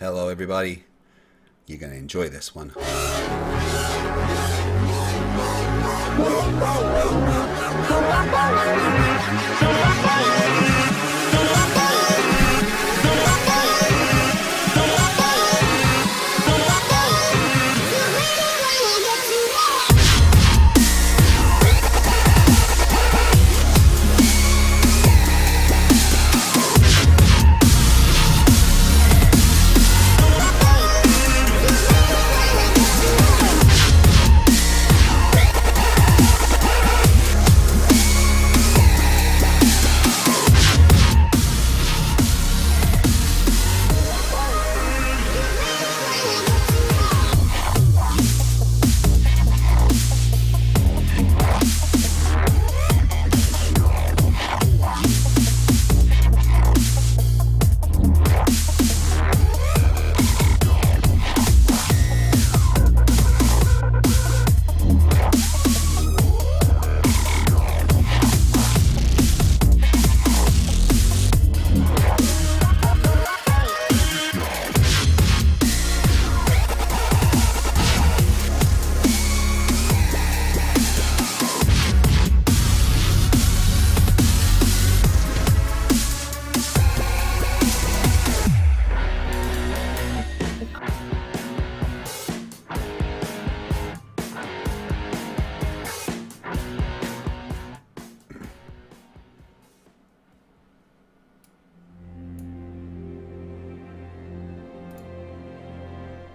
Hello, everybody. You're going to enjoy this one.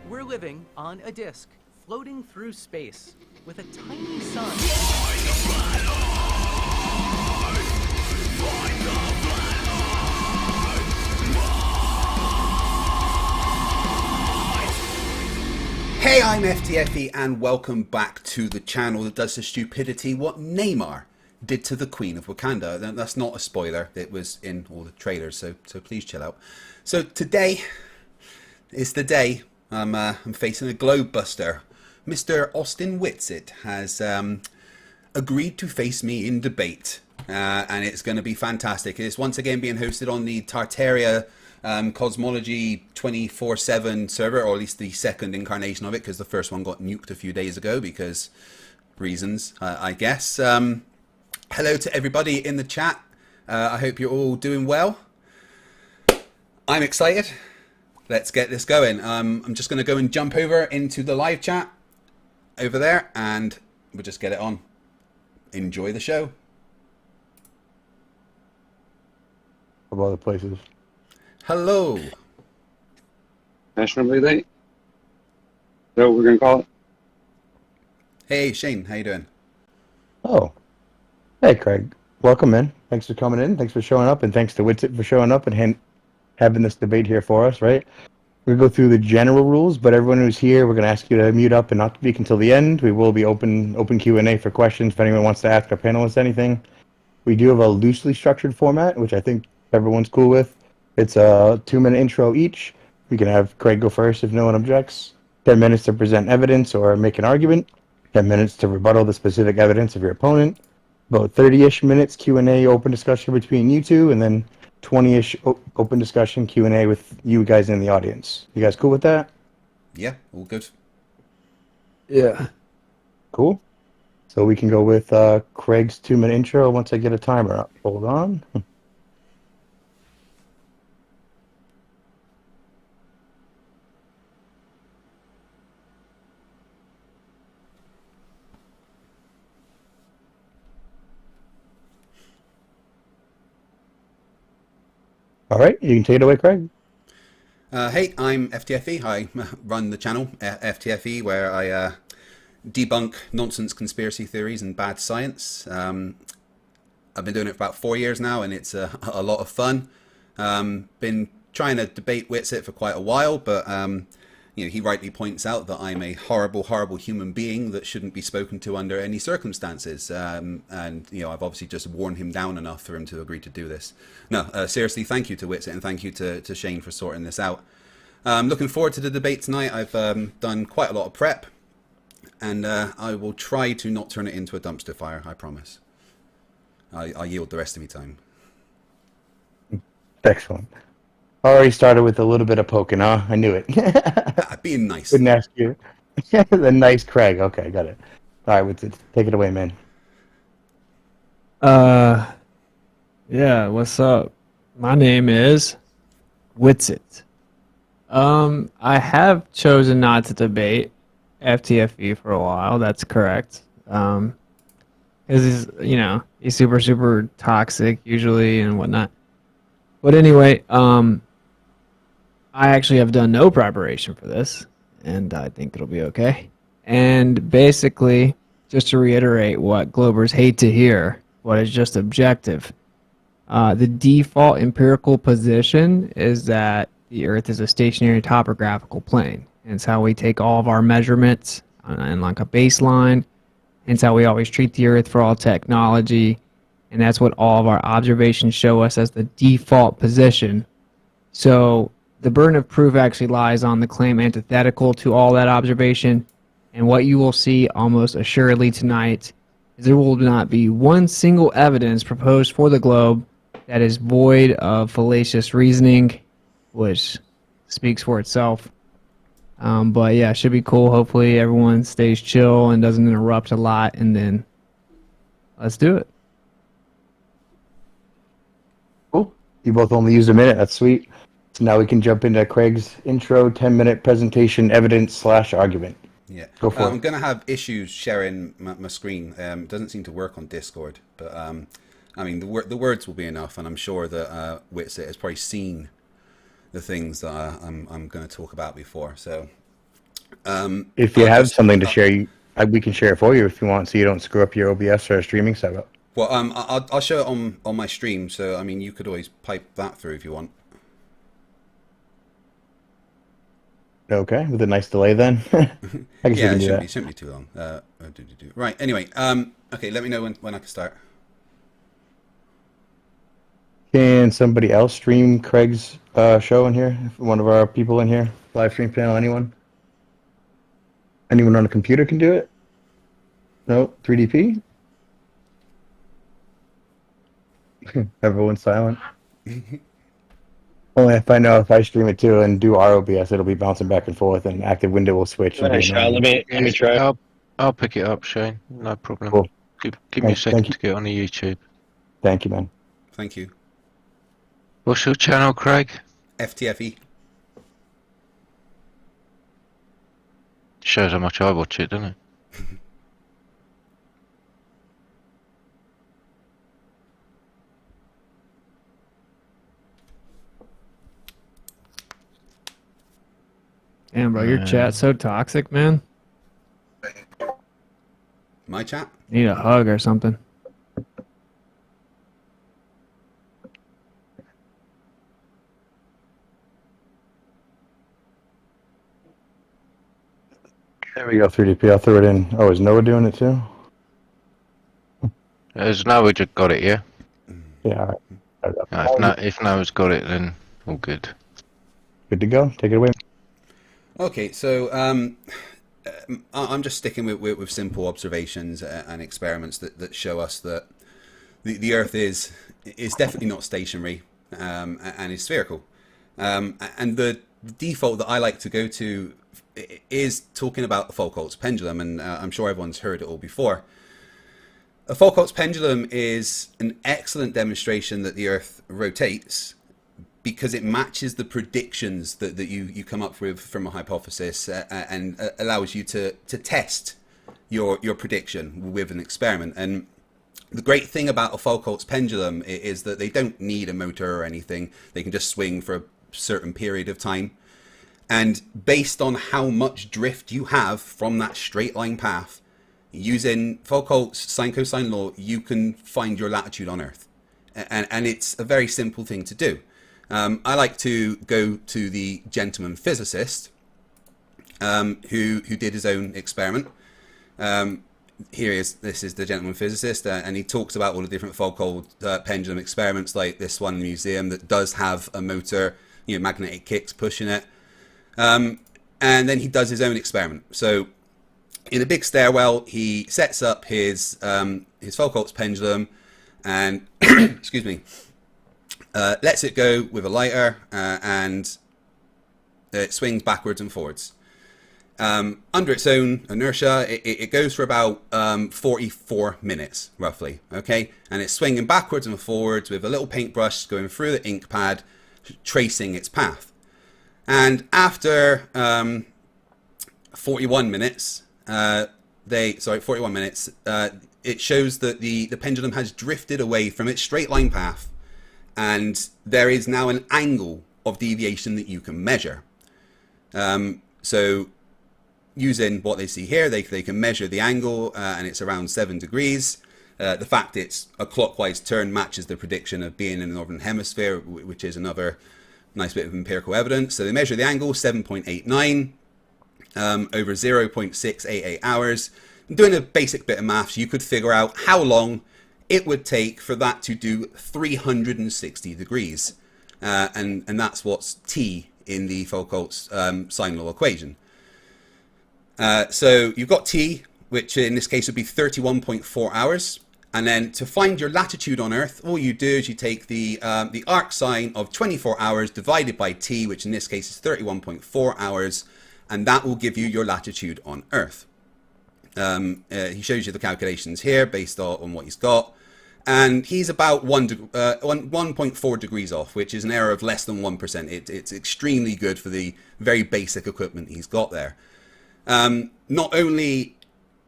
We're living on a disk, floating through space, with a tiny sun. Hey, I'm FTFE and welcome back to the channel that does the stupidity what Neymar did to the Queen of Wakanda. That's not a spoiler, it was in all the trailers, so please chill out. So today is the day I'm facing a globe buster. Mr. Austin Whitsett has agreed to face me in debate, and it's going to be fantastic. It's once again being hosted on the Tartaria Cosmology 24/7 server, or at least the second incarnation of it, because the first one got nuked a few days ago because reasons, I guess. Hello to everybody in the chat. I hope you're all doing well. I'm excited. Let's get this going. I'm just going to go and jump over into the live chat over there, and we'll just get it on. Enjoy the show. Of other places. Hello. National Relay Day? Is that what we're going to call it? Hey, Shane. How you doing? Oh. Hey, Craig. Welcome in. Thanks for coming in. Thanks for showing up, and thanks to Witsit for showing up and having this debate here for us, right? We're going to go through the general rules, but everyone who's here, we're going to ask you to mute up and not speak until the end. We will be open Q&A for questions if anyone wants to ask our panelists anything. We do have a loosely structured format, which I think everyone's cool with. It's a 2-minute intro each. We can have Craig go first if no one objects. 10 minutes to present evidence or make an argument. 10 minutes to rebuttal the specific evidence of your opponent. About 30-ish minutes Q&A, open discussion between you two, and then 20-ish open discussion Q&A with you guys in the audience. You guys cool with that? Yeah, all good. Yeah. Cool. So we can go with Craig's 2-minute intro once I get a timer up. Hold on. All right, you can take it away, Craig. Hey, I'm FTFE. I run the channel FTFE, where I debunk nonsense conspiracy theories and bad science. I've been doing it for about 4 years now, and it's a lot of fun. Been trying to debate Whitsett for quite a while, but you know, he rightly points out that I'm a horrible, horrible human being that shouldn't be spoken to under any circumstances. And, you know, I've obviously just worn him down enough for him to agree to do this. No, seriously, thank you to Witsit, and thank you to Shane for sorting this out. Looking forward to the debate tonight. I've done quite a lot of prep, and I will try to not turn it into a dumpster fire, I promise. I'll yield the rest of my time. Excellent. Already started with a little bit of poking, huh? I knew it. Being nice. Couldn't ask you. The nice Craig. Okay, got it. All right, take it away, man. Uh, yeah, what's up? My name is Whitsett. I have chosen not to debate FTFE for a while. That's correct. Because he's super, super toxic usually and whatnot. But anyway, I actually have done no preparation for this, and I think it'll be okay. And basically, just to reiterate what Globers hate to hear, what is just objective. The default empirical position is that the Earth is a stationary topographical plane. And it's how we take all of our measurements and like a baseline. And it's how we always treat the Earth for all technology. And that's what all of our observations show us as the default position. So the burden of proof actually lies on the claim antithetical to all that observation. And what you will see almost assuredly tonight is there will not be one single evidence proposed for the globe that is void of fallacious reasoning, which speaks for itself. But yeah, it should be cool. Hopefully everyone stays chill and doesn't interrupt a lot, and then let's do it. Cool. You both only used a minute. That's sweet. So now we can jump into Craig's intro, 10-minute presentation, evidence/argument. Yeah, Go for it. I'm going to have issues sharing my screen. It doesn't seem to work on Discord, but I mean, the words will be enough, and I'm sure that Whitsett has probably seen the things that I'm going to talk about before. So, If you have something to share, we can share it for you if you want, so you don't screw up your OBS or streaming setup. Well, I'll show it on my stream. So, I mean, you could always pipe that through if you want. Okay, with a nice delay then. I guess Yeah, we can it shouldn't be too long. Right. Anyway, okay. Let me know when I can start. Can somebody else stream Craig's show in here? One of our people in here, live stream panel. Anyone? Anyone on a computer can do it? No, 3DP. Everyone's silent. Only if I know if I stream it too and do ROBS, it'll be bouncing back and forth, and active window will switch. And Let me try. I'll pick it up, Shane. No problem. Cool. Give me a second you. to get on the YouTube. Thank you, man. Thank you. What's your channel, Craig? FTFE. Shows how much I watch it, doesn't it? Damn, bro, your chat's so toxic, man. My chat. Need a hug or something. There we go, 3DP. I'll throw it in. Oh, is Noah doing it too? As Noah just got it, yeah? Yeah. All right. If Noah's got it, then all good. Good to go. Take it away. Okay, so I'm just sticking with simple observations and experiments that show us that the Earth is definitely not stationary and is spherical. And the default that I like to go to is talking about the Foucault's pendulum, and I'm sure everyone's heard it all before. A Foucault's pendulum is an excellent demonstration that the Earth rotates because it matches the predictions that you come up with from a hypothesis and allows you to test your prediction with an experiment. And the great thing about a Foucault's pendulum is that they don't need a motor or anything. They can just swing for a certain period of time. And based on how much drift you have from that straight line path, using Foucault's sine-cosine law, you can find your latitude on Earth. And it's a very simple thing to do. I like to go to the gentleman physicist who did his own experiment. This is the gentleman physicist, and he talks about all the different Foucault pendulum experiments, like this one in the museum that does have a motor, magnetic kicks pushing it. And then he does his own experiment. So in a big stairwell, he sets up his Foucault's pendulum, and excuse me, lets it go with a lighter, and it swings backwards and forwards. Under its own inertia, it goes for about 44 minutes, roughly, okay? And it's swinging backwards and forwards with a little paintbrush going through the ink pad, tracing its path. And after 41 minutes, it shows that the pendulum has drifted away from its straight line path, and there is now an angle of deviation that you can measure. So using what they see here, they can measure the angle, and it's around 7 degrees. The fact it's a clockwise turn matches the prediction of being in the northern hemisphere, which is another nice bit of empirical evidence. So they measure the angle, 7.89 over 0.688 hours. Doing a basic bit of maths, you could figure out how long it would take for that to do 360 degrees. And that's what's T in the Foucault's sine law equation. So you've got T, which in this case would be 31.4 hours. And then to find your latitude on Earth, all you do is you take the arc sine of 24 hours divided by T, which in this case is 31.4 hours, and that will give you your latitude on Earth. He shows you the calculations here based on what he's got. And he's about 1.4 degrees off, which is an error of less than 1%. It's extremely good for the very basic equipment he's got there. Not only,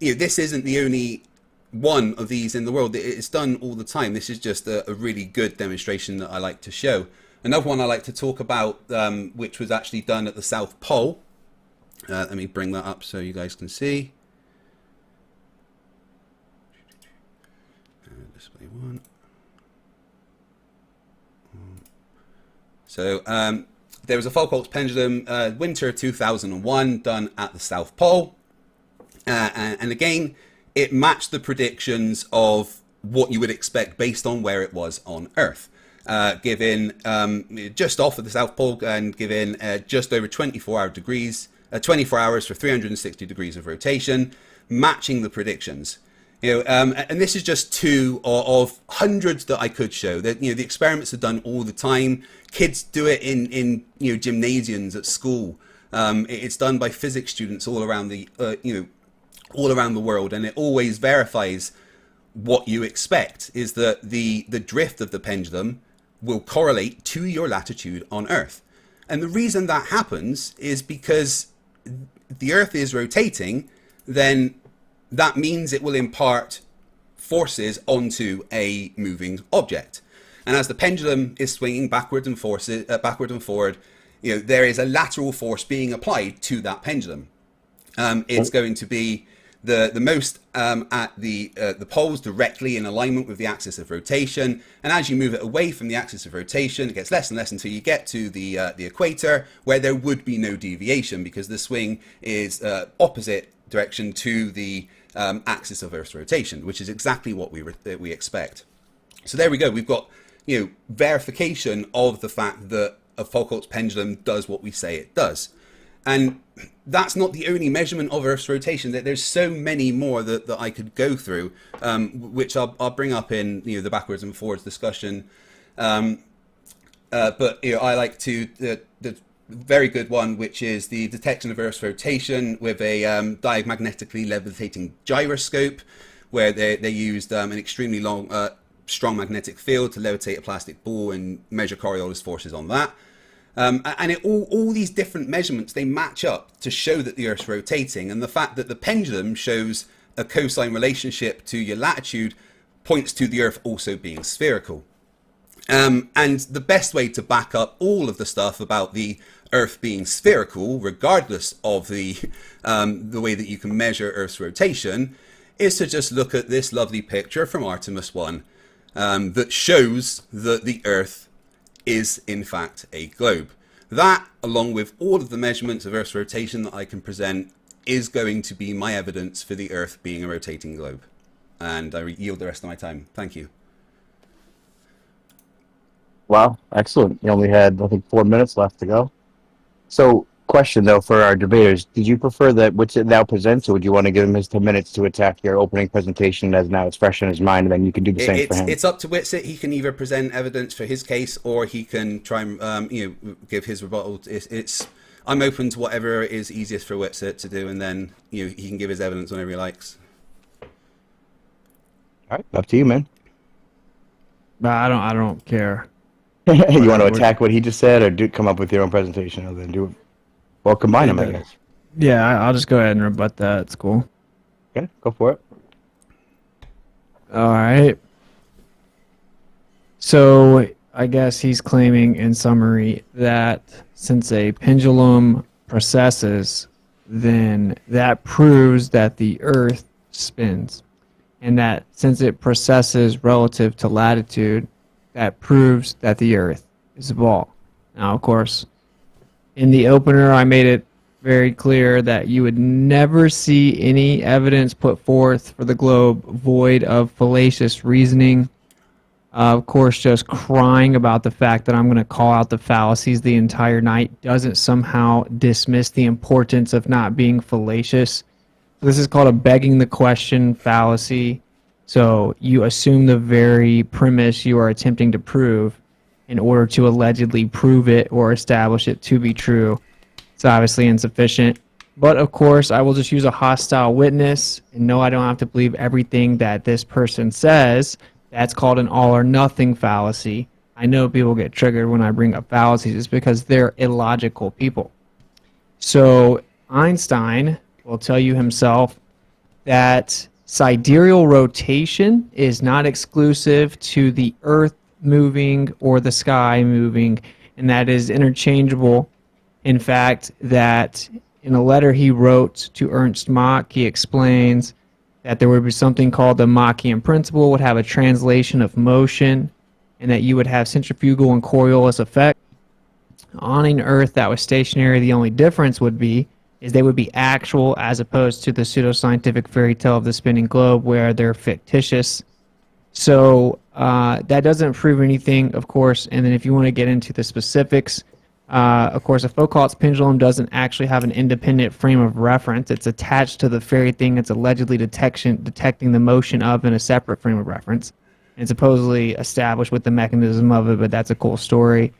this isn't the only one of these in the world. It's done all the time. This is just a really good demonstration that I like to show. Another one I like to talk about, which was actually done at the South Pole. Let me bring that up so you guys can see. Display one. So there was a Foucault's pendulum, winter 2001, done at the South Pole. And again, it matched the predictions of what you would expect based on where it was on Earth. Given just off of the South Pole and given just over 24 hours for 360 degrees of rotation, matching the predictions. And this is just two of hundreds that I could show. That the experiments are done all the time. Kids do it in gymnasiums at school. It's done by physics students all around the all around the world, and it always verifies what you expect, is that the drift of the pendulum will correlate to your latitude on Earth. And the reason that happens is because the Earth is rotating, then that means it will impart forces onto a moving object. And as the pendulum is swinging backward and forward, there is a lateral force being applied to that pendulum. It's going to be the most at the poles directly in alignment with the axis of rotation, and as you move it away from the axis of rotation, it gets less and less until you get to the equator, where there would be no deviation because the swing is opposite direction to the axis of Earth's rotation, which is exactly what we expect. So there we go. We've got verification of the fact that a Foucault's pendulum does what we say it does. And that's not the only measurement of Earth's rotation. There's so many more that I could go through, which I'll bring up in the backwards and forwards discussion. But I like to the very good one, which is the detection of Earth's rotation with a diamagnetically levitating gyroscope, where they used an extremely strong magnetic field to levitate a plastic ball and measure Coriolis forces on that. And all these different measurements, they match up to show that the Earth's rotating, and the fact that the pendulum shows a cosine relationship to your latitude points to the Earth also being spherical. And the best way to back up all of the stuff about the Earth being spherical, regardless of the way that you can measure Earth's rotation, is to just look at this lovely picture from Artemis 1 that shows that the Earth is in fact a globe. That, along with all of the measurements of Earth's rotation that I can present, is going to be my evidence for the Earth being a rotating globe. And I yield the rest of my time. Thank you. Wow, excellent. You only had, I think, 4 minutes left to go. So, question though for our debaters: did you prefer that Whitsett now presents, or would you want to give him his 10 minutes to attack your opening presentation, as now it's fresh in his mind, and then you can do the same for him? It's up to Witsit. He can either present evidence for his case, or he can try and give his rebuttal. I'm open to whatever is easiest for Witsit to do, and then he can give his evidence whenever he likes. All right, up to you, man. I don't care. You want to attack what he just said, or come up with your own presentation, and then do it? Well, combine them, I guess. Yeah, I'll just go ahead and rebut that. It's cool. Okay, go for it. All right. So I guess he's claiming, in summary, that since a pendulum precesses, then that proves that the Earth spins. And that since it precesses relative to latitude, that proves that the Earth is a ball. Now, of course, in the opener, I made it very clear that you would never see any evidence put forth for the globe void of fallacious reasoning. Of course, just crying about the fact that I'm going to call out the fallacies the entire night doesn't somehow dismiss the importance of not being fallacious. This is called a begging the question fallacy. So you assume the very premise you are attempting to prove in order to allegedly prove it or establish it to be true. It's obviously insufficient. But of course, I will just use a hostile witness, and no, I don't have to believe everything that this person says. That's called an all or nothing fallacy. I know people get triggered when I bring up fallacies. It's because they're illogical people. So Einstein will tell you himself that sidereal rotation is not exclusive to the Earth moving or the sky moving, and that is interchangeable. In fact, that in a letter he wrote to Ernst Mach, he explains that there would be something called the Machian principle, would have a translation of motion, and that you would have centrifugal and Coriolis effect on an Earth that was stationary. The only difference would be is they would be actual, as opposed to the pseudoscientific fairy tale of the spinning globe where they're fictitious. So that doesn't prove anything, of course. And then if you want to get into the specifics, of course, a Foucault's pendulum doesn't actually have an independent frame of reference. It's attached to the very thing it's allegedly detecting the motion of in a separate frame of reference. And supposedly established with the mechanism of it, but that's a cool story.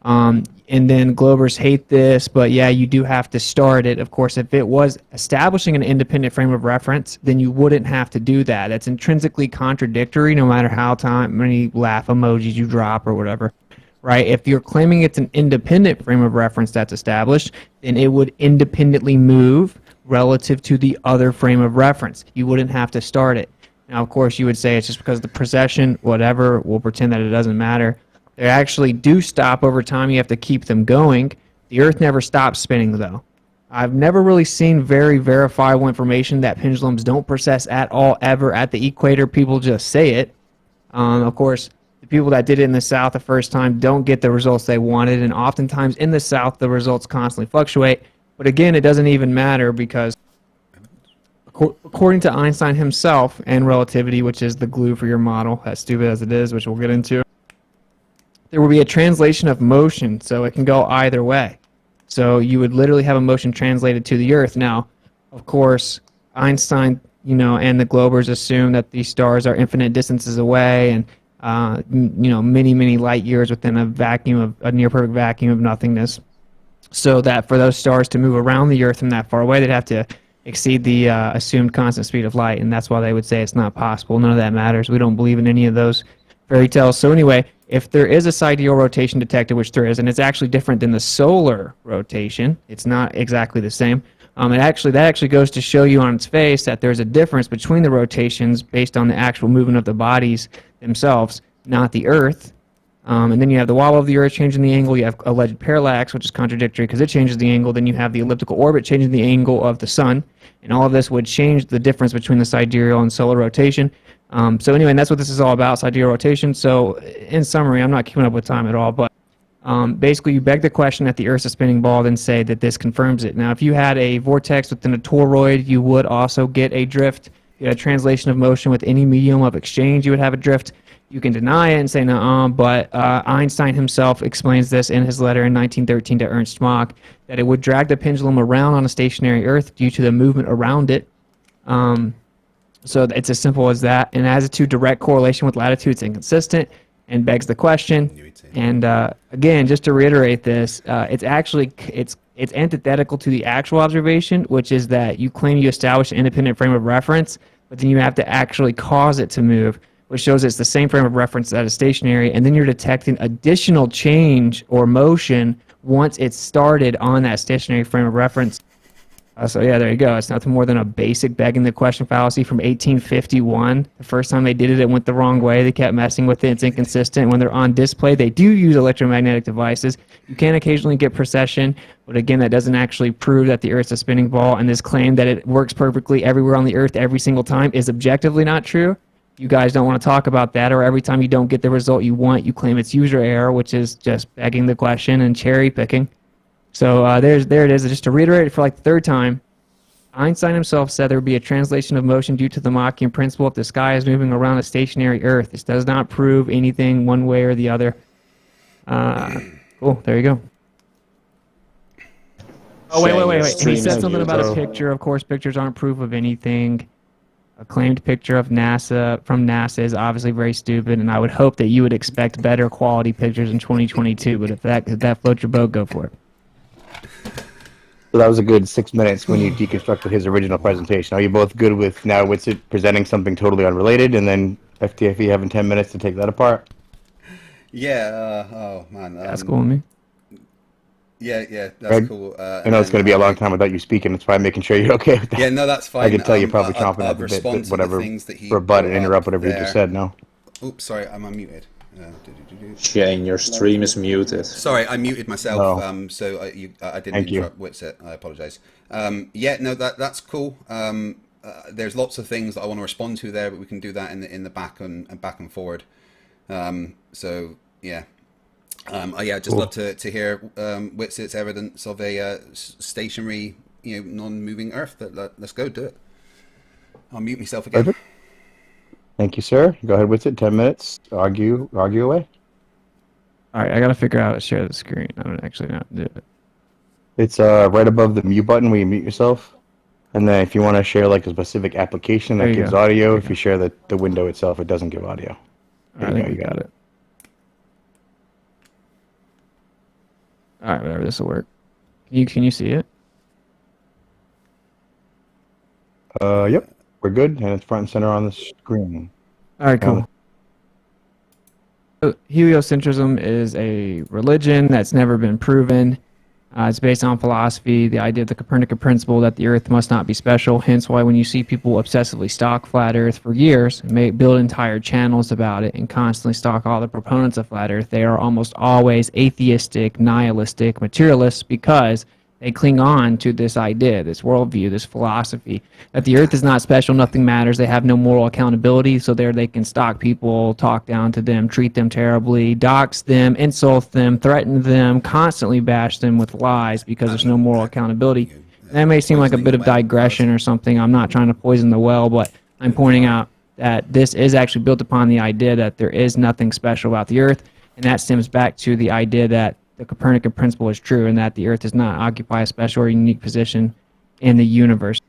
And then Globers hate this, but yeah, you do have to start it. Of course, if it was establishing an independent frame of reference, then you wouldn't have to do that. That's intrinsically contradictory, no matter how many laugh emojis you drop or whatever, right? If you're claiming it's an independent frame of reference that's established, then it would independently move relative to the other frame of reference. You wouldn't have to start it. Now, of course, you would say it's just because of the precession, whatever. We'll pretend that it doesn't matter. They actually do stop over time. You have to keep them going. The Earth never stops spinning, though. I've never really seen very verifiable information that pendulums don't precess at all, ever, at the equator. People just say it. Of course, the people that did it in the South the first time don't get the results they wanted, and oftentimes in the South, the results constantly fluctuate. But again, it doesn't even matter because according to Einstein himself and relativity, which is the glue for your model, as stupid as it is, which we'll get into, there will be a translation of motion, so it can go either way. So you would literally have a motion translated to the Earth. Now, of course, Einstein, and the Globers assume that these stars are infinite distances away and, many, many light years within a near perfect vacuum of nothingness. So that for those stars to move around the Earth from that far away, they'd have to exceed the assumed constant speed of light, and that's why they would say it's not possible. None of that matters. We don't believe in any of those fairy tales. So anyway, if there is a sidereal rotation detected, which there is, and it's actually different than the solar rotation, it's not exactly the same. That actually goes to show you on its face that there's a difference between the rotations based on the actual movement of the bodies themselves, not the Earth. And then you have the wobble of the Earth changing the angle. You have alleged parallax, which is contradictory because it changes the angle. Then you have the elliptical orbit changing the angle of the sun. And all of this would change the difference between the sidereal and solar rotation. So anyway, and that's what this is all about, sidereal rotation. So in summary, I'm not keeping up with time at all, but basically you beg the question that the Earth's a spinning ball, then say that this confirms it. Now, if you had a vortex within a toroid, you would also get a drift. If you had a translation of motion with any medium of exchange, you would have a drift. You can deny it and say no, but Einstein himself explains this in his letter in 1913 to Ernst Mach, that it would drag the pendulum around on a stationary Earth due to the movement around it. So it's as simple as that. And as to direct correlation with latitude, it's inconsistent and begs the question. And again, just to reiterate this, it's actually it's antithetical to the actual observation, which is that you claim you establish an independent frame of reference, but then you have to actually cause it to move, which shows it's the same frame of reference that is stationary, and then you're detecting additional change or motion once it's started on that stationary frame of reference. So yeah, there you go. It's nothing more than a basic begging the question fallacy from 1851. The first time they did it, it went the wrong way. They kept messing with it. It's inconsistent. When they're on display, they do use electromagnetic devices. You can occasionally get precession, but again, that doesn't actually prove that the Earth's a spinning ball, and this claim that it works perfectly everywhere on the Earth every single time is objectively not true. You guys don't want to talk about that, or every time you don't get the result you want, you claim it's user error, which is just begging the question and cherry picking. So there it is. Just to reiterate it for like the third time, Einstein himself said there would be a translation of motion due to the Machian principle if the sky is moving around a stationary Earth. This does not prove anything one way or the other. Cool. There you go. Oh, wait. He said something about a picture. Of course, pictures aren't proof of anything. A claimed picture of NASA from NASA is obviously very stupid, and I would hope that you would expect better quality pictures in 2022. But if that floats your boat, go for it. So that was a good 6 minutes when you deconstructed his original presentation. Are you both good with now Witsit presenting something totally unrelated and then FTFE having 10 minutes to take that apart? Yeah. Oh man. That's cool with me. Yeah. That's Greg? cool. I know it's going to be a long time without you speaking. That's why I'm making sure you're okay with that. Yeah, no, that's fine. I can tell you're probably chomping I'll at the bit, respond but to whatever, the things that he rebut and brought interrupt up whatever you there. just said, no? Oops, sorry, I'm unmuted. Shane, your stream is muted. Sorry, I muted myself, Oh. so I didn't Thank you. interrupt Whitsett. I apologise. Yeah, no, that's cool. There's lots of things that I want to respond to there, but we can do that in the back and forward. So yeah, I'd just love to hear Witsit's evidence of a stationary, non-moving Earth. Let's go do it. I'll mute myself again. Perfect. Thank you, sir. Go ahead with it. 10 minutes. Argue away. All right, I got to figure out how to share the screen. I don't actually know how to do it. It's right above the mute button where you mute yourself. And then if you want to share like a specific application that gives audio, if you share the window itself, it doesn't give audio. I think we got it. All right, whatever. This will work. Can you see it? Yep. We're good, and it's front and center on the screen. All right, cool. So heliocentrism is a religion that's never been proven. It's based on philosophy, the idea of the Copernican principle that the Earth must not be special. Hence why when you see people obsessively stalk flat Earth for years, build entire channels about it, and constantly stalk all the proponents of flat Earth, they are almost always atheistic, nihilistic, materialists, because they cling on to this idea, this worldview, this philosophy, that the Earth is not special, nothing matters, they have no moral accountability, so there they can stalk people, talk down to them, treat them terribly, dox them, insult them, threaten them, constantly bash them with lies because there's no moral accountability. That may seem like a bit of digression or something. I'm not trying to poison the well, but I'm pointing out that this is actually built upon the idea that there is nothing special about the Earth, and that stems back to the idea that the Copernican principle is true and that the Earth does not occupy a special or unique position in the universe.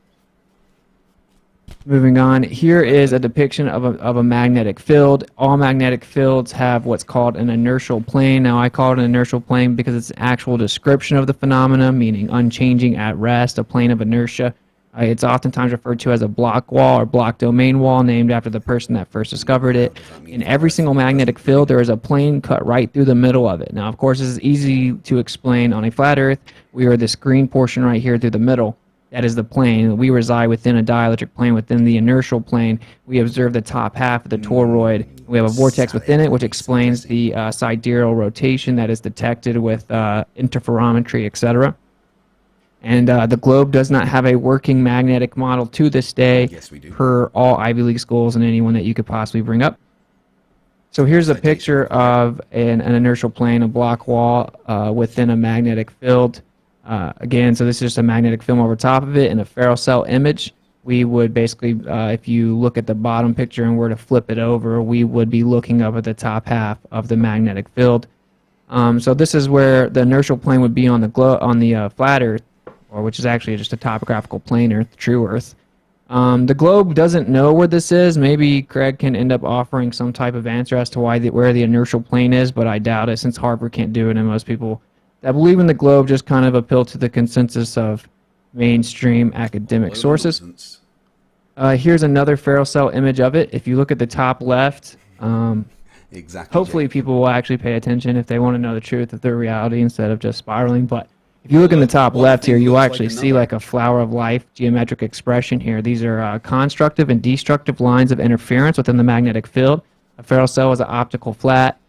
Moving on, here is a depiction of a magnetic field. All magnetic fields have what's called an inertial plane. Now, I call it an inertial plane because it's an actual description of the phenomena, meaning unchanging at rest, a plane of inertia. It's oftentimes referred to as a block wall or block domain wall, named after the person that first discovered it. In every single magnetic field, there is a plane cut right through the middle of it. Now, of course, this is easy to explain on a flat Earth. We are this green portion right here through the middle. That is the plane. We reside within a dielectric plane, within the inertial plane. We observe the top half of the toroid. We have a vortex within it, which explains the sidereal rotation that is detected with interferometry, etc. And the globe does not have a working magnetic model to this day, Yes, we do. per all Ivy League schools and anyone that you could possibly bring up. So here's a picture of an inertial plane, a block wall within a magnetic field. Again, so this is just a magnetic film over top of it and a ferrocell image. we would basically, if you look at the bottom picture and were to flip it over, we would be looking up at the top half of the magnetic field. So this is where the inertial plane would be on the flat Earth, or which is actually just a topographical plane Earth, the true Earth. The globe doesn't know where this is. Maybe Craig can end up offering some type of answer as to where the inertial plane is, but I doubt it since Harvard can't do it, and most people that believe in the globe just kind of appeal to the consensus of mainstream academic sources. Here's another Flerfs cell image of it. If you look at the top left, exactly. Hopefully people will actually pay attention if they want to know the truth of their reality instead of just spiraling. But if you look in the top left here, you'll actually see like a flower of life geometric expression here. These are constructive and destructive lines of interference within the magnetic field. A Flerfs cell is an optical flat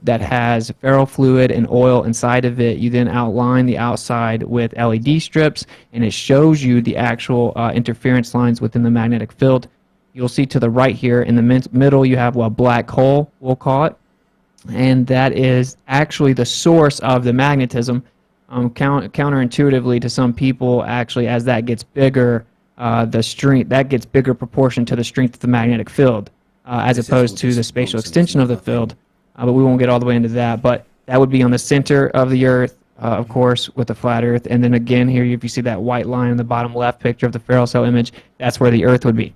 that has ferrofluid and oil inside of it. You then outline the outside with LED strips, and it shows you the actual interference lines within the magnetic field. You'll see to the right here in the middle you have a black hole, we'll call it, and that is actually the source of the magnetism. Counterintuitively to some people, actually, as that gets bigger, the strength that gets bigger proportion to the strength of the magnetic field, as opposed to the spatial extension of the field. But we won't get all the way into that. But that would be on the center of the Earth, of course, with the flat Earth. And then again here, if you see that white line in the bottom left picture of the Flerfs cell image, that's where the Earth would be.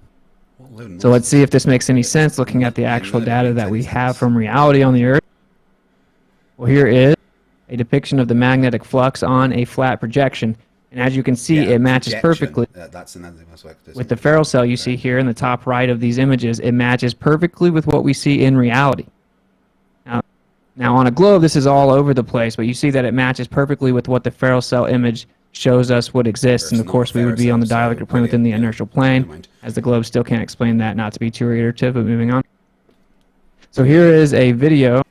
So let's see if this makes any sense looking at the actual data that we have from reality on the Earth. Well, here is a depiction of the magnetic flux on a flat projection. And as you can see, it matches perfectly with the Flerfs cell you see here in the top right of these images. It matches perfectly with what we see in reality. Now on a globe, this is all over the place, but you see that it matches perfectly with what the Flerfs cell image shows us would exist. And of course, we would be on the dielectric plane within the inertial plane, as the globe still can't explain that, not to be too reiterative, but moving on. So here is a video,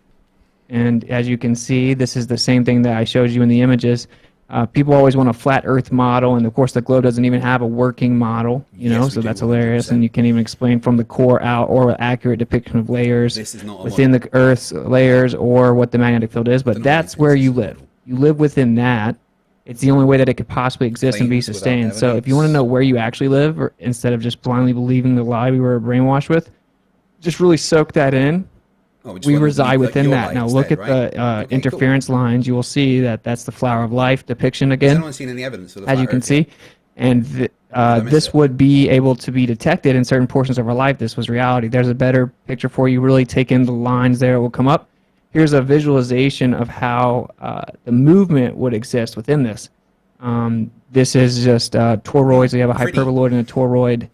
and as you can see, this is the same thing that I showed you in the images. People always want a flat Earth model, and of course the globe doesn't even have a working model, so that's hilarious, and you can't even explain from the core out or accurate depiction of layers within the Earth's layers or what the magnetic field is, but that's where you live. You live within that. It's the only way that it could possibly exist and be sustained. So if you want to know where you actually live, or instead of just blindly believing the lie we were brainwashed with, just really soak that in. We reside within that. Now look at the interference lines. You will see that that's the flower of life depiction again. Has anyone seen any evidence of the as you can see. And this would be able to be detected in certain portions of our life. This was reality. There's a better picture for you. Really take in the lines there. It will come up. Here's a visualization of how the movement would exist within this. This is just toroids. We have a hyperboloid and a toroid.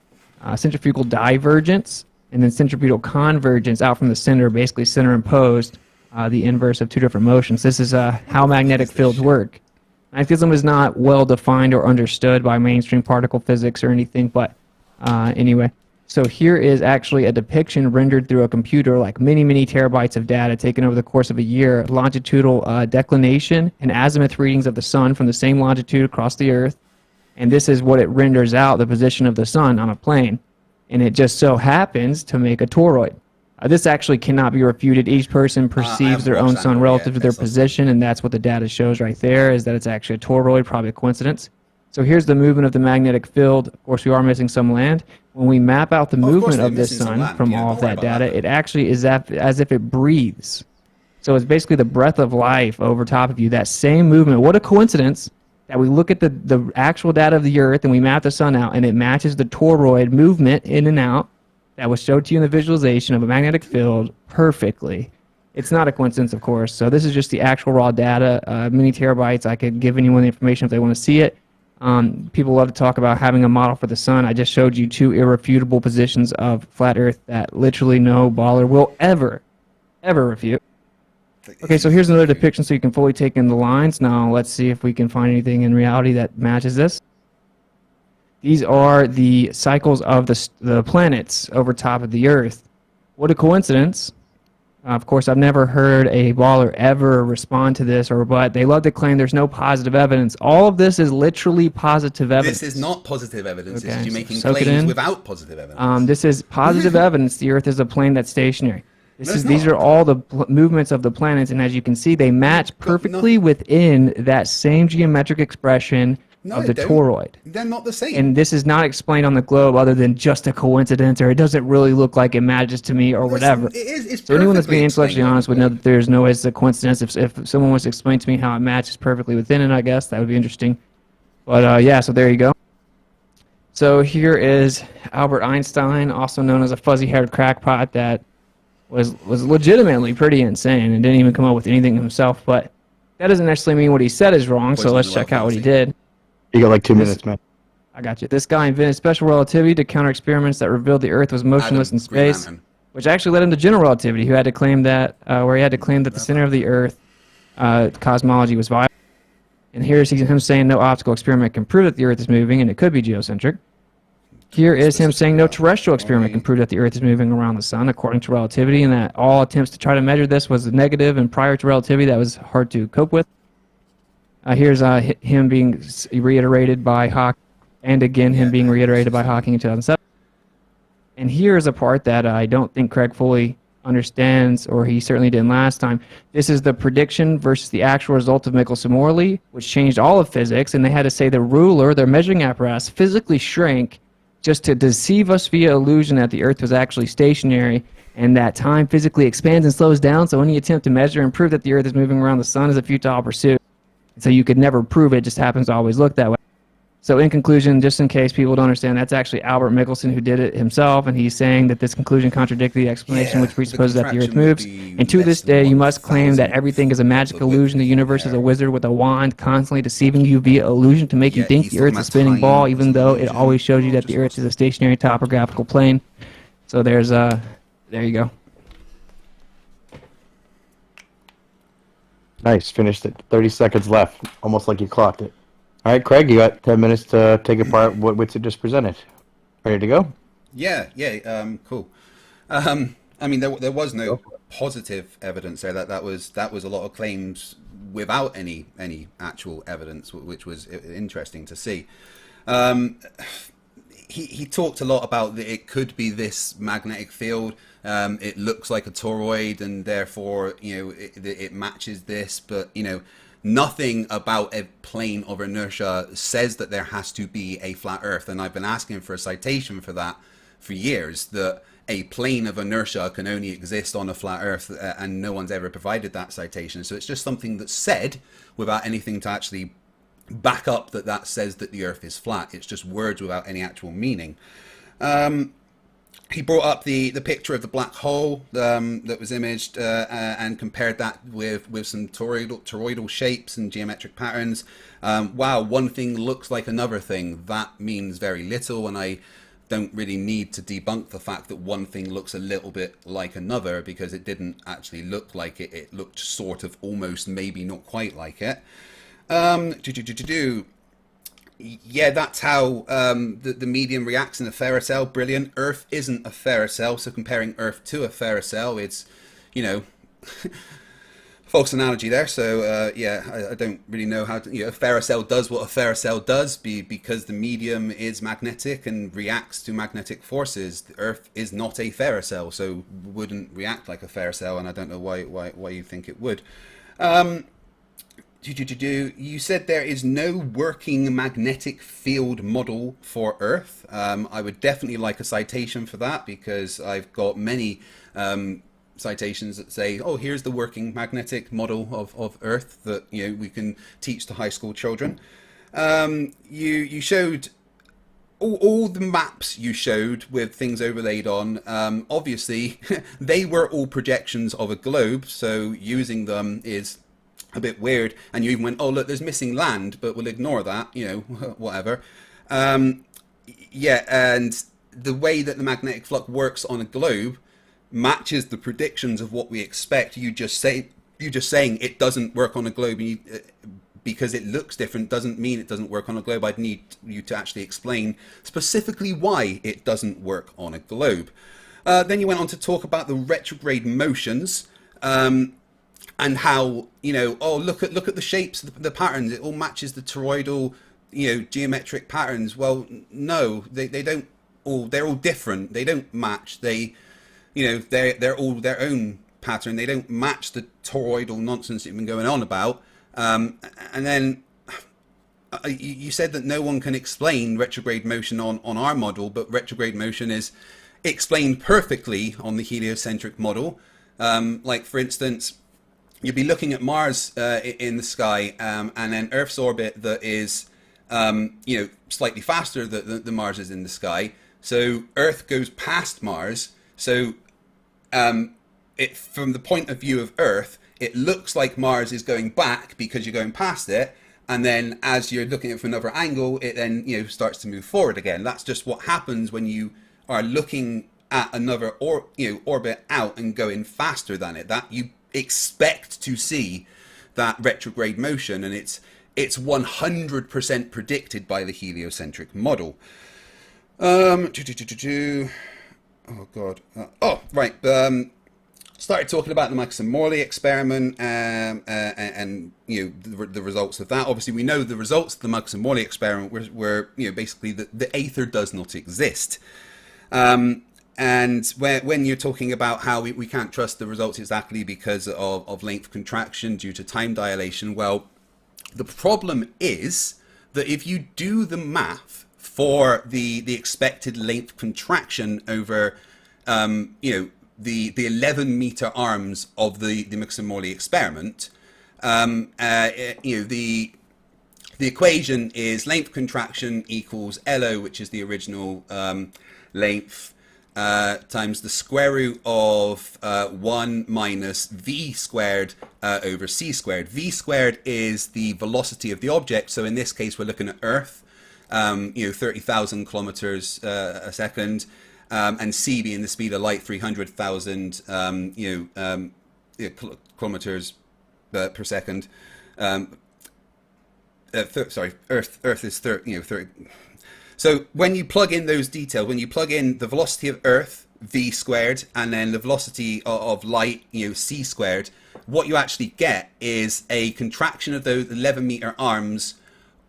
Centrifugal divergence and then centripetal convergence out from the center, basically center imposed, the inverse of two different motions. This is how magnetic fields work. Magnetism is not well defined or understood by mainstream particle physics or anything, but anyway. So here is actually a depiction rendered through a computer, like many, many terabytes of data taken over the course of a year, longitudinal declination and azimuth readings of the sun from the same longitude across the Earth. And this is what it renders out, the position of the sun on a plane. And it just so happens to make a toroid. This actually cannot be refuted. Each person perceives their own sun relative to their position, and that's what the data shows right there, is that it's actually a toroid, probably a coincidence. So here's the movement of the magnetic field. Of course, we are missing some land. When we map out the movement of this sun from all of that data, it actually is as if it breathes. So it's basically the breath of life over top of you, that same movement. What a coincidence that we look at the actual data of the Earth and we map the sun out, and it matches the toroid movement in and out that was showed to you in the visualization of a magnetic field perfectly. It's not a coincidence, of course. So this is just the actual raw data, many terabytes. I could give anyone the information if they want to see it. People love to talk about having a model for the sun. I just showed you two irrefutable positions of flat Earth that literally no baller will ever refute. Okay, so here's another depiction so you can fully take in the lines. Now let's see if we can find anything in reality that matches this. These are the cycles of the planets over top of the Earth. What a coincidence. Of course, I've never heard a baller ever respond to this or rebut. They love to claim there's no positive evidence. All of this is literally positive evidence. This is not positive evidence. Okay, This is you making soak it claims in. without positive evidence. This is positive evidence. The Earth is a plane that's stationary. These are all the movements of the planets, and as you can see, they match perfectly within that same geometric expression No, of they the don't. toroid. They're not the same. And this is not explained on the globe other than just a coincidence, or it doesn't really look like it matches to me, or whatever. It is. It's So anyone that's being perfectly intellectually explained on honest the would know globe. that there's no way it's a coincidence. If someone was to explain to me how it matches perfectly within it, I guess that would be interesting. But yeah, so there you go. So here is Albert Einstein, also known as a fuzzy-haired crackpot that was legitimately pretty insane and didn't even come up with anything himself. But that doesn't necessarily mean what he said is wrong. So Poison let's the check well out what he fallacy. did. You got like 2 This- minutes, man. I got you. This guy invented special relativity to counter experiments that revealed the Earth was motionless Adam, in Green space, Lantern. which actually led him to general relativity, who had to claim that, where he had to claim that the center of the Earth cosmology was viable. And here's him saying no optical experiment can prove that the Earth is moving and it could be geocentric. Here is him saying no terrestrial experiment can prove that the Earth is moving around the sun according to relativity, and that all attempts to try to measure this was negative, and prior to relativity that was hard to cope with. Here's him being reiterated by Hawking, and again him being reiterated by Hawking in 2007. And here's a part that I don't think Craig fully understands, or he certainly didn't last time. This is the prediction versus the actual result of Michelson-Morley, which changed all of physics, and they had to say the ruler, their measuring apparatus, physically shrank just to deceive us via illusion that the Earth was actually stationary, and that time physically expands and slows down, so any attempt to measure and prove that the Earth is moving around the sun is a futile pursuit. So you could never prove it, just happens to always look that way. So in conclusion, just in case people don't understand, that's actually Albert Michelson who did it himself, and he's saying that this conclusion contradicts the explanation which presupposes that the Earth moves. And to this day, you must claim that everything is a magic illusion. The universe is a wizard with a wand constantly deceiving you via illusion to make you think the Earth is a spinning ball, even though it always shows you that the Earth is a stationary topographical plane. So there you go. Nice. Finished it. 30 seconds left. Almost like you clocked it. All right, Craig, you got 10 minutes to take apart what Witsit just presented. Ready to go? Yeah, cool. I mean, there was no positive evidence there. That was a lot of claims without any actual evidence, which was interesting to see. He talked a lot about that it could be this magnetic field. It looks like a toroid, and therefore, it matches this. But nothing about a plane of inertia says that there has to be a flat Earth. And I've been asking for a citation for that for years. That a plane of inertia can only exist on a flat Earth, and no one's ever provided that citation. So it's just something that's said without anything to actually back up that says that the Earth is flat. It's just words without any actual meaning. He brought up the picture of the black hole that was imaged and compared that with some toroidal shapes and geometric patterns. Wow, one thing looks like another thing. That means very little, and I don't really need to debunk the fact that one thing looks a little bit like another, because it didn't actually look like it. It looked sort of almost, maybe not quite like it. Yeah, that's how the medium reacts in a ferrocell. Brilliant. Earth isn't a ferrocell, so comparing Earth to a ferrocell, it's, false analogy there. So yeah, I don't really know how to, a ferrocell does what a ferrocell does because the medium is magnetic and reacts to magnetic forces. The Earth is not a ferrocell, so wouldn't react like a ferrocell, and I don't know why you think it would. You said there is no working magnetic field model for Earth. I would definitely like a citation for that, because I've got many citations that say, oh, here's the working magnetic model of Earth that we can teach to high school children. You showed all the maps you showed with things overlaid on. Obviously, they were all projections of a globe, so using them is a bit weird. And you even went, oh look, there's missing land, but we'll ignore that, whatever. Yeah, and the way that the magnetic flux works on a globe matches the predictions of what we expect. You just saying it doesn't work on a globe, because it looks different doesn't mean it doesn't work on a globe. I'd need you to actually explain specifically why it doesn't work on a globe. Then you went on to talk about the retrograde motions. And how, oh, look at the shapes, the patterns, it all matches the toroidal, geometric patterns. Well, no, they don't all, they're all different. They don't match. They're all their own pattern. They don't match the toroidal nonsense that you've been going on about. And then you said that no one can explain retrograde motion on our model, but retrograde motion is explained perfectly on the heliocentric model. Like, for instance, you'd be looking at Mars in the sky, and then Earth's orbit that is, slightly faster than Mars is in the sky. So Earth goes past Mars. So from the point of view of Earth, it looks like Mars is going back because you're going past it. And then as you're looking at it from another angle, it then, starts to move forward again. That's just what happens when you are looking at another orbit out and going faster than it. That you expect to see that retrograde motion, and it's 100% predicted by the heliocentric model. Oh god. Started talking about the Maxim-Morley experiment and the results of that. Obviously, we know the results of the Maxim-Morley experiment were basically that the aether does not exist. And when you're talking about how we can't trust the results exactly because of length contraction due to time dilation, well, the problem is that if you do the math for the expected length contraction over the 11-meter arms of the Maxim-Morley experiment, the equation is length contraction equals LO, which is the original length, times the square root of 1 minus v squared over c squared. V squared is the velocity of the object, so in this case we're looking at Earth, 30,000 kilometers a second, and c being the speed of light, 300,000 kilometers per second. Earth is 30. So when you plug in those details, when you plug in the velocity of Earth, v squared, and then the velocity of light, c squared, what you actually get is a contraction of those 11-meter arms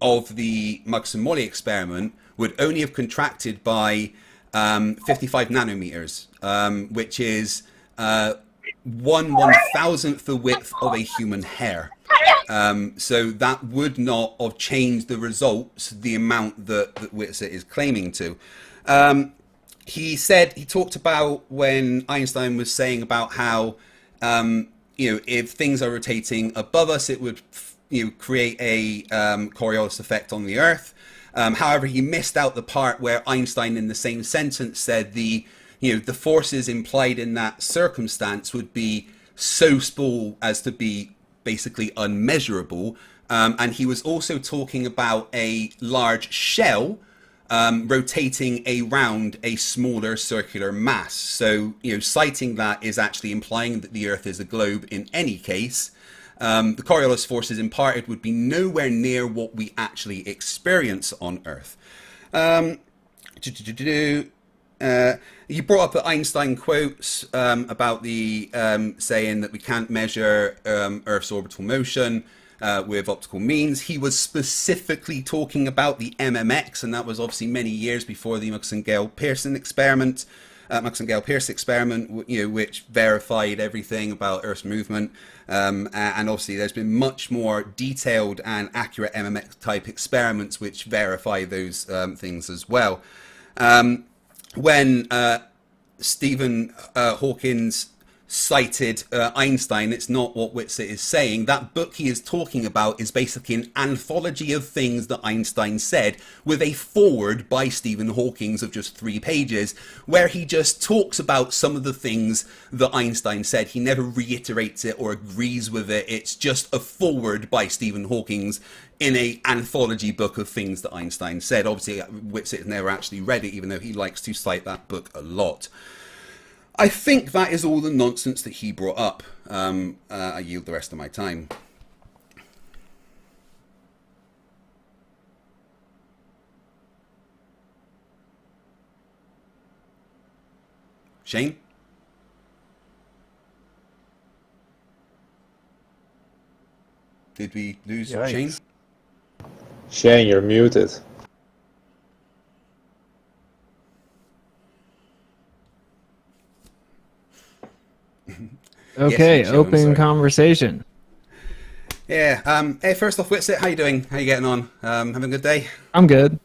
of the Maxim-Morley experiment would only have contracted by 55 nanometers, which is 1/1000th the width of a human hair. So that would not have changed the results, the amount that Whitsett is claiming to. He talked about when Einstein was saying about how, if things are rotating above us, it would, create a Coriolis effect on the Earth. However, he missed out the part where Einstein, in the same sentence, said the forces implied in that circumstance would be so small as to be basically unmeasurable. And he was also talking about a large shell rotating around a smaller circular mass. So, citing that is actually implying that the Earth is a globe in any case. The Coriolis forces imparted would be nowhere near what we actually experience on Earth. You brought up the Einstein quotes about the saying that we can't measure Earth's orbital motion with optical means. He was specifically talking about the MMX, and that was obviously many years before the Maxim-Gale-Pierce experiment, which verified everything about Earth's movement. And obviously there's been much more detailed and accurate MMX type experiments which verify those things as well. When Stephen Hawkins cited Einstein, it's not what Witsit is saying. That book he is talking about is basically an anthology of things that Einstein said, with a foreword by Stephen Hawking of just 3 pages, where he just talks about some of the things that Einstein said. He never reiterates it or agrees with it. It's just a foreword by Stephen Hawking in a anthology book of things that Einstein said. Obviously, Witsit has never actually read it, even though he likes to cite that book a lot. I think that is all the nonsense that he brought up. I yield the rest of my time. Shane? Did we lose Shane? Shane, you're muted. Okay, Yes, open conversation. Yeah. Hey, first off, Whitsett, how you doing? How you getting on? Having a good day? I'm good.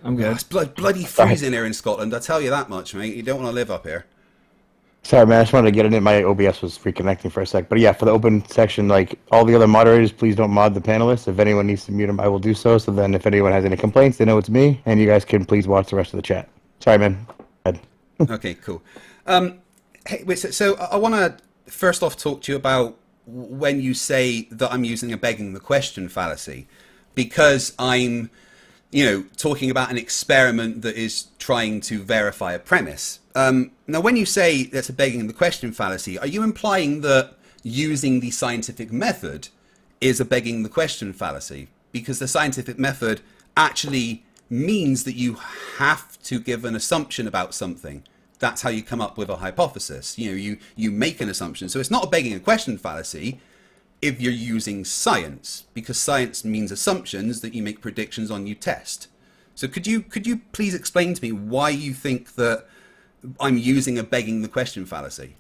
I'm Oh, good. it's bloody freezing here in Scotland. I tell you that much, mate. You don't want to live up here. Sorry, man. I just wanted to get it in. My OBS was reconnecting for a sec. But yeah, for the open section, like all the other moderators, please don't mod the panelists. If anyone needs to mute them, I will do so. So then if anyone has any complaints, they know it's me. And you guys can please watch the rest of the chat. Sorry, man. Go ahead. Okay, cool. Hey, Whitsett, so I want to first off talk to you about when you say that I'm using a begging the question fallacy, because I'm, talking about an experiment that is trying to verify a premise. Now, when you say that's a begging the question fallacy, are you implying that using the scientific method is a begging the question fallacy? Because the scientific method actually means that you have to give an assumption about something. That's how you come up with a hypothesis. You make an assumption. So it's not a begging a question fallacy if you're using science, because science means assumptions that you make predictions on, you test. So could you please explain to me why you think that I'm using a begging the question fallacy?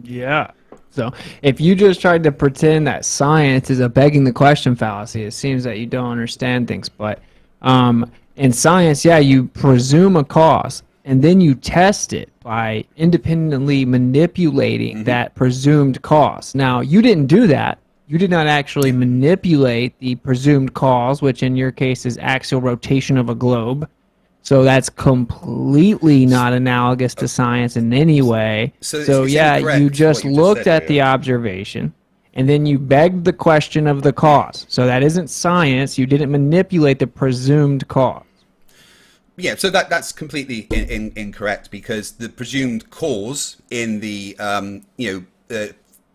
Yeah. So if you just tried to pretend that science is a begging the question fallacy, it seems that you don't understand things. But in science, yeah, you presume a cause, and then you test it by independently manipulating that presumed cause. Now, you didn't do that. You did not actually manipulate the presumed cause, which in your case is axial rotation of a globe. So that's completely not analogous to science in any way. So yeah, you just looked at the observation, and then you begged the question of the cause. So that isn't science. You didn't manipulate the presumed cause. Yeah, so that's completely incorrect, because the presumed cause in the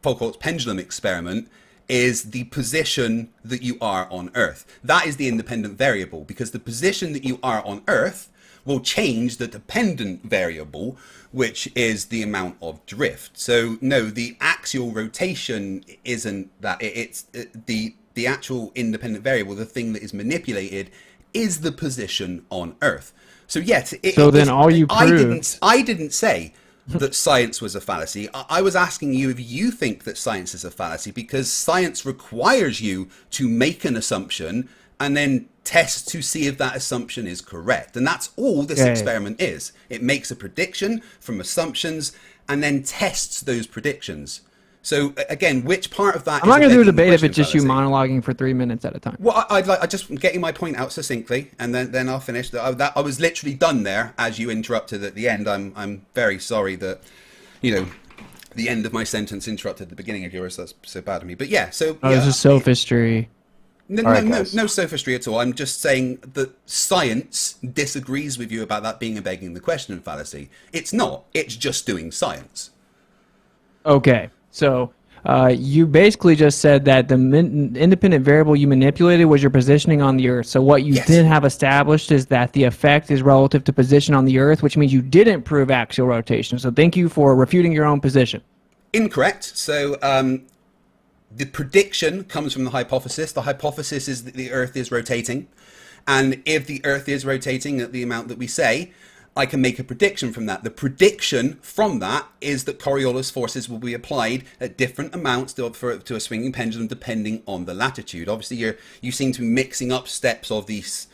Foucault's pendulum experiment is the position that you are on Earth. That is the independent variable, because the position that you are on Earth will change the dependent variable, which is the amount of drift. So no, the axial rotation isn't that. It's the actual independent variable, the thing that is manipulated, is the position on Earth. So yes, all you proved... I didn't say that science was a fallacy. I was asking you if you think that science is a fallacy, because science requires you to make an assumption and then test to see if that assumption is correct. And that's all this experiment is. It makes a prediction from assumptions and then tests those predictions. So again, which part of that? I'm not going to do a debate if it's just you monologuing for 3 minutes at a time. Well, I just getting my point out succinctly, and then I'll finish. I was literally done there as you interrupted at the end. I'm very sorry that, the end of my sentence interrupted the beginning of yours. That's so bad of me. But yeah, so this is sophistry. No sophistry at all. I'm just saying that science disagrees with you about that being a begging the question fallacy. It's not. It's just doing science. Okay. So you basically just said that the independent variable you manipulated was your positioning on the Earth. So what you didn't have established is that the effect is relative to position on the Earth, which means you didn't prove axial rotation. So thank you for refuting your own position. Incorrect. So the prediction comes from the hypothesis. The hypothesis is that the Earth is rotating. And if the Earth is rotating at the amount that we say, I can make a prediction from that. The prediction from that is that Coriolis forces will be applied at different amounts to a swinging pendulum depending on the latitude. Obviously, you seem to be mixing up steps of these,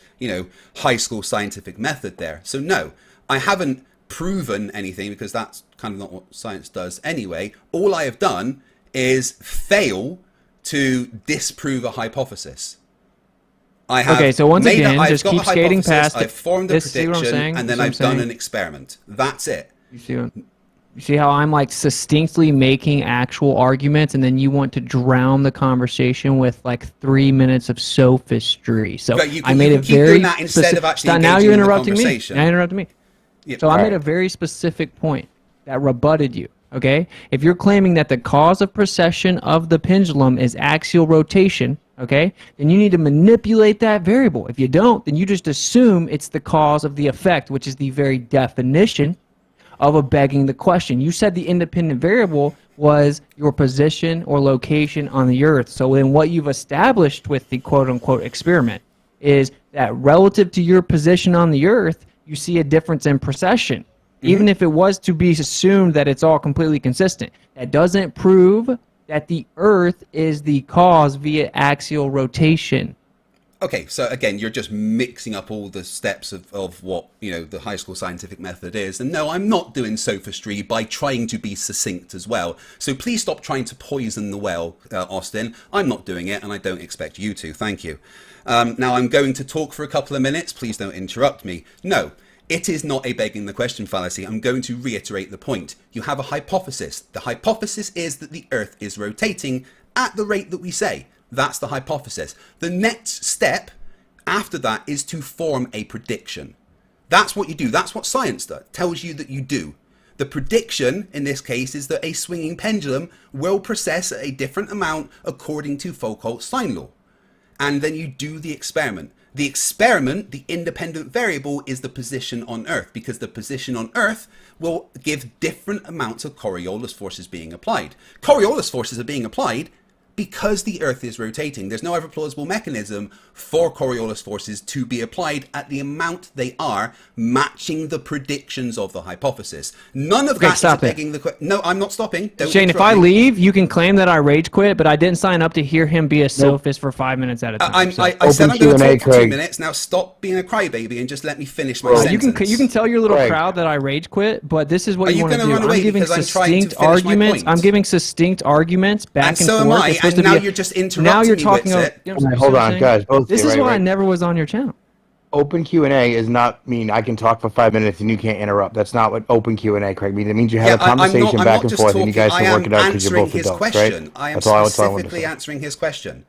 high school scientific method there. So no, I haven't proven anything, because that's kind of not what science does anyway. All I have done is fail to disprove a hypothesis. So once again, just keep skating past it. I've formed a prediction, and then I've done an experiment. That's it. You see how I'm like succinctly making actual arguments, and then you want to drown the conversation with like 3 minutes of sophistry. So I made a very specific. Now you're interrupting me. Now you're interrupting me. Yeah, so I made a very specific point that rebutted you. Okay, if you're claiming that the cause of precession of the pendulum is axial rotation, okay, then you need to manipulate that variable. If you don't, then you just assume it's the cause of the effect, which is the very definition of a begging the question. You said the independent variable was your position or location on the Earth. So then what you've established with the quote-unquote experiment is that relative to your position on the Earth, you see a difference in precession. Even if it was to be assumed that it's all completely consistent. That doesn't prove that the Earth is the cause via axial rotation. Okay, so again, you're just mixing up all the steps of what, the high school scientific method is. And no, I'm not doing sophistry by trying to be succinct as well. So please stop trying to poison the well, Austin. I'm not doing it, and I don't expect you to. Thank you. Now, I'm going to talk for a couple of minutes. Please don't interrupt me. No, it is not a begging the question fallacy. I'm going to reiterate the point. You have a hypothesis. The hypothesis is that the Earth is rotating at the rate that we say. That's the hypothesis. The next step after that is to form a prediction. That's what you do. That's what science does. Tells you that you do. The prediction in this case is that a swinging pendulum will precess at a different amount according to Foucault's sine law. And then you do the experiment. The experiment, the independent variable, is the position on Earth, because the position on Earth will give different amounts of Coriolis forces being applied. Coriolis forces are being applied because the Earth is rotating. There's no other plausible mechanism for Coriolis forces to be applied at the amount they are, matching the predictions of the hypothesis. None of that is begging the question. No, I'm not stopping. Don't Shane, if I me. leave, you can claim that I rage quit, but I didn't sign up to hear him be a sophist for 5 minutes at a time. I said I'm going to talk for 2 minutes. Now stop being a crybaby and just let me finish my sentence. You can tell your little crowd that I rage quit, but this is what you want to do. I'm giving succinct arguments. I'm giving succinct arguments back and forth. And so am I. And now you're just interrupting now you're talking me, Whitsett. Hold on, guys. This is why I never was on your channel. Open Q&A is not mean I can talk for 5 minutes and you can't interrupt. That's not what open Q&A, Craig, means. It means you have a conversation back and forth and you guys can work it out because you're both adults, right? I am specifically answering his question.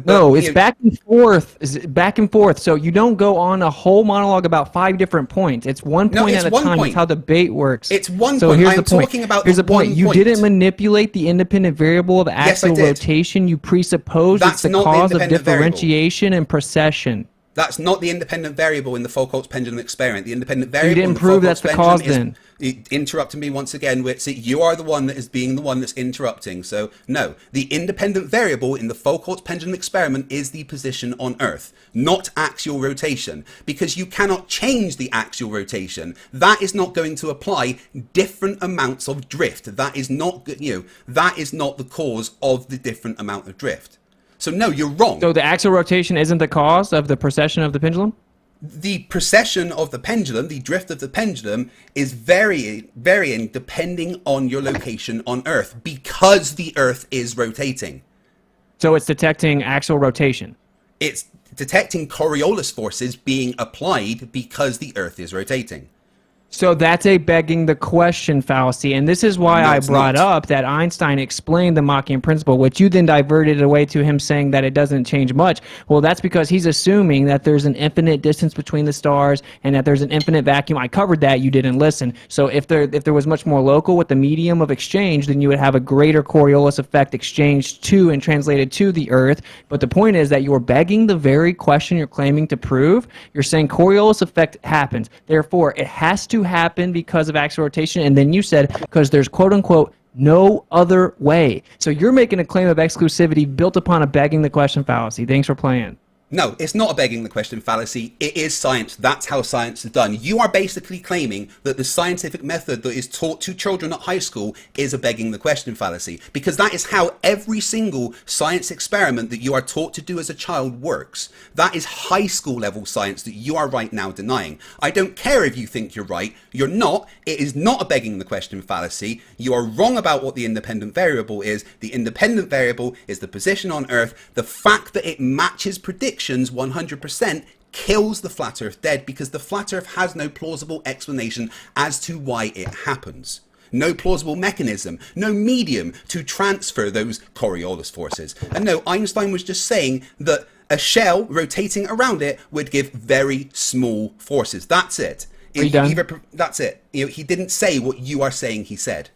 No, it's back and forth. Back and forth. So you don't go on a whole monologue about 5 different points. It's one point at a time. That's how debate works. It's one so point. Here's I'm the point. Talking about here's the point. You point. didn't manipulate the independent variable of axial rotation. You presupposed it's the cause of differentiation and precession. That's not the independent variable in the Foucault's pendulum experiment. The independent variable. You didn't prove that's the cause then. Interrupting me once again, Witsit. You are the one that is being the one that's interrupting. So no, the independent variable in the Foucault's pendulum experiment is the position on Earth, not axial rotation, because you cannot change the axial rotation. That is not going to apply different amounts of drift. That is not that is not the cause of the different amount of drift. So no, you're wrong. So the axial rotation isn't the cause of the precession of the pendulum? The precession of the pendulum, the drift of the pendulum, is varying depending on your location on Earth, because the Earth is rotating. So it's detecting axial rotation? It's detecting Coriolis forces being applied because the Earth is rotating. So that's a begging the question fallacy, and this is why I brought up that Einstein explained the Machian principle, which you then diverted away to him saying that it doesn't change much. Well, that's because he's assuming that there's an infinite distance between the stars and that there's an infinite vacuum. I covered that. You didn't listen. So if there was much more local with the medium of exchange, then you would have a greater Coriolis effect exchanged to and translated to the Earth. But the point is that you're begging the very question you're claiming to prove. You're saying Coriolis effect happens. Therefore, it has to happen because of axial rotation, and then you said because there's quote-unquote no other way. So you're making a claim of exclusivity built upon a begging the question fallacy. Thanks for playing. No, it's not a begging the question fallacy. It is science. That's how science is done. You are basically claiming that the scientific method that is taught to children at high school is a begging the question fallacy, because that is how every single science experiment that you are taught to do as a child works. That is high school level science that you are right now denying. I don't care if you think you're right. You're not. It is not a begging the question fallacy. You are wrong about what the independent variable is. The independent variable is the position on Earth. The fact that it matches predictions 100% kills the flat Earth dead, because the flat Earth has no plausible explanation as to why it happens. No plausible mechanism, no medium to transfer those Coriolis forces. And no, Einstein was just saying that a shell rotating around it would give very small forces. That's it. That's it. He didn't say what you are saying he said.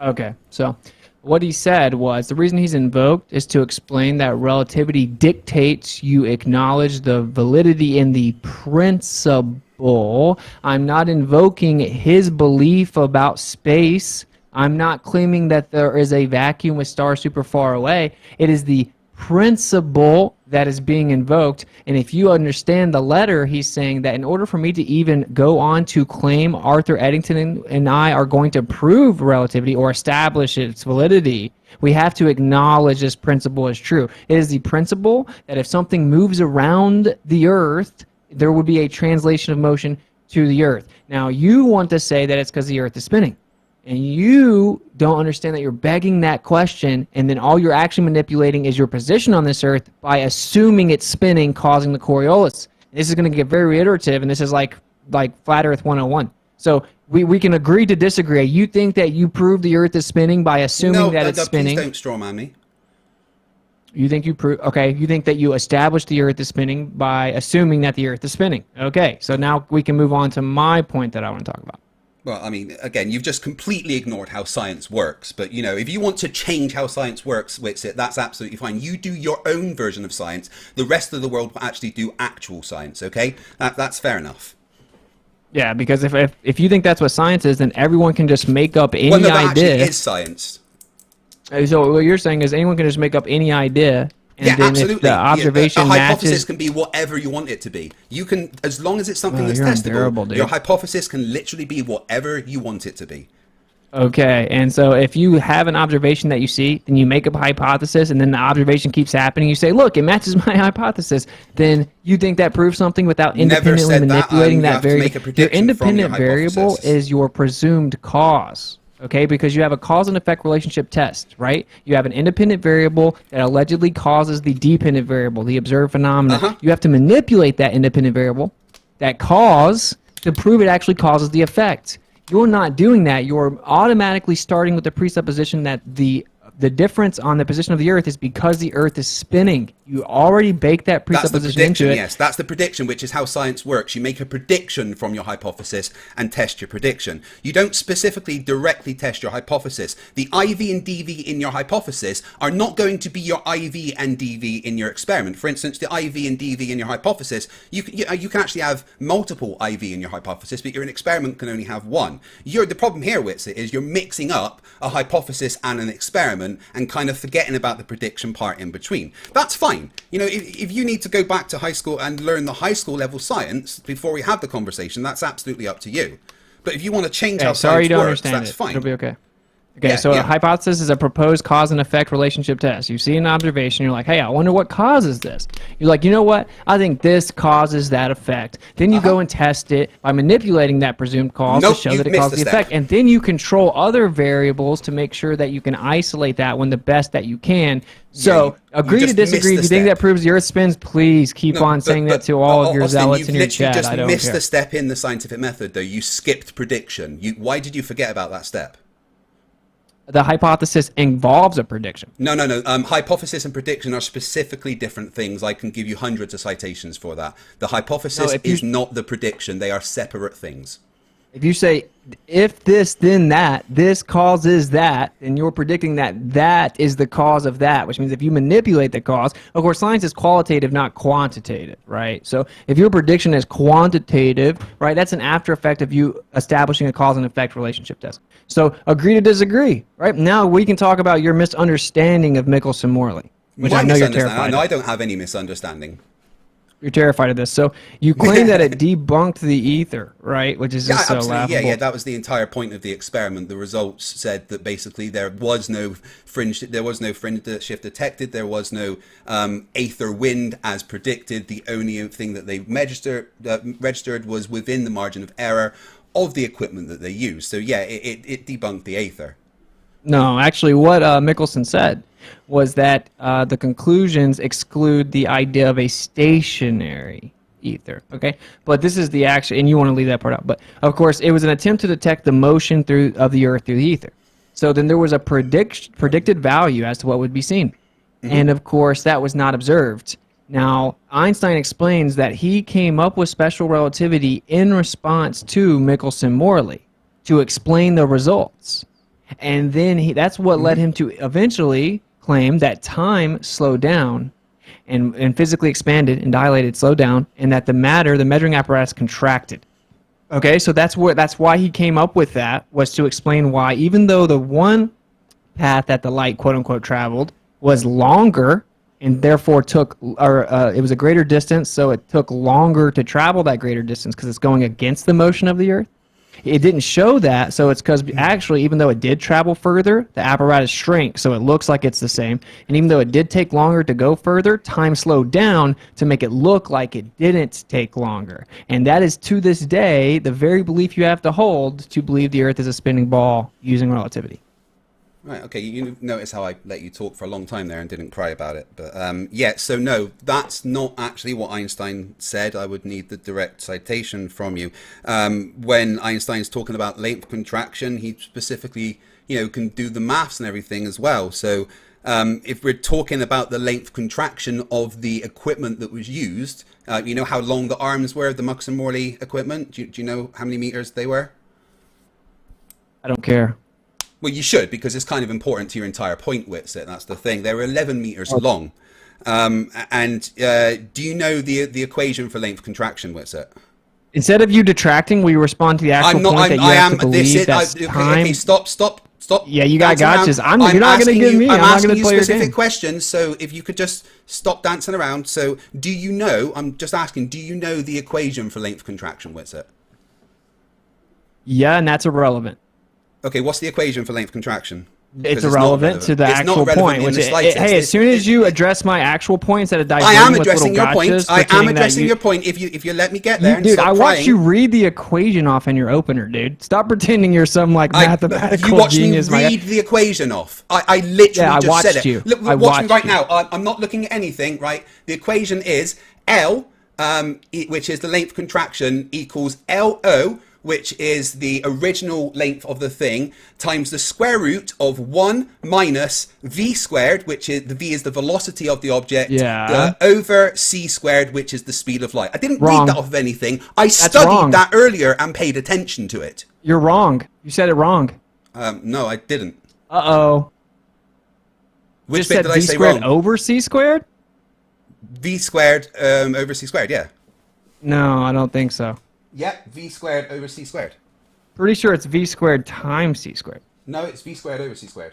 Okay, so what he said was the reason he's invoked is to explain that relativity dictates you acknowledge the validity in the principle. I'm not invoking his belief about space. I'm not claiming that there is a vacuum with stars super far away. It is the principle that is being invoked. And if you understand the letter, he's saying that in order for me to even go on to claim Arthur Eddington and I are going to prove relativity or establish its validity, We have to acknowledge this principle is true. It is the principle that if something moves around the Earth, there would be a translation of motion to the Earth. Now, you want to say that it's because the Earth is spinning. And you don't understand that you're begging that question, and then all you're actually manipulating is your position on this Earth by assuming it's spinning, causing the Coriolis. This is going to get very iterative, and this is like Flat Earth 101. So we can agree to disagree. You think that you prove the Earth is spinning by assuming that it's spinning. Please don't strawman me. You think you prove? Okay. You think that you established the Earth is spinning by assuming that the Earth is spinning. Okay. So now we can move on to my point that I want to talk about. Well, I mean, again, you've just completely ignored how science works. But, you know, if you want to change how science works, Witsit, that's absolutely fine. You do your own version of science. The rest of the world will actually do actual science, okay? That's fair enough. Yeah, because if you think that's what science is, then everyone can just make up any that idea. Actually is science. So what you're saying is anyone can just make up any idea, and yeah, then absolutely. If the observation a hypothesis matches, can be whatever you want it to be. You can, as long as it's something that's you're testable, unbearable, dude. your hypothesis can literally be whatever you want it to be. Okay, and so if you have an observation that you see, then you make up a hypothesis, and then the observation keeps happening, you say, look, it matches my hypothesis, then you think that proves something without independently manipulating that variable. Your independent variable is your presumed cause, okay, because you have a cause and effect relationship test, right? You have an independent variable that allegedly causes the dependent variable, the observed phenomenon. You have to manipulate that independent variable, that cause, to prove it actually causes the effect. You're not doing that. You're automatically starting with the presupposition that the difference on the position of the Earth is because the Earth is spinning. You already baked that presupposition into it. Yes, that's the prediction, which is how science works. You make a prediction from your hypothesis and test your prediction. You don't specifically directly test your hypothesis. The IV and DV in your hypothesis are not going to be your IV and DV in your experiment. For instance, the IV and DV in your hypothesis, you can actually have multiple IV in your hypothesis, but your experiment can only have one. The problem here, Witsit, is you're mixing up a hypothesis and an experiment and kind of forgetting about the prediction part in between. That's fine. You know, if you need to go back to high school and learn the high school level science before we have the conversation, that's absolutely up to you. But if you want to change how science works, that's fine. It'll be okay. Okay, a hypothesis is a proposed cause and effect relationship test. You see an observation, you're like, hey, I wonder what causes this. You're like, you know what? I think this causes that effect. Then you go and test it by manipulating that presumed cause to show that it causes the effect. And then you control other variables to make sure that you can isolate that one the best that you can. So agree to disagree. If you think that proves the Earth spins, please keep on saying that to all of your zealots in your chat. I don't care. You just missed a step in the scientific method, though. You skipped prediction. Why did you forget about that step? The hypothesis involves a prediction. No. Hypothesis and prediction are specifically different things. I can give you hundreds of citations for that. The hypothesis is not the prediction. They are separate things. If you say, if this, then that, this causes that, then you're predicting that that is the cause of that, which means if you manipulate the cause, of course, science is qualitative, not quantitative, right? So if your prediction is quantitative, right, that's an after effect of you establishing a cause and effect relationship test. So agree to disagree, right? Now we can talk about your misunderstanding of Michelson-Morley, which I know you're terrified of. No, I don't have any misunderstanding. You're terrified of this. So you claim that it debunked the ether, right? Which is just so laughable. Yeah, that was the entire point of the experiment. The results said that basically there was no fringe shift detected. There was no aether wind as predicted. The only thing that they registered was within the margin of error of the equipment that they used. So yeah, it debunked the aether. No, actually what Michelson said was that the conclusions exclude the idea of a stationary ether, okay? But this is the actual, and you want to leave that part out. But of course, it was an attempt to detect the motion of the Earth through the ether. So then there was a predicted value as to what would be seen. And of course, that was not observed. Now, Einstein explains that he came up with special relativity in response to Michelson-Morley to explain the results. And then that's what led him to eventually claim that time slowed down and physically expanded and dilated, slowed down, and that the measuring apparatus contracted. Okay, so that's why he came up with that, was to explain why, even though the one path that the light, quote unquote, traveled was longer and therefore it was a greater distance, so it took longer to travel that greater distance because it's going against the motion of the Earth. It didn't show that, so it's because actually, even though it did travel further, the apparatus shrank, so it looks like it's the same. And even though it did take longer to go further, time slowed down to make it look like it didn't take longer. And that is, to this day, the very belief you have to hold to believe the Earth is a spinning ball using relativity. Right, okay, you notice how I let you talk for a long time there and didn't cry about it. But yeah, so no, that's not actually what Einstein said. I would need the direct citation from you. When Einstein's talking about length contraction, he specifically, can do the maths and everything as well. So if we're talking about the length contraction of the equipment that was used, you know how long the arms were of the Mux and Morley equipment? Do you know how many meters they were? I don't care. Well, you should, because it's kind of important to your entire point, Whitsett. That's the thing. They were 11 meters long. And do you know the equation for length contraction, Whitsett? Instead of you detracting, will you respond to the actual point that you have to believe that's time? Okay, stop. Yeah, you got gotchas. You're not going to give me. I'm not going to play your game. Specific questions, so if you could just stop dancing around. So do you know, I'm just asking, do you know the equation for length contraction, Whitsett? Yeah, and that's irrelevant. Okay, what's the equation for length contraction? It's irrelevant to the actual point. Which hey, as soon as you address my actual point instead of diving I am with addressing little your point. gotchas, I am addressing your point. If you let me get there, dude, I watched crying. you read the equation off in your opener, dude. Stop pretending you're some mathematical You watched genius. me read the equation off. I literally just said it. You. Look, watch me right now. I'm not looking at anything. Right, the equation is L, which is the length contraction, equals LO, which is the original length of the thing, times the square root of 1 minus v squared, which is, the v is the velocity of the object, over c squared, which is the speed of light. I didn't read that off of anything. I studied that earlier and paid attention to it. You're wrong. You said it wrong. No, I didn't. Uh-oh. Which bit did I say v squared wrong? over c squared? V squared over c squared, yeah. No, I don't think so. Yeah, v squared over c squared. Pretty sure it's v squared times c squared. No, it's v squared over c squared.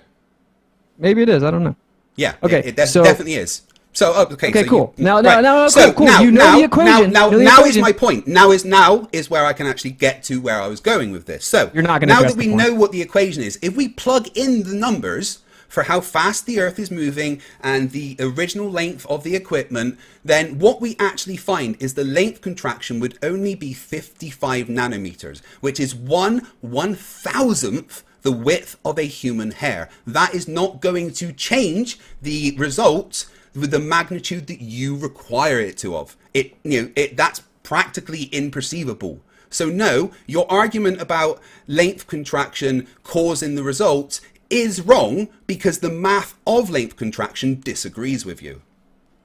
Maybe it is. I don't know. Yeah, okay, it definitely is. So, okay, so cool. You, now, cool. You know the equation. Now is my point. Now is where I can actually get to where I was going with this. So, you're not going to now that we know what the equation is, if we plug in the numbers for how fast the Earth is moving and the original length of the equipment, then what we actually find is the length contraction would only be 55 nanometers, which is 1/1000th the width of a human hair. That is not going to change the results with the magnitude that you require it to of. That's practically imperceivable. So no, your argument about length contraction causing the results is wrong because the math of length contraction disagrees with you.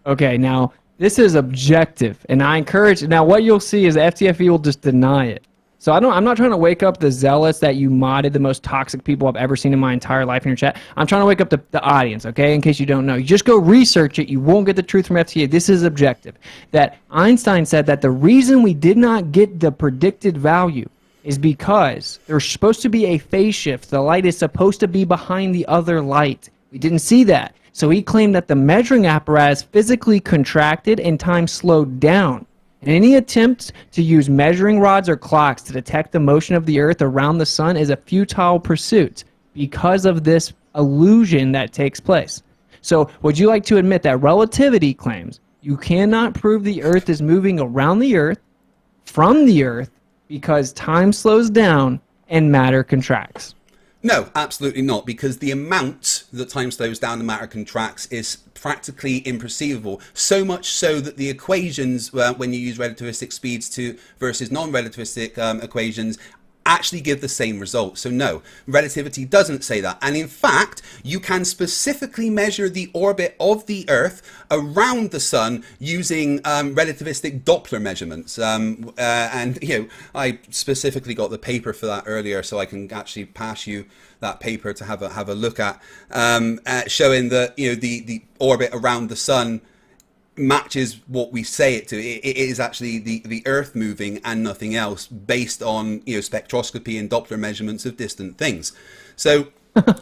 Okay, now this is objective, and I encourage. Now, what you'll see is FTFE will just deny it. So I'm not trying to wake up the zealots that you modded the most toxic people I've ever seen in my entire life in your chat. I'm trying to wake up the audience, okay? In case you don't know, you just go research it. You won't get the truth from FTFE. This is objective. That Einstein said that the reason we did not get the predicted value is because there's supposed to be a phase shift. The light is supposed to be behind the other light. We didn't see that. So he claimed that the measuring apparatus physically contracted and time slowed down. And any attempt to use measuring rods or clocks to detect the motion of the Earth around the sun is a futile pursuit because of this illusion that takes place. So would you like to admit that relativity claims you cannot prove the Earth is moving around the Earth, from the Earth, because time slows down and matter contracts? No, absolutely not, because the amount that time slows down and matter contracts is practically imperceivable. So much so that the equations, when you use relativistic speeds versus non-relativistic equations, actually give the same result. So no, relativity doesn't say that. And in fact, you can specifically measure the orbit of the Earth around the sun using relativistic Doppler measurements. And I specifically got the paper for that earlier, so I can actually pass you that paper to have a look at, showing that the orbit around the sun matches what we say it to. It is actually the Earth moving and nothing else, based on spectroscopy and Doppler measurements of distant things. So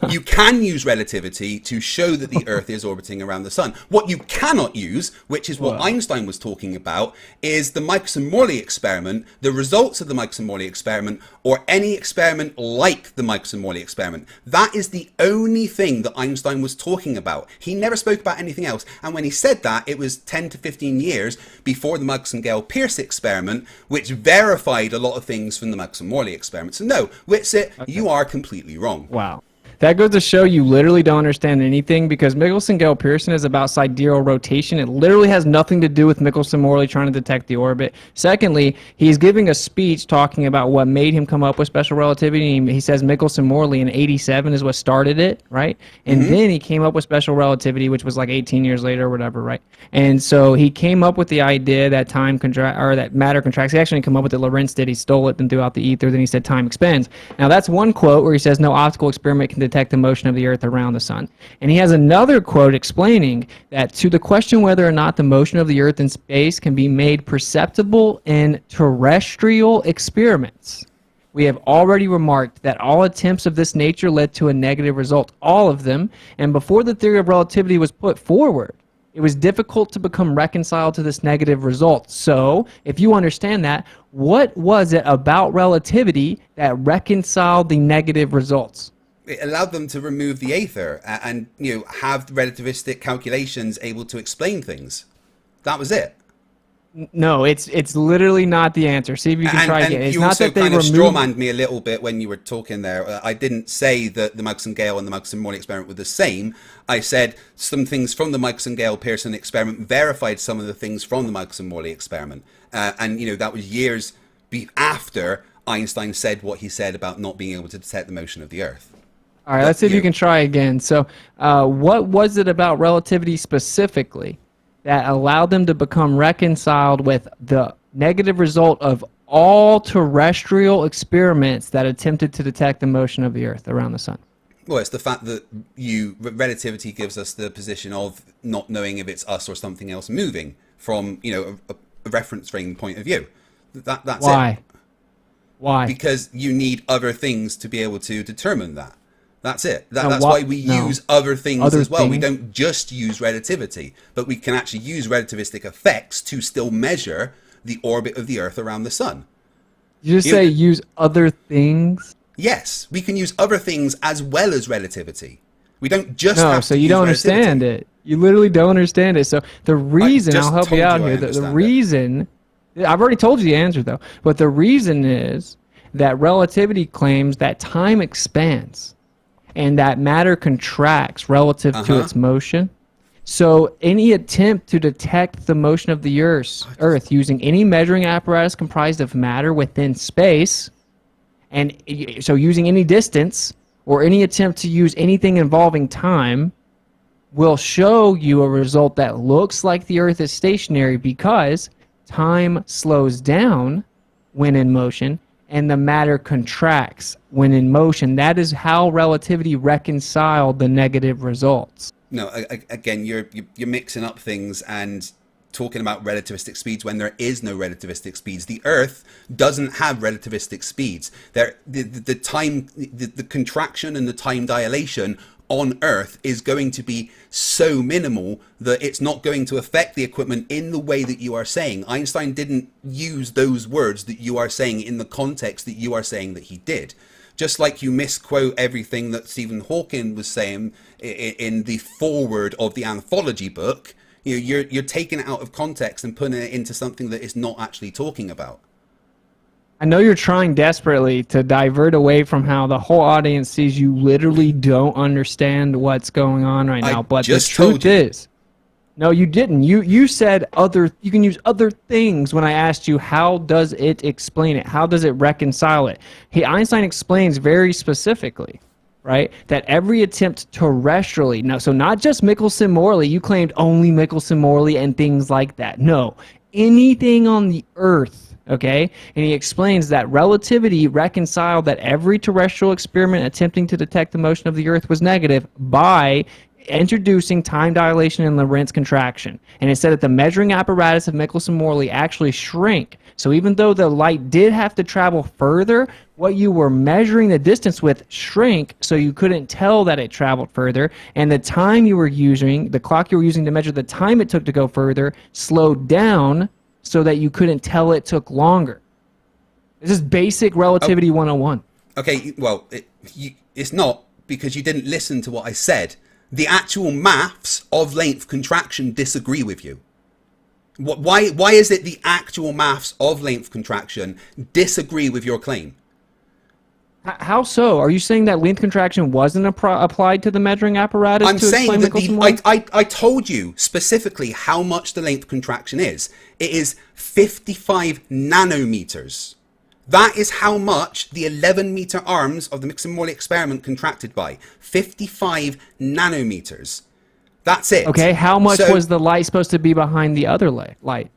You can use relativity to show that the Earth is orbiting around the sun. What you cannot use, which is what Einstein was talking about, is the Michelson-Morley experiment, the results of the Michelson-Morley experiment, or any experiment like the Michelson-Morley experiment. That is the only thing that Einstein was talking about. He never spoke about anything else. And when he said that, it was 10 to 15 years before the Michelson-Gale-Pierce experiment, which verified a lot of things from the Michelson-Morley experiment. So no, Whitsett, you are completely wrong. Wow. That goes to show you literally don't understand anything, because Michelson-Gale-Pearson is about sidereal rotation. It literally has nothing to do with Michelson-Morley trying to detect the orbit. Secondly, he's giving a speech talking about what made him come up with special relativity. He says Michelson-Morley in '87 is what started it, right? And then he came up with special relativity, which was like 18 years later or whatever, right? And so he came up with the idea that that matter contracts. He actually didn't come up with it. Lorentz did. He stole it and threw out the ether. Then he said time expands. Now that's one quote where he says no optical experiment can detect the motion of the Earth around the sun. And he has another quote explaining that to the question whether or not the motion of the Earth in space can be made perceptible in terrestrial experiments, we have already remarked that all attempts of this nature led to a negative result, all of them, and before the theory of relativity was put forward, it was difficult to become reconciled to this negative result. So, if you understand that, what was it about relativity that reconciled the negative results? It allowed them to remove the aether and have relativistic calculations able to explain things. That was it. No, it's literally not the answer. See if you can try again. It's you not also that they kind of removed... strawmanned me a little bit when you were talking there. I didn't say that the Michelson-Gale and the Michelson-Morley experiment were the same. I said some things from the Michelson-Gale-Pearson experiment verified some of the things from the Michelson-Morley experiment. And that was years after Einstein said what he said about not being able to detect the motion of the Earth. All right, let's see if you can try again. So what was it about relativity specifically that allowed them to become reconciled with the negative result of all terrestrial experiments that attempted to detect the motion of the Earth around the sun? Well, it's the fact that relativity gives us the position of not knowing if it's us or something else moving from a reference frame point of view. That's Why? it. Why? Because you need other things to be able to determine that. That's it. That's why we use other things as well. We don't just use relativity, but we can actually use relativistic effects to still measure the orbit of the Earth around the sun. You just say use other things? Yes, we can use other things as well as relativity. We don't just have so to you use don't understand relativity. it. You literally don't understand it. So the reason, I'll help you out here, the reason, I've already told you the answer though, but the reason is that relativity claims that time expands and that matter contracts relative to its motion. So any attempt to detect the motion of the Earth using any measuring apparatus comprised of matter within space, and so using any distance, or any attempt to use anything involving time, will show you a result that looks like the Earth is stationary because time slows down when in motion, and the matter contracts when in motion. That is how relativity reconciled the negative results. No, again, you're mixing up things and talking about relativistic speeds when there is no relativistic speeds. The Earth doesn't have relativistic speeds. The contraction and the time dilation on Earth is going to be so minimal that it's not going to affect the equipment in the way that you are saying. Einstein didn't use those words that you are saying in the context that you are saying that he did. Just like you misquote everything that Stephen Hawking was saying in the foreword of the anthology book, you're taking it out of context and putting it into something that it's not actually talking about. I know you're trying desperately to divert away from how the whole audience sees you literally don't understand what's going on right now, but the truth is, no, you didn't. You said you can use other things when I asked you how does it explain it? How does it reconcile it? Einstein explains very specifically, right, that every attempt terrestrially, so not just Michelson-Morley, you claimed only Michelson-Morley and things like that. No, anything on the Earth. Okay, and he explains that relativity reconciled that every terrestrial experiment attempting to detect the motion of the Earth was negative by introducing time dilation and Lorentz contraction. And it said that the measuring apparatus of Michelson-Morley actually shrank. So even though the light did have to travel further, what you were measuring the distance with shrank, so you couldn't tell that it traveled further. And the time you were using, the clock you were using to measure the time it took to go further, slowed down so that you couldn't tell it took longer. This is basic relativity 101. Okay, well, it's not, because you didn't listen to what I said. The actual maths of length contraction disagree with you. Why is it the actual maths of length contraction disagree with your claim? How so? Are you saying that length contraction wasn't applied to the measuring apparatus? I'm saying that I told you specifically how much the length contraction is. It is 55 nanometers. That is how much the 11-meter arms of the Michelson-Morley experiment contracted by. 55 nanometers. That's it. Okay, how much was the light supposed to be behind the other light?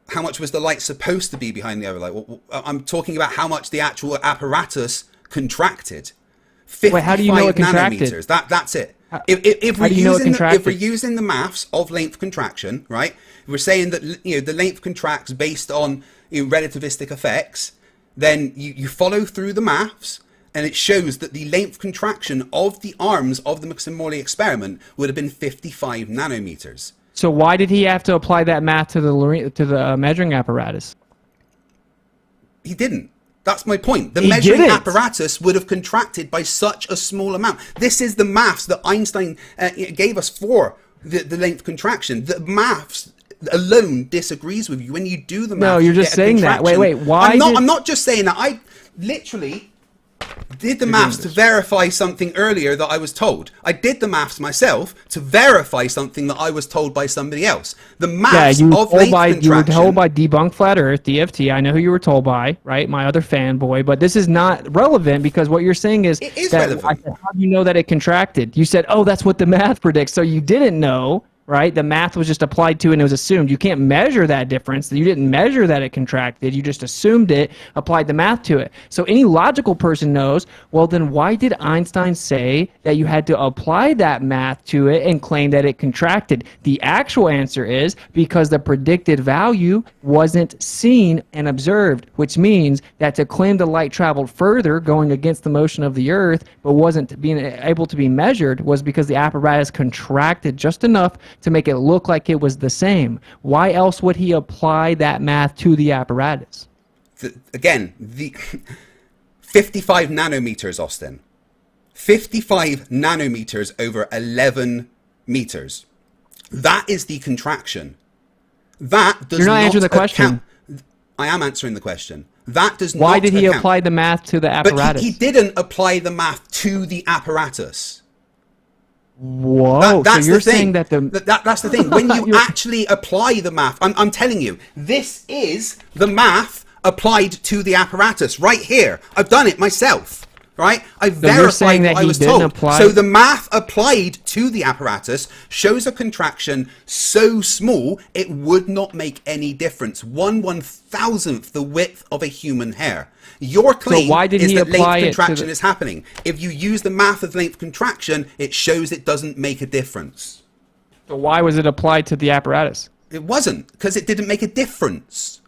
How much was the light supposed to be behind the other light? Well, I'm talking about how much the actual apparatus contracted. 55 Wait, how do you know it contracted? Nanometers. That's it. If we're using the maths of length contraction, right? We're saying that the length contracts based on relativistic effects. Then you follow through the maths, and it shows that the length contraction of the arms of the Michelson-Morley experiment would have been 55 nanometers. So why did he have to apply that math to the measuring apparatus? He didn't. That's my point. The measuring apparatus would have contracted by such a small amount. This is the maths that Einstein gave us for the length contraction. The maths alone disagrees with you. When you do the maths, no, you're just saying that. Wait, why? I'm not just saying that. I literally did the maths to verify something earlier that I was told. I did the maths myself to verify something that I was told by somebody else. The maths of length contraction. You were told by Debunk Flat Earth, DFT. I know who you were told by, right? My other fanboy. But this is not relevant, because what you're saying is it is relevant. I said, how do you know that it contracted? You said, oh, that's what the math predicts. So you didn't know. Right? The math was just applied to, and it was assumed. You can't measure that difference. You didn't measure that it contracted. You just assumed it, applied the math to it. So any logical person knows, well, then why did Einstein say that you had to apply that math to it and claim that it contracted? The actual answer is because the predicted value wasn't seen and observed, which means that to claim the light traveled further going against the motion of the Earth but wasn't being able to be measured was because the apparatus contracted just enough to make it look like it was the same. Why else would he apply that math to the apparatus? The 55 nanometers, Austin. 55 nanometers over 11 meters. That is the contraction. That does You're not answering the question. I am answering the question. That does Why not did he account. apply the math to the apparatus? But he didn't apply the math to the apparatus. Whoa! That's so you're the thing. saying that that's the thing. When you actually apply the math, I'm telling you, this is the math applied to the apparatus right here. I've done it myself. Right? I verified what I was told. So the math applied to the apparatus shows a contraction so small it would not make any difference. 1/1000th the width of a human hair. Your claim is that length contraction is happening. If you use the math of length contraction, it shows it doesn't make a difference. So why was it applied to the apparatus? It wasn't, because it didn't make a difference.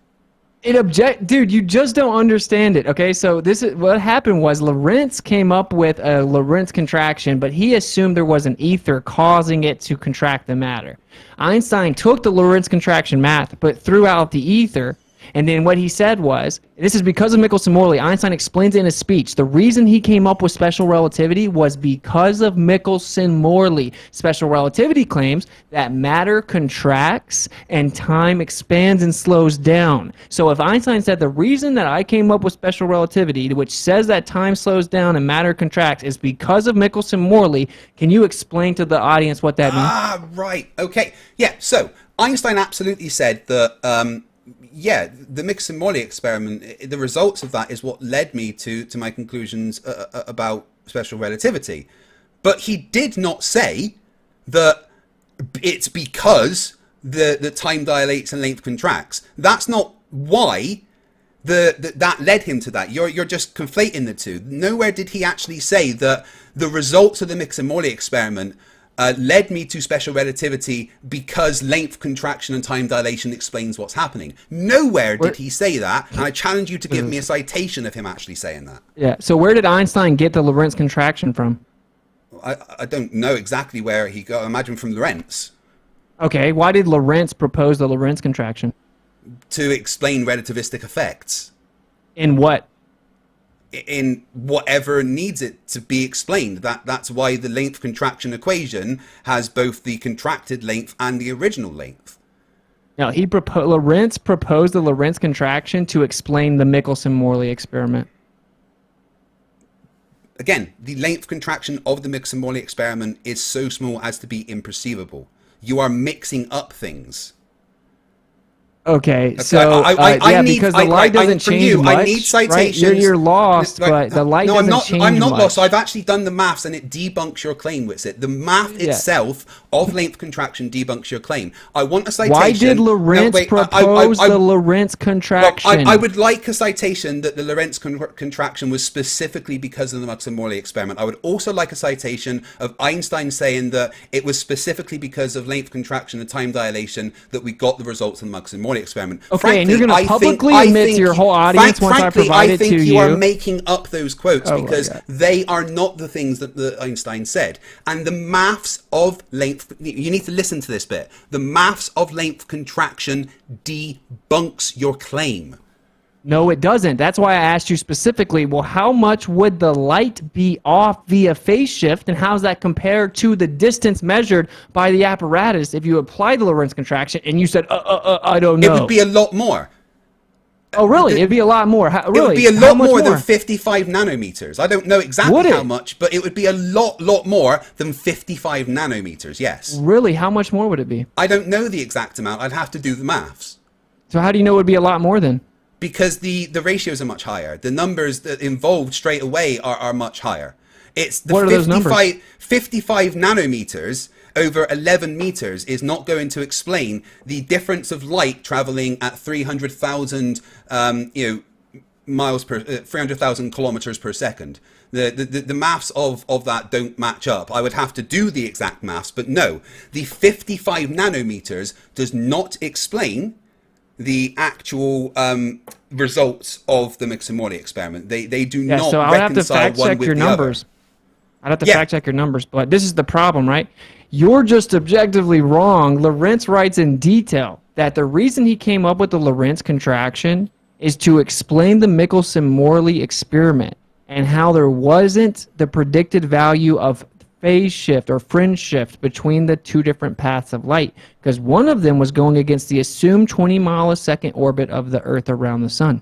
Dude, you just don't understand it. Okay, so this is what happened was Lorentz came up with a Lorentz contraction, but he assumed there was an ether causing it to contract the matter. Einstein took the Lorentz contraction math, but threw out the ether. And then what he said was, this is because of Michelson-Morley. Einstein explains it in his speech. The reason he came up with special relativity was because of Michelson-Morley. Special relativity claims that matter contracts and time expands and slows down. So if Einstein said the reason that I came up with special relativity, which says that time slows down and matter contracts, is because of Michelson-Morley, can you explain to the audience what that means? Ah, right. Okay. Yeah, so Einstein absolutely said that... yeah, the Michelson-Morley experiment, the results of that is what led me to my conclusions about special relativity. But he did not say that it's because the time dilates and length contracts. That's not why that led him to that. You're just conflating the two. Nowhere did he actually say that the results of the Michelson-Morley experiment led me to special relativity because length contraction and time dilation explains what's happening. Nowhere did he say that, and I challenge you to give me a citation of him actually saying that. Yeah. So where did Einstein get the Lorentz contraction from? I don't know exactly where he got. I imagine from Lorentz. Okay. Why did Lorentz propose the Lorentz contraction? To explain relativistic effects. In what? In whatever needs it to be explained. That's why the length contraction equation has both the contracted length and the original length. No, Lorentz proposed the Lorentz contraction to explain the Michelson-Morley experiment. Again, the length contraction of the Michelson-Morley experiment is so small as to be imperceivable. You are mixing up things. Okay, so I need, because the light doesn't change much. I need citations. Right? You're lost, but the light doesn't change much. I'm not lost. I've actually done the maths, and it debunks your claim, Witsit. The math itself of length contraction debunks your claim. I want a citation. Why did Lorentz propose the Lorentz contraction? I would like a citation that the Lorentz contraction was specifically because of the Michelson-Morley experiment. I would also like a citation of Einstein saying that it was specifically because of length contraction and time dilation that we got the results of the Michelson-Morley experiment. Okay, Frankly, and you're going to publicly admit to your whole audience once I provide it to you. I think you are making up those quotes because they are not the things that Einstein said. And the maths of length, you need to listen to this bit. The maths of length contraction debunks your claim. No, it doesn't. That's why I asked you specifically, well, how much would the light be off via phase shift, and how does that compare to the distance measured by the apparatus if you apply the Lorentz contraction? And you said, I don't know. It would be a lot more. Oh, really? It'd be a lot more. Really? It would be a lot more than 55 nanometers. I don't know exactly how much, but it would be a lot more than 55 nanometers, yes. Really? How much more would it be? I don't know the exact amount. I'd have to do the maths. So how do you know it would be a lot more then? Because the ratios are much higher. The numbers that involved straight away are much higher. It's the what are those numbers? 55 nanometers over 11 meters is not going to explain the difference of light traveling at 300,000 miles per 300,000 kilometers per second. The maths of that don't match up. I would have to do the exact maths, but no, the 55 nanometers does not explain the actual results of the Michelson-Morley experiment. They do not so I'll have to fact check your numbers. I'd have to fact check your numbers, but this is the problem, right? You're just objectively wrong. Lorentz writes in detail that the reason he came up with the Lorentz contraction is to explain the Michelson-Morley experiment and how there wasn't the predicted value of phase shift or fringe shift between the two different paths of light, because one of them was going against the assumed 20 mile a second orbit of the Earth around the sun.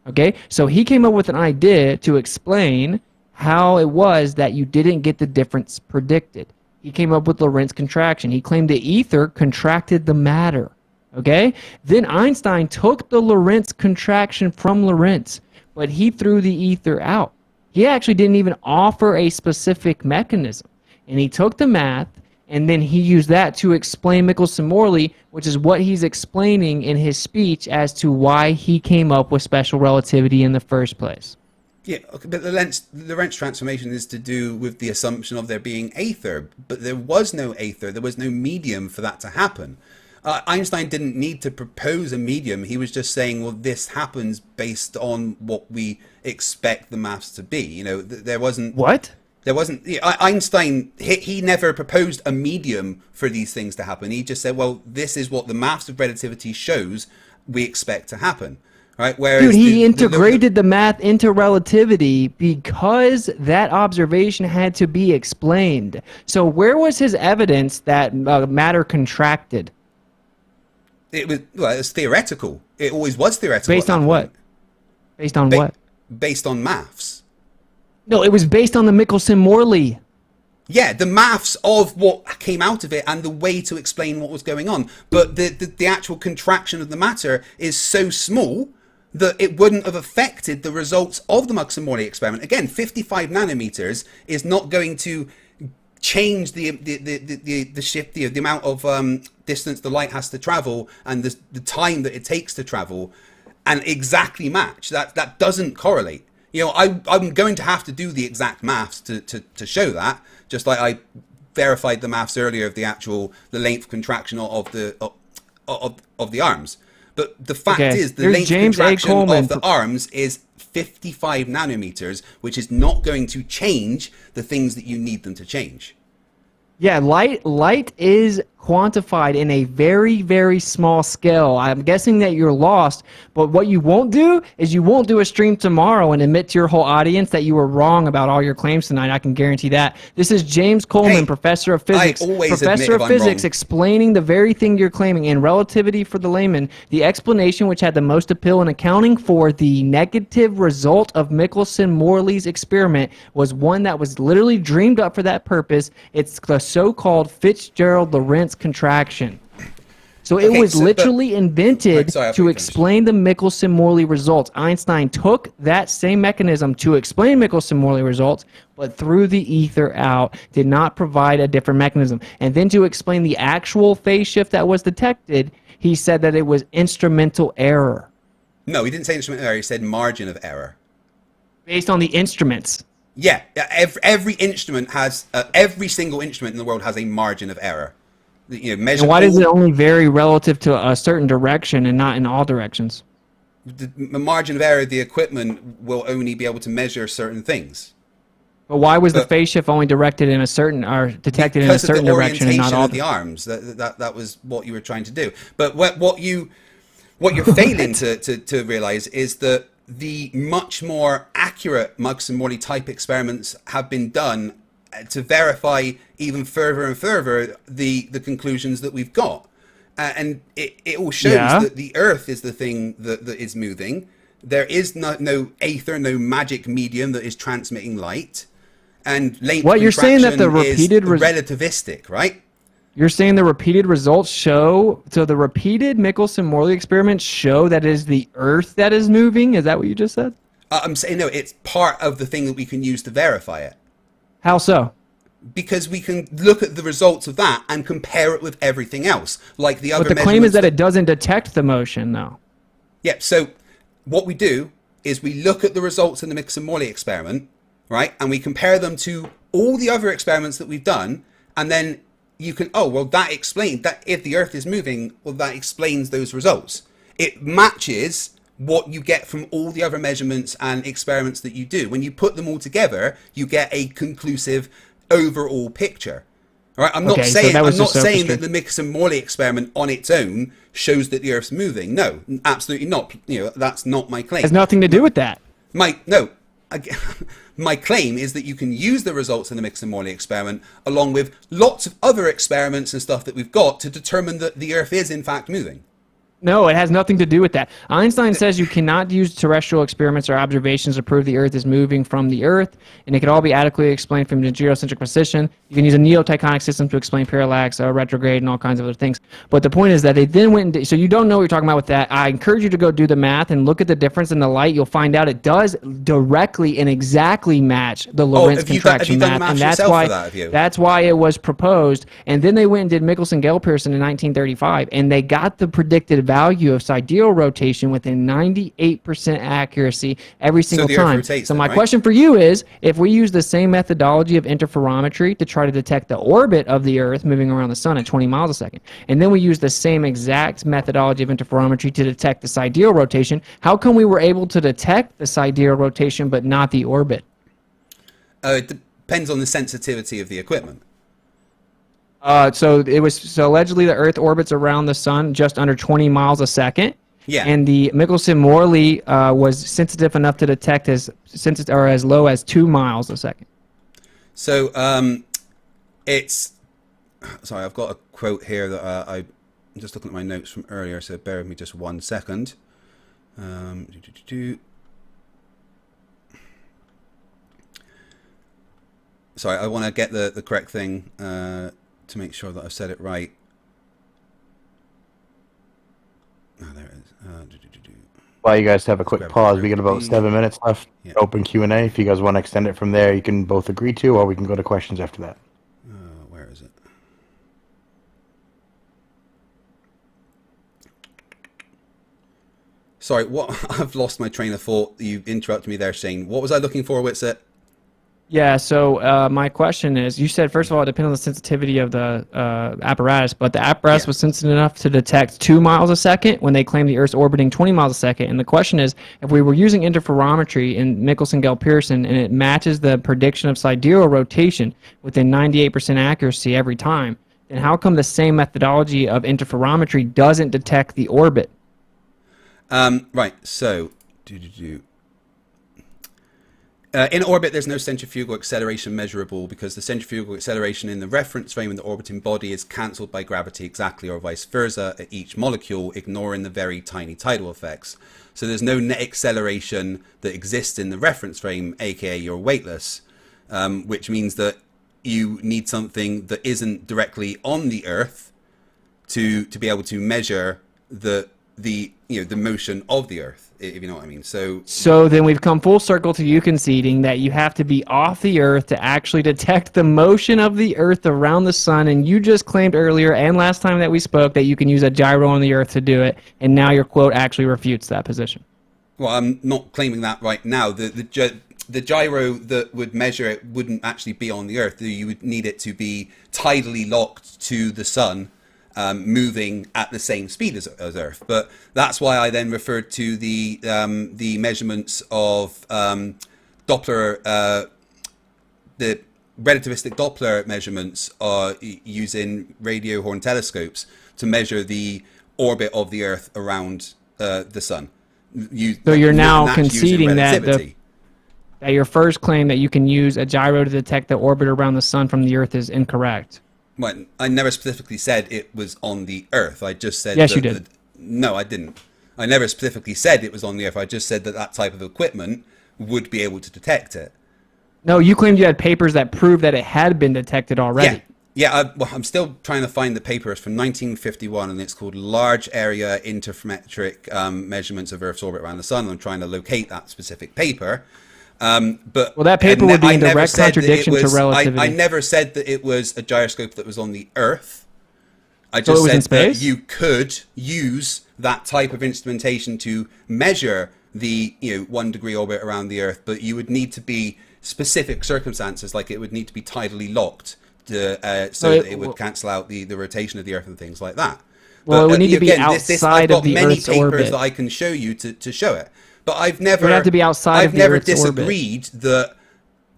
Okay, so he came up with an idea to explain how it was that you didn't get the difference predicted. He came up with Lorentz contraction. He claimed the ether contracted the matter. Okay, then Einstein took the Lorentz contraction from Lorentz, but he threw the ether out. He actually didn't even offer a specific mechanism. And he took the math, and then he used that to explain Michelson-Morley, which is what he's explaining in his speech as to why he came up with special relativity in the first place. Yeah, but the Lorentz transformation is to do with the assumption of there being aether, but there was no aether. There was no medium for that to happen. Einstein didn't need to propose a medium. He was just saying, well, this happens based on what we expect the maths to be. You know, there wasn't... What? There wasn't... Einstein, he never proposed a medium for these things to happen. He just said, well, this is what the maths of relativity shows we expect to happen. Right? Whereas dude, he integrated the math into relativity because that observation had to be explained. So where was his evidence that matter contracted? It was theoretical. It always was theoretical. Based on what? Based on what? Based on maths. No, it was based on the Michelson-Morley. Yeah, the maths of what came out of it and the way to explain what was going on. But the actual contraction of the matter is so small that it wouldn't have affected the results of the Michelson-Morley experiment. Again, 55 nanometers is not going to change the shift, the amount of distance the light has to travel and the time that it takes to travel, and exactly match. That doesn't correlate. You know, I'm going to have to do the exact maths to show that, just like I verified the maths earlier of the length contraction of the arms. But the fact is, the Here's length James A. contraction Coleman. of the arms is 55 nanometers, which is not going to change the things that you need them to change. Yeah, light is quantified in a very, very small scale. I'm guessing that you're lost, but what you won't do is you won't do a stream tomorrow and admit to your whole audience that you were wrong about all your claims tonight. I can guarantee that. This is James Coleman, Hey, professor of physics. I always Professor admit of if I'm physics wrong. explaining the very thing you're claiming. In relativity for the layman, the explanation which had the most appeal in accounting for the negative result of Michelson-Morley's experiment was one that was literally dreamed up for that purpose. It's the so-called Fitzgerald-Lorentz contraction. So it Okay, was but- literally invented Sorry, I thought to you finished. explain the Michelson-Morley results. Einstein took that same mechanism to explain Michelson-Morley results, but threw the ether out, did not provide a different mechanism. And then to explain the actual phase shift that was detected, he said that it was instrumental error. No, he didn't say instrument error. He said margin of error. Based on the instruments. Yeah, every instrument has every single instrument in the world has a margin of error. You know, measure And why does all- it only vary relative to a certain direction and not in all directions? the margin of error of the equipment will only be able to measure certain things. But why was the But- phase shift only directed in a certain, or detected in a Because of certain the direction and not orientation all? of the arms. That was what you were trying to do. But what you're failing to realize is that the much more accurate Muggs-and-Morley type experiments have been done to verify even further and further the conclusions that we've got. And it all shows that the Earth is the thing that is moving. There is no aether, no magic medium that is transmitting light. And length What, you're saying that the contraction is repeated relativistic, right? You're saying the repeated results show, so the repeated Michelson-Morley experiments show that it is the Earth that is moving? Is that what you just said? I'm saying no, it's part of the thing that we can use to verify it. How so? Because we can look at the results of that and compare it with everything else, like the other But the claim is measurements that it doesn't detect the motion, though. Yeah, so what we do is we look at the results in the Michelson-Morley experiment, right? And we compare them to all the other experiments that we've done, and then you can, oh, well, that explains that if the Earth is moving, well, that explains those results. It matches what you get from all the other measurements and experiments that you do. When you put them all together, you get a conclusive overall picture. All right, I'm not Okay, so saying that was I'm not just saying that sophistry. the Michelson-Morley experiment on its own shows that the Earth's moving. No, absolutely not. You know, that's not my claim. Has nothing to do with that. My claim is that you can use the results in the Michelson-Morley experiment along with lots of other experiments and stuff that we've got to determine that the Earth is in fact moving. No, it has nothing to do with that. Einstein says you cannot use terrestrial experiments or observations to prove the Earth is moving from the Earth, and it can all be adequately explained from the geocentric position. You can use a neotectonic system to explain parallax, retrograde, and all kinds of other things. But the point is that they then went and did, so you don't know what you're talking about with that. I encourage you to go do the math and look at the difference in the light. You'll find out it does directly and exactly match the Lorentz have you done contraction the math, math and that's yourself why for that, have you? that's why it was proposed. And then they went and did Michelson-Gale-Pearson in 1935, and they got the predicted value of sidereal rotation within 98% accuracy every single the Earth time. rotates So then, my right? question for you is, if we use the same methodology of interferometry to try to detect the orbit of the Earth moving around the sun at 20 miles a second, and then we use the same exact methodology of interferometry to detect the sidereal rotation, how come we were able to detect the sidereal rotation but not the orbit? It depends on the sensitivity of the equipment. So allegedly the Earth orbits around the sun just under 20 miles a second. Yeah. And the Michelson-Morley was sensitive enough to detect as low as 2 miles a second. So it's sorry, I've got a quote here that I'm just looking at my notes from earlier, so bear with me just 1 second. Sorry, I want to get the correct thing to make sure that I've said it right. Oh, there it is. While you guys have a quick Grab pause, the we got about green. 7 minutes left. Yeah. Open Q&A. If you guys want to extend it from there, you can both agree to, or we can go to questions after that. Where is it? Sorry, what? I've lost my train of thought. You interrupted me there, Shane. What was I looking for, Whitsett? Yeah, so my question is, you said, first of all, it depends on the sensitivity of the apparatus, but the apparatus was sensitive enough to detect 2 miles a second when they claim the Earth's orbiting 20 miles a second. And the question is, if we were using interferometry in Michelson-Gell-Pearson and it matches the prediction of sidereal rotation within 98% accuracy every time, then how come the same methodology of interferometry doesn't detect the orbit? Right, so... in orbit, there's no centrifugal acceleration measurable because the centrifugal acceleration in the reference frame and the orbiting body is cancelled by gravity exactly, or vice versa, at each molecule, ignoring the very tiny tidal effects. So there's no net acceleration that exists in the reference frame, aka you're weightless, which means that you need something that isn't directly on the Earth to be able to measure the motion of the Earth, if you know what I mean. So then we've come full circle to you conceding that you have to be off the Earth to actually detect the motion of the Earth around the sun, and you just claimed earlier and last time that we spoke that you can use a gyro on the Earth to do it, and now your quote actually refutes that position. Well, I'm not claiming that right now. The gyro that would measure it wouldn't actually be on the Earth. You would need it to be tidally locked to the sun, moving at the same speed as Earth. But that's why I then referred to the measurements of Doppler, the relativistic Doppler measurements using radio horn telescopes to measure the orbit of the Earth around the sun. So you're now conceding that your first claim that you can use a gyro to detect the orbit around the sun from the Earth is incorrect. Well, I never specifically said it was on the Earth. I just said... Yes, you did. No, I didn't. I never specifically said it was on the Earth. I just said that type of equipment would be able to detect it. No, you claimed you had papers that proved that it had been detected already. Yeah, I'm still trying to find the paper. It's from 1951, and it's called Large Area Interferometric Measurements of Earth's Orbit Around the Sun. I'm trying to locate that specific paper. But that paper would be in direct contradiction to relativity. I never said that it was a gyroscope that was on the Earth. I just said that you could use that type of instrumentation to measure the 1 degree orbit around the Earth, but you would need to be specific circumstances, like it would need to be tidally locked so that it would cancel out the rotation of the Earth and things like that. Well, it would need to be outside of the Earth's orbit. I've got many papers that I can show you to show it. But I've never disagreed that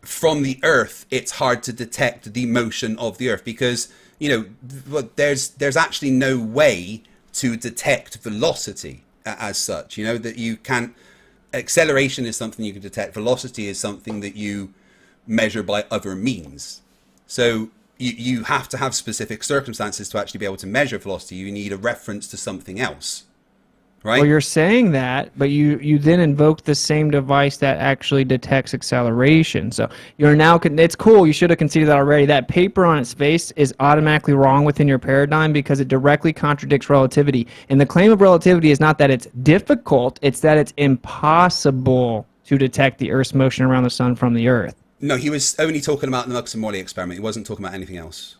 from the Earth it's hard to detect the motion of the Earth because there's actually no way to detect velocity as such. That you can't. Acceleration is something you can detect. Velocity is something that you measure by other means. So you have to have specific circumstances to actually be able to measure velocity. You need a reference to something else. Right? Well, you're saying that, but you then invoked the same device that actually detects acceleration. So you're now, it's cool, you should have conceded that already. That paper on its face is automatically wrong within your paradigm because it directly contradicts relativity. And the claim of relativity is not that it's difficult, it's that it's impossible to detect the Earth's motion around the sun from the Earth. No, he was only talking about the Mux-Morley experiment. He wasn't talking about anything else.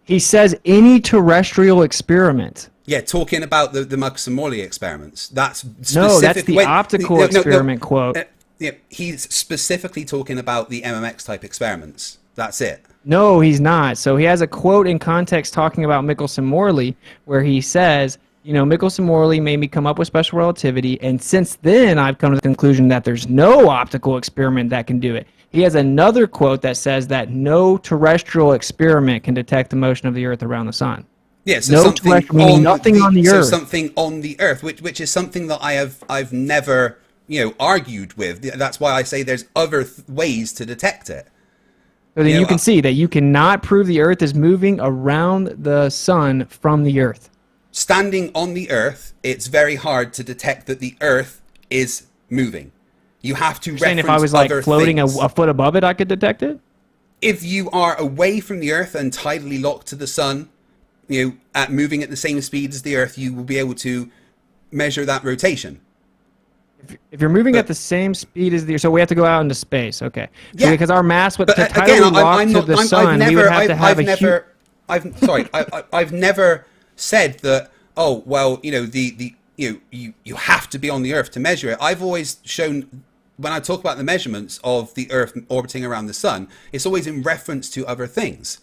He says any terrestrial experiment. Yeah, talking about the Mux-Morley experiments. That's specific. No, that's the optical experiment quote. Yeah, he's specifically talking about the MMX type experiments. That's it. No, he's not. So he has a quote in context talking about Michelson-Morley where he says, Michelson-Morley made me come up with special relativity, and since then I've come to the conclusion that there's no optical experiment that can do it. He has another quote that says that no terrestrial experiment can detect the motion of the Earth around the sun. Yeah, so no something nothing on the Earth. So something on the Earth, which is something that I've never argued with. That's why I say there's other ways to detect it. So then you can see that you cannot prove the Earth is moving around the sun from the Earth. Standing on the Earth, it's very hard to detect that the Earth is moving. You have to reference if I was floating a foot above it, I could detect it? If you are away from the Earth and tidally locked to the sun, at moving at the same speed as the Earth, you will be able to measure that rotation. If you're moving at the same speed as the Earth, so we have to go out into space, okay? So Yeah. because our mass would But tidally lock to the sun, we would have to have I've never said that. Oh well, you have to be on the Earth to measure it. I've always shown when I talk about the measurements of the Earth orbiting around the sun, it's always in reference to other things.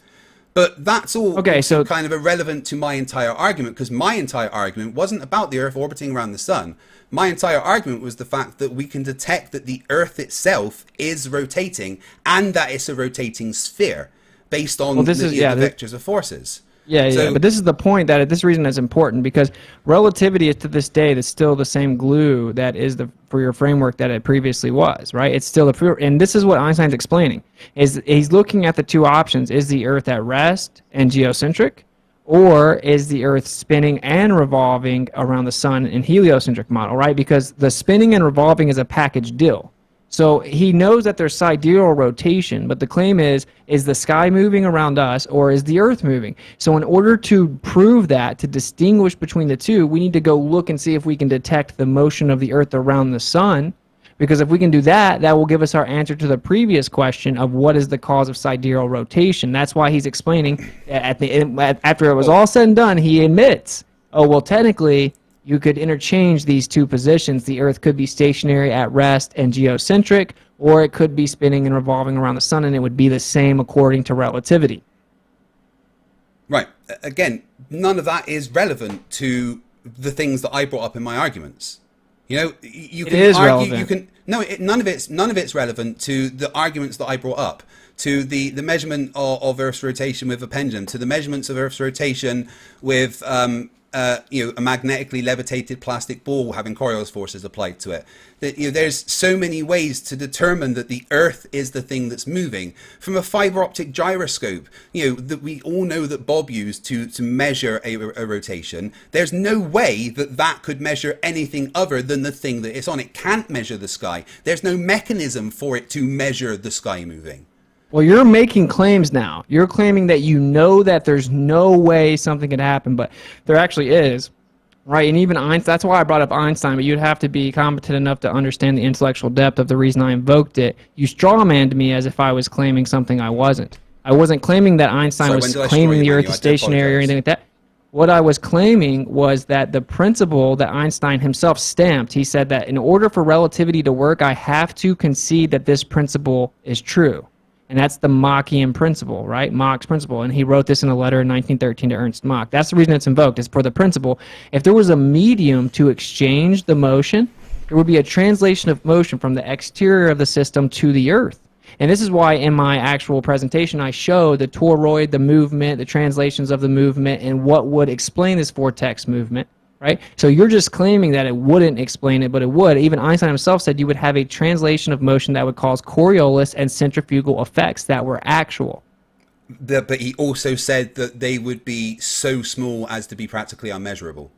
But that's all Okay, so kind of irrelevant to my entire argument, because my entire argument wasn't about the Earth orbiting around the sun. My entire argument was the fact that we can detect that the Earth itself is rotating and that it's a rotating sphere based on the vectors of forces. Yeah, but this is the point that this reason is important, because relativity is to this day that's still the same glue that is for your framework that it previously was, right? It's still and this is what Einstein's explaining. Is he's looking at the two options: is the Earth at rest and geocentric, or is the Earth spinning and revolving around the sun in heliocentric model, right? Because the spinning and revolving is a package deal. So he knows that there's sidereal rotation, but the claim is the sky moving around us or is the Earth moving? So in order to prove that, to distinguish between the two, we need to go look and see if we can detect the motion of the Earth around the sun, because if we can do that, that will give us our answer to the previous question of what is the cause of sidereal rotation. That's why he's explaining after it was all said and done, he admits, oh, well, technically, you could interchange these two positions. The Earth could be stationary at rest and geocentric, or it could be spinning and revolving around the sun, and it would be the same according to relativity. Right. Again, none of that is relevant to the things that I brought up in my arguments. You know, you can argue. Relevant. You can none of it's relevant to the arguments that I brought up. To the measurement of Earth's rotation with a pendulum, to the measurements of Earth's rotation with a magnetically levitated plastic ball having Coriolis forces applied to it. That, there's so many ways to determine that the Earth is the thing that's moving. From a fiber optic gyroscope, that we all know that Bob used to measure a rotation. There's no way that could measure anything other than the thing that it's on. It can't measure the sky. There's no mechanism for it to measure the sky moving. Well, you're making claims now. You're claiming that you know that there's no way something could happen, but there actually is, right? And even Einstein, that's why I brought up Einstein, but you'd have to be competent enough to understand the intellectual depth of the reason I invoked it. You strawmanned me as if I was claiming something I wasn't. I wasn't claiming that Einstein was claiming the Earth is stationary or anything like that. What I was claiming was that the principle that Einstein himself stamped, he said that in order for relativity to work, I have to concede that this principle is true. And that's the Machian principle, right? Mach's principle. And he wrote this in a letter in 1913 to Ernst Mach. That's the reason it's invoked, is for the principle. If there was a medium to exchange the motion, there would be a translation of motion from the exterior of the system to the Earth. And this is why in my actual presentation I show the toroid, the movement, the translations of the movement, and what would explain this vortex movement. Right? So you're just claiming that it wouldn't explain it, but it would. Even Einstein himself said you would have a translation of motion that would cause Coriolis and centrifugal effects that were actual. But he also said that they would be so small as to be practically unmeasurable.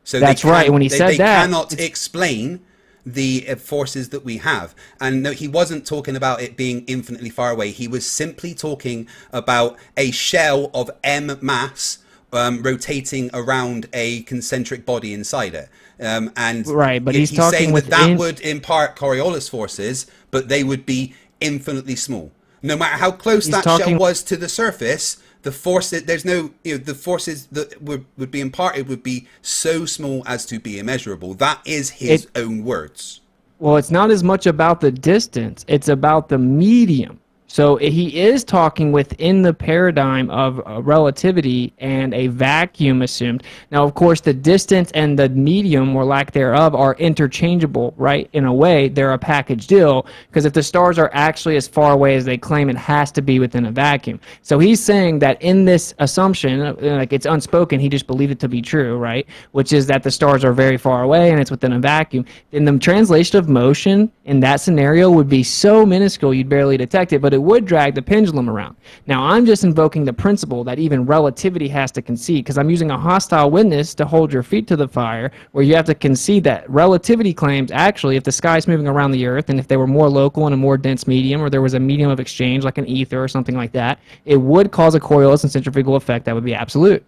So that's right. When he said they that, cannot explain the forces that we have. And no, he wasn't talking about it being infinitely far away. He was simply talking about a shell of M mass rotating around a concentric body inside it. And right, but he's saying that would impart Coriolis forces, but they would be infinitely small. No matter how close that shell was to the surface, the forces, the forces that would be imparted would be so small as to be immeasurable. That is his own words. Well, it's not as much about the distance, it's about the medium. So he is talking within the paradigm of relativity and a vacuum assumed. Now, of course, the distance and the medium, or lack thereof, are interchangeable, right? In a way, they're a package deal, because if the stars are actually as far away as they claim, it has to be within a vacuum. So he's saying that in this assumption, like it's unspoken, he just believed it to be true, right? Which is that the stars are very far away and it's within a vacuum. Then the translation of motion in that scenario would be so minuscule you'd barely detect it, but it would drag the pendulum around. Now, I'm just invoking the principle that even relativity has to concede, because I'm using a hostile witness to hold your feet to the fire, where you have to concede that relativity claims, actually, if the sky's moving around the Earth, and if they were more local in a more dense medium, or there was a medium of exchange like an ether or something like that, it would cause a Coriolis and centrifugal effect that would be absolute.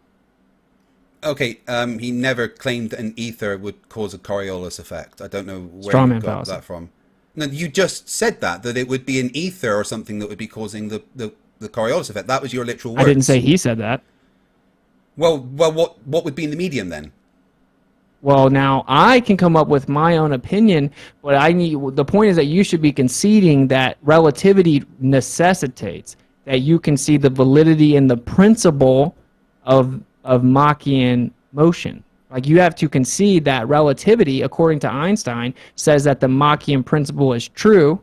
Okay, he never claimed that an ether would cause a Coriolis effect. I don't know where you got that from. No, you just said that it would be an ether or something that would be causing the Coriolis effect. That was your literal words. I didn't say he said that. Well, what would be in the medium then? Well, now I can come up with my own opinion, but the point is that you should be conceding that relativity necessitates that you can see the validity in the principle of Machian motion. Like, you have to concede that relativity, according to Einstein, says that the Machian principle is true,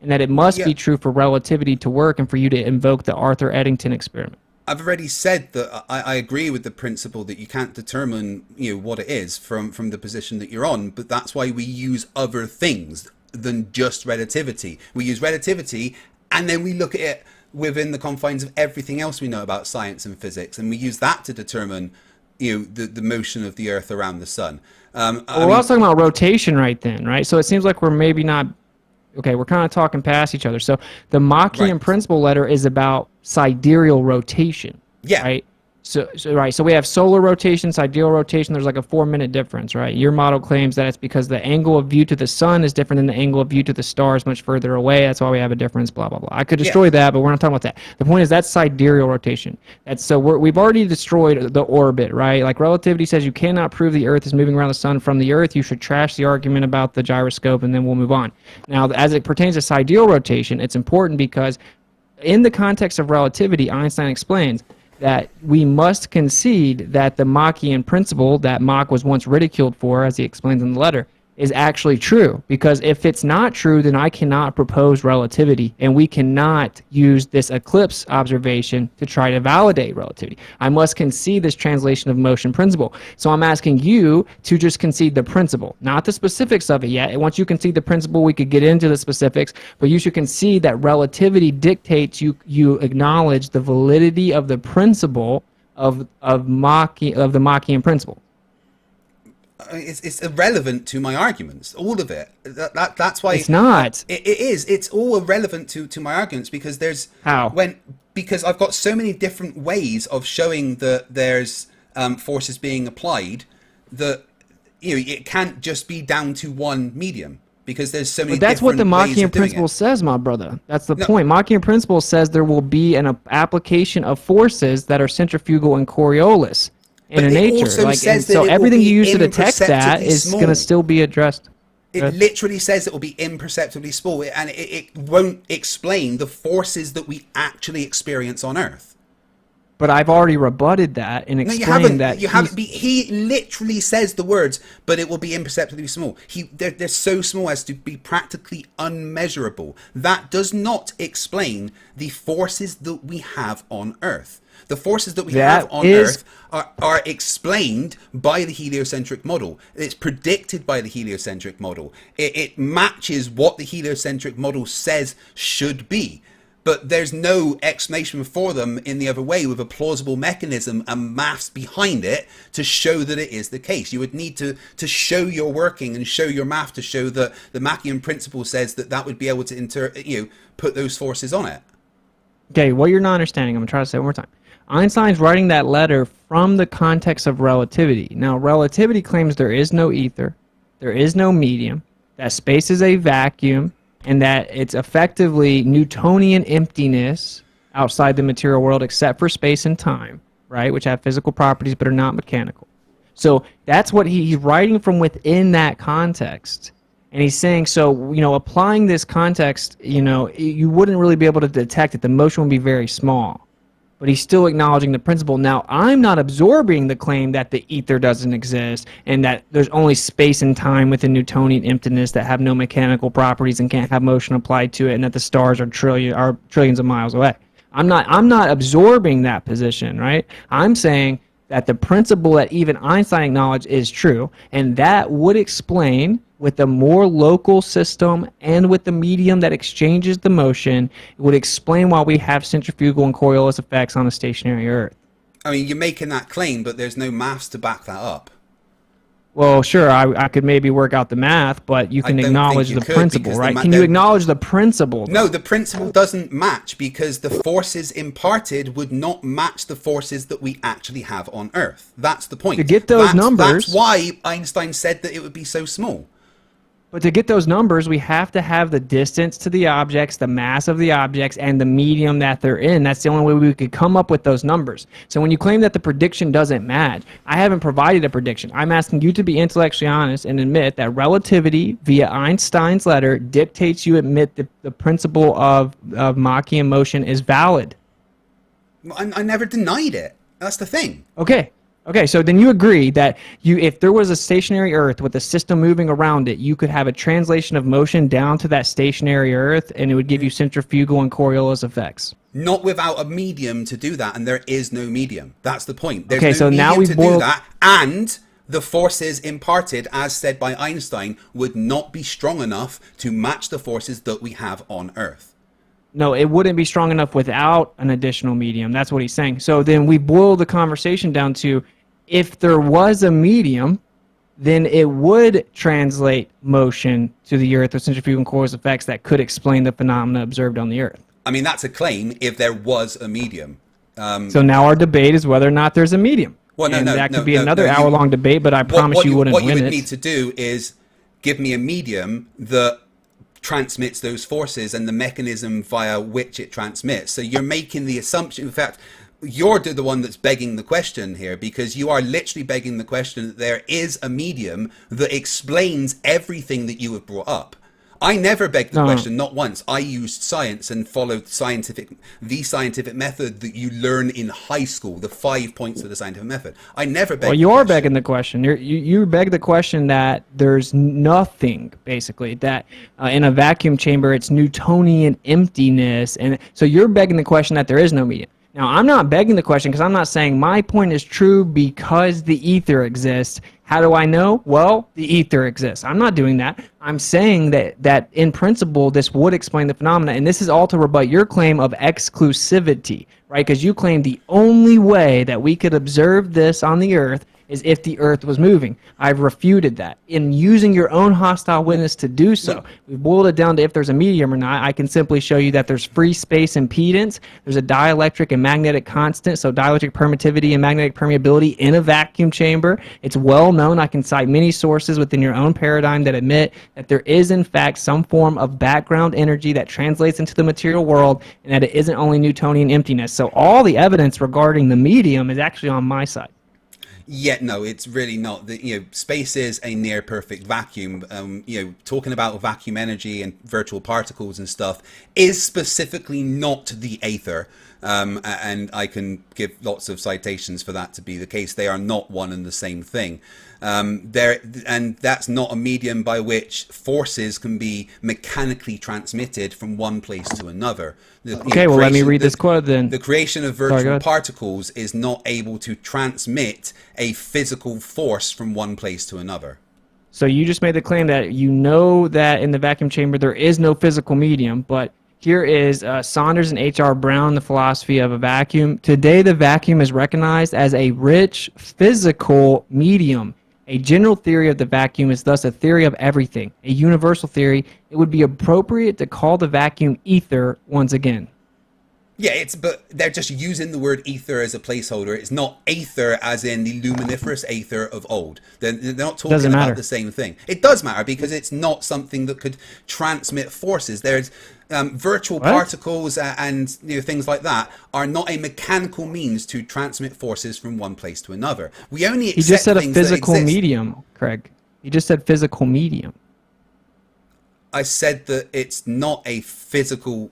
and that it must be true for relativity to work and for you to invoke the Arthur Eddington experiment. I've already said that I agree with the principle that you can't determine, what it is from the position that you're on, but that's why we use other things than just relativity. We use relativity, and then we look at it within the confines of everything else we know about science and physics, and we use that to determine, the motion of the Earth around the sun. We're also talking about rotation right then, right? So it seems like we're maybe not... Okay, we're kind of talking past each other. So the Machian principle letter is about sidereal rotation. Yeah. Right? So we have solar rotation, sidereal rotation. There's like a 4-minute difference, right? Your model claims that it's because the angle of view to the sun is different than the angle of view to the stars much further away. That's why we have a difference, blah, blah, blah. I could destroy that, but we're not talking about that. The point is that's sidereal rotation. We've already destroyed the orbit, right? Like, relativity says you cannot prove the Earth is moving around the sun from the Earth. You should trash the argument about the gyroscope, and then we'll move on. Now, as it pertains to sidereal rotation, it's important because in the context of relativity, Einstein explains that we must concede that the Machian principle that Mach was once ridiculed for, as he explains in the letter, is actually true. Because if it's not true, then I cannot propose relativity, and we cannot use this eclipse observation to try to validate relativity. I must concede this translation of motion principle. So I'm asking you to just concede the principle, not the specifics of it yet. Once you concede the principle, we could get into the specifics, but you should concede that relativity dictates you acknowledge the validity of the principle of the Machian principle. It's irrelevant to my arguments, all of it. That's why it's not. It is. It's all irrelevant to my arguments because there's because I've got so many different ways of showing that there's forces being applied that it can't just be down to one medium because there's so many. But that's what the Machian principle says, my brother. That's the point. Machian principle says there will be an application of forces that are centrifugal and Coriolis. In nature, so everything you use to detect that is going to still be addressed. It literally says it will be imperceptibly small, and it won't explain the forces that we actually experience on Earth. But I've already rebutted that and explained that. You haven't. He literally says the words, but it will be imperceptibly small. They're so small as to be practically unmeasurable. That does not explain the forces that we have on Earth. The forces that we have on Earth are explained by the heliocentric model. It's predicted by the heliocentric model. It matches what the heliocentric model says should be. But there's no explanation for them in the other way with a plausible mechanism and maths behind it to show that it is the case. You would need to show your working and show your math to show that the Machian principle says that would be able to put those forces on it. Okay, what you're not understanding, I'm going to try to say it one more time. Einstein's writing that letter from the context of relativity. Now, relativity claims there is no ether, there is no medium, that space is a vacuum, and that it's effectively Newtonian emptiness outside the material world except for space and time, right, which have physical properties but are not mechanical. So that's what he's writing from within that context. And he's saying, so, applying this context, you wouldn't really be able to detect it. The motion would be very small. But he's still acknowledging the principle. Now, I'm not absorbing the claim that the ether doesn't exist and that there's only space and time within Newtonian emptiness that have no mechanical properties and can't have motion applied to it, and that the stars are trillions of miles away. I'm not absorbing that position, right? I'm saying that the principle that even Einstein acknowledged is true, and that would explain, with a more local system and with the medium that exchanges the motion, it would explain why we have centrifugal and Coriolis effects on a stationary Earth. I mean, you're making that claim, but there's no maths to back that up. Well, sure, I could maybe work out the math, but you can acknowledge the principle, right? Can you acknowledge the principle? No, the principle doesn't match because the forces imparted would not match the forces that we actually have on Earth. That's the point. To get those numbers... That's why Einstein said that it would be so small. But to get those numbers, we have to have the distance to the objects, the mass of the objects, and the medium that they're in. That's the only way we could come up with those numbers. So when you claim that the prediction doesn't match, I haven't provided a prediction. I'm asking you to be intellectually honest and admit that relativity via Einstein's letter dictates you admit the principle of Machian motion is valid. I never denied it. That's the thing. Okay, so then you agree that if there was a stationary Earth with a system moving around it, you could have a translation of motion down to that stationary Earth, and it would give you centrifugal and Coriolis effects. Not without a medium to do that, and there is no medium. That's the point. There's Okay, no so medium now we've to do boiled- that, and the forces imparted, as said by Einstein, would not be strong enough to match the forces that we have on Earth. No, it wouldn't be strong enough without an additional medium. That's what he's saying. So then we boil the conversation down to, if there was a medium, then it would translate motion to the Earth with centrifugal and Coriolis effects that could explain the phenomena observed on the Earth. I mean, that's a claim if there was a medium. So now our debate is whether or not there's a medium. Well, That could be another hour-long debate, but I promise you wouldn't win it. What you would it. need to do is give me a medium that transmits those forces and the mechanism via which it transmits. So you're making the assumption, in fact, you're the one that's begging the question here, because you are literally begging the question that there is a medium that explains everything that you have brought up. I never begged the question, not once. I used science and followed the scientific method that you learn in high school, the 5 points of the scientific method. I never begged. Well, you are begging the question. You beg the question that there's nothing, basically, that in a vacuum chamber it's Newtonian emptiness, and so you're begging the question that there is no medium. Now, I'm not begging the question because I'm not saying my point is true because the ether exists. How do I know? Well, the ether exists. I'm not doing that. I'm saying that in principle, this would explain the phenomena, and this is all to rebut your claim of exclusivity, right? Because you claim the only way that we could observe this on the Earth is if the Earth was moving. I've refuted that. In using your own hostile witness to do so, we've boiled it down to if there's a medium or not. I can simply show you that there's free space impedance, there's a dielectric and magnetic constant, so dielectric permittivity and magnetic permeability in a vacuum chamber. It's well known. I can cite many sources within your own paradigm that admit that there is in fact some form of background energy that translates into the material world, and that it isn't only Newtonian emptiness. So all the evidence regarding the medium is actually on my side. Yet no, it's really not. Space is a near perfect vacuum. Talking about vacuum energy and virtual particles and stuff is specifically not the aether. And I can give lots of citations for that to be the case. They are not one and the same thing. And that's not a medium by which forces can be mechanically transmitted from one place to another. Let me read this quote then. The creation of virtual particles is not able to transmit a physical force from one place to another. So you just made the claim that you know that in the vacuum chamber there is no physical medium, but here is Saunders and H.R. Brown, The Philosophy of a Vacuum. Today, the vacuum is recognized as a rich physical medium. A general theory of the vacuum is thus a theory of everything. A universal theory, it would be appropriate to call the vacuum ether once again. Yeah, but they're just using the word ether as a placeholder. It's not aether as in the luminiferous aether of old. They're not talking about the same thing. It does matter because it's not something that could transmit forces. There's virtual particles and things like that are not a mechanical means to transmit forces from one place to another. We only accept You just said a things physical that exist. medium, Craig. You just said physical medium. I said that it's not a physical.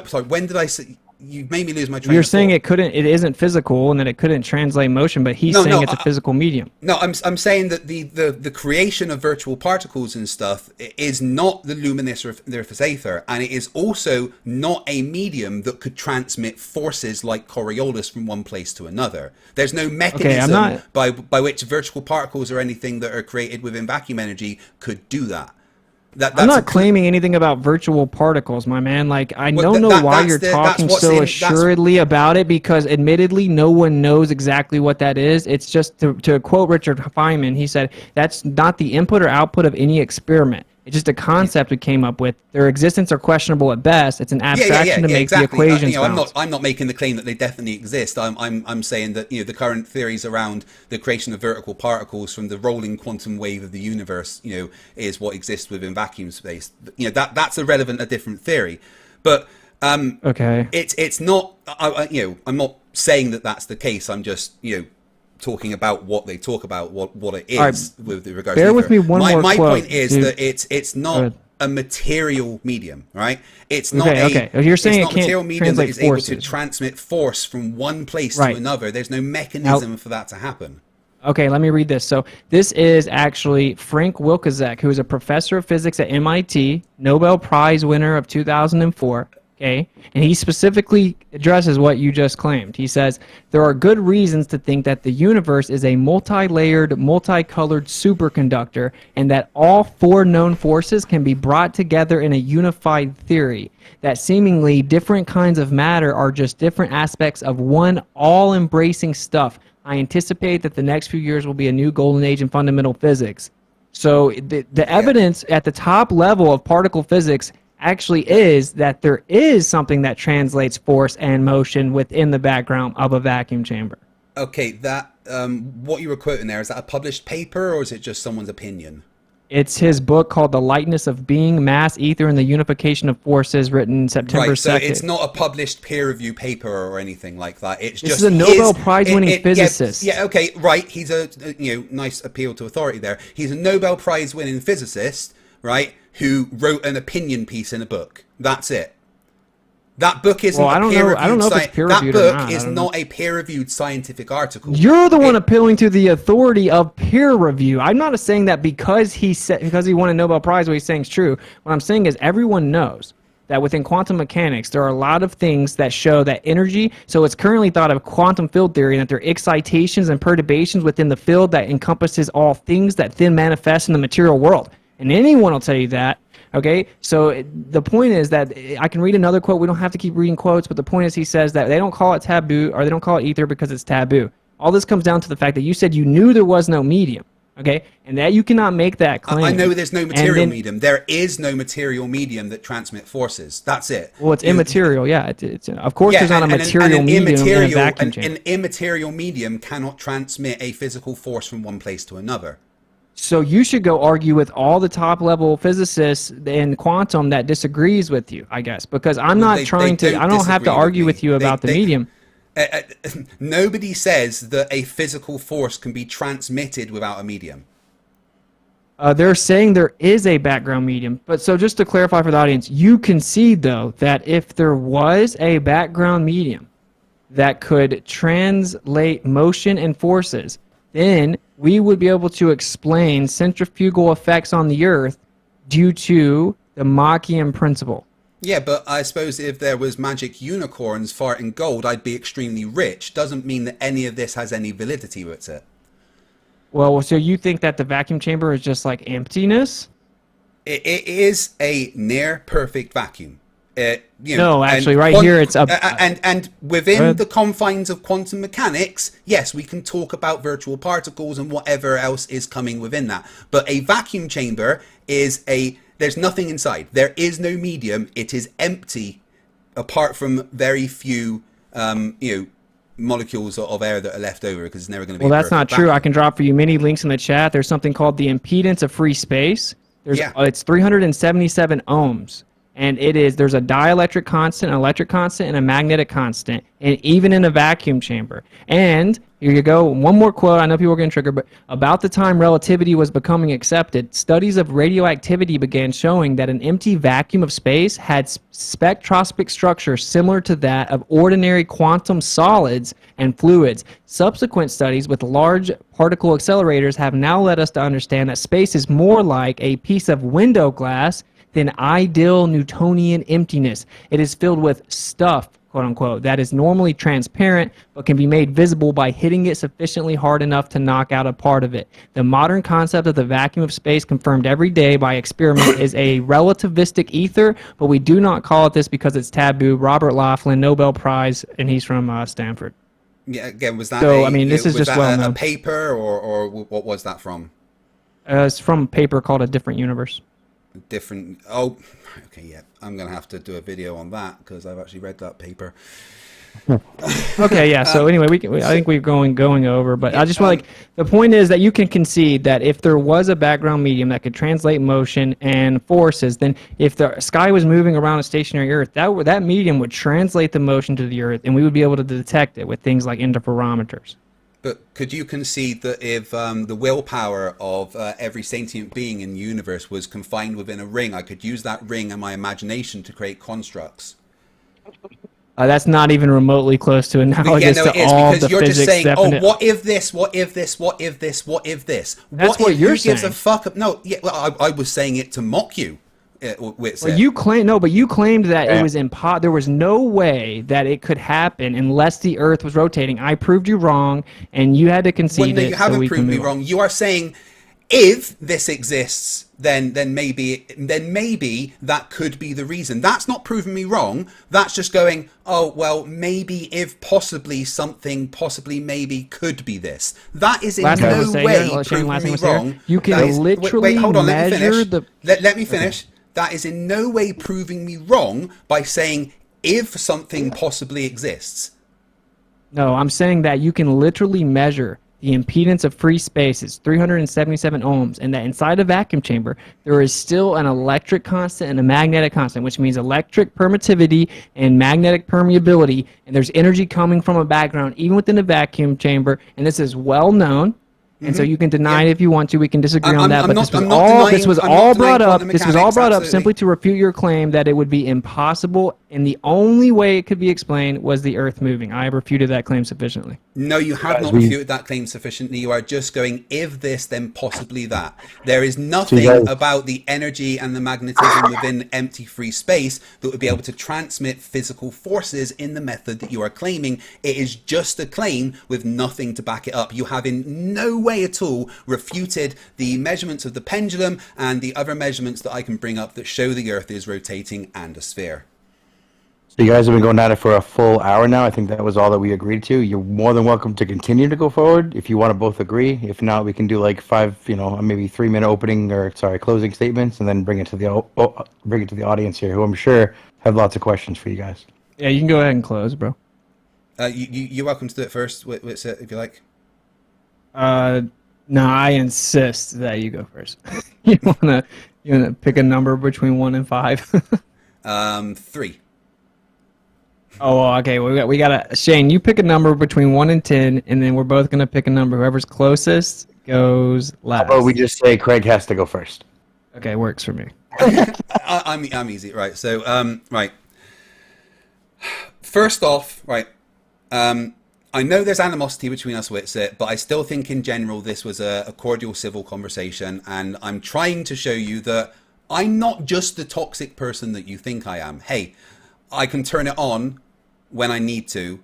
Sorry, when did I say? You made me lose my train You're of saying thought. it isn't physical and that it couldn't translate motion, but he's saying it's a physical medium. No, I'm saying that the creation of virtual particles and stuff is not the luminiferous aether, and it is also not a medium that could transmit forces like Coriolis from one place to another. There's no mechanism by which virtual particles or anything that are created within vacuum energy could do that. I'm not claiming anything about virtual particles, my man. Like, I don't know why you're talking so assuredly about it, because admittedly, no one knows exactly what that is. It's just, to quote Richard Feynman, he said, that's not the input or output of any experiment. It's just a concept we came up with. Their existence are questionable at best. It's an abstraction to make exactly. the equations I'm not making the claim that they definitely exist. I'm saying that the current theories around the creation of vertical particles from the rolling quantum wave of the universe, is what exists within vacuum space. That's a different theory, but okay, it's not. I'm not saying that that's the case. I'm just talking about what they talk about, what it is with regards to bear with me one more my quote, point is dude. that it's not a material medium, right? It's not okay. You're saying it's not it can't material medium that is forces. able to transmit force from one place Right. to another. There's no mechanism for that to happen. Okay, let me read this. So this is actually Frank Wilczek, who is a professor of physics at MIT, Nobel Prize winner of 2004. Okay, and he specifically addresses what you just claimed. He says, there are good reasons to think that the universe is a multi-layered, multicolored superconductor, and that all four known forces can be brought together in a unified theory, that seemingly different kinds of matter are just different aspects of one all-embracing stuff. I anticipate that the next few years will be a new golden age in fundamental physics. So the evidence at the top level of particle physics actually is that there is something that translates force and motion within the background of a vacuum chamber. Okay, that what you were quoting there, is that a published paper or is it just someone's opinion? It's his book called The Lightness of Being, Mass, Ether, and the Unification of Forces, written September 2nd. Right, so it's not a published peer-review paper or anything like that. It's this just is a Nobel Prize-winning physicist. Yeah, okay, right. He's a nice appeal to authority there. He's a Nobel Prize-winning physicist, right, who wrote an opinion piece in a book. That's it. That book isn't I don't know if it's peer-reviewed or not. That book is not a peer-reviewed scientific article. You're the one appealing to the authority of peer review. I'm not saying that because he won a Nobel Prize, what he's saying is true. What I'm saying is everyone knows that within quantum mechanics, there are a lot of things that show that energy, so it's currently thought of quantum field theory, and that there are excitations and perturbations within the field that encompasses all things that then manifest in the material world. And anyone will tell you that. Okay, so the point is that I can read another quote. We don't have to keep reading quotes, but the point is he says that they don't call it taboo, or they don't call it ether because it's taboo. All this comes down to the fact that you said you knew there was no medium, okay, and that you cannot make that claim. I know there's no material medium. There is no material medium that transmit forces. That's it. Well, it's immaterial, yeah. It's of course there's not a material medium in a vacuum chamber. An immaterial medium cannot transmit a physical force from one place to another. So you should go argue with all the top-level physicists in quantum that disagrees with you, I guess, because I'm not trying to. I don't have to argue with you about the medium. Nobody says that a physical force can be transmitted without a medium. They're saying there is a background medium. But so just to clarify for the audience, you concede, though, that if there was a background medium that could translate motion and forces, then we would be able to explain centrifugal effects on the Earth due to the Machian principle. Yeah, but I suppose if there was magic unicorns farting gold, I'd be extremely rich. Doesn't mean that any of this has any validity with it. Well, so you think that the vacuum chamber is just like emptiness? It is a near perfect vacuum. No, actually, right here it's up. And within the confines of quantum mechanics, yes, we can talk about virtual particles and whatever else is coming within that. But a vacuum chamber is there's nothing inside. There is no medium. It is empty, apart from very few, molecules of air that are left over, because it's never going to be. Well, that's not true. I can drop for you many links in the chat. There's something called the impedance of free space. It's 377 ohms. And there's a dielectric constant, an electric constant, and a magnetic constant, and even in a vacuum chamber. And here you go, one more quote. I know people are getting triggered, but about the time relativity was becoming accepted, studies of radioactivity began showing that an empty vacuum of space had spectroscopic structure similar to that of ordinary quantum solids and fluids. Subsequent studies with large particle accelerators have now led us to understand that space is more like a piece of window glass than ideal Newtonian emptiness. It is filled with stuff, quote unquote, that is normally transparent but can be made visible by hitting it sufficiently hard enough to knock out a part of it. The modern concept of the vacuum of space, confirmed every day by experiment, is a relativistic ether, but we do not call it this because it's taboo. Robert Laughlin, Nobel Prize, and he's from Stanford. Yeah, again, was that this is just well known. A paper or what was that from? It's from a paper called A Different Universe. different. Oh, okay, yeah. I'm gonna have to do a video on that because I've actually read that paper. Okay, yeah. So anyway, I think we're going over, but I just want the point is that you can concede that if there was a background medium that could translate motion and forces, then if the sky was moving around a stationary Earth, that medium would translate the motion to the Earth, and we would be able to detect it with things like interferometers. But could you concede that if the willpower of every sentient being in the universe was confined within a ring, I could use that ring and my imagination to create constructs? That's not even remotely close to analogous to all the you're just saying, definite... oh, what if this, what if this, what if this, what if this? That's what you're saying. Who gives a fuck? No, yeah, well, I was saying it to mock you. Well, you claimed that it was there was no way that it could happen unless the Earth was rotating. I proved you wrong, and you had to concede you haven't proved me wrong. You are saying if this exists, then maybe that could be the reason. That's not proving me wrong. That's just going, oh well, maybe if possibly something possibly maybe could be this. That is in no way proving me wrong. You can literally hold on, measure the. Let me finish. Okay. That is in no way proving me wrong by saying if something possibly exists. No, I'm saying that you can literally measure the impedance of free space is 377 ohms, and that inside a vacuum chamber, there is still an electric constant and a magnetic constant, which means electric permittivity and magnetic permeability, and there's energy coming from a background even within a vacuum chamber, and this is well known. And so you can deny it if you want to. We can disagree on that. But this was all brought up simply to refute your claim that it would be impossible, and the only way it could be explained was the Earth moving. I refuted that claim sufficiently. No, you have not refuted that claim sufficiently. You are just going, if this, then possibly that. There is nothing about the energy and the magnetism within empty free space that would be able to transmit physical forces in the method that you are claiming. It is just a claim with nothing to back it up. You have in no way at all refuted the measurements of the pendulum and the other measurements that I can bring up that show the Earth is rotating and a sphere. So you guys have been going at it for a full hour now. I think that was all that we agreed to. You're more than welcome to continue to go forward if you want to both agree. If not, we can do like maybe 3-minute closing statements, and then bring it to the audience here, who I'm sure have lots of questions for you guys. Yeah, you can go ahead and close, bro. You're welcome to do it first, Whitsett, if you like. No, I insist that you go first. you wanna pick a number between 1 and 5? 3. Oh, okay. We got Shane. You pick a number between 1 and 10, and then we're both gonna pick a number. Whoever's closest goes last. How about we just say Craig has to go first? Okay, works for me. I'm easy, right? So, right. First off, right. I know there's animosity between us, Whitsett, but I still think in general this was a cordial civil conversation, and I'm trying to show you that I'm not just the toxic person that you think I am. Hey, I can turn it on when I need to,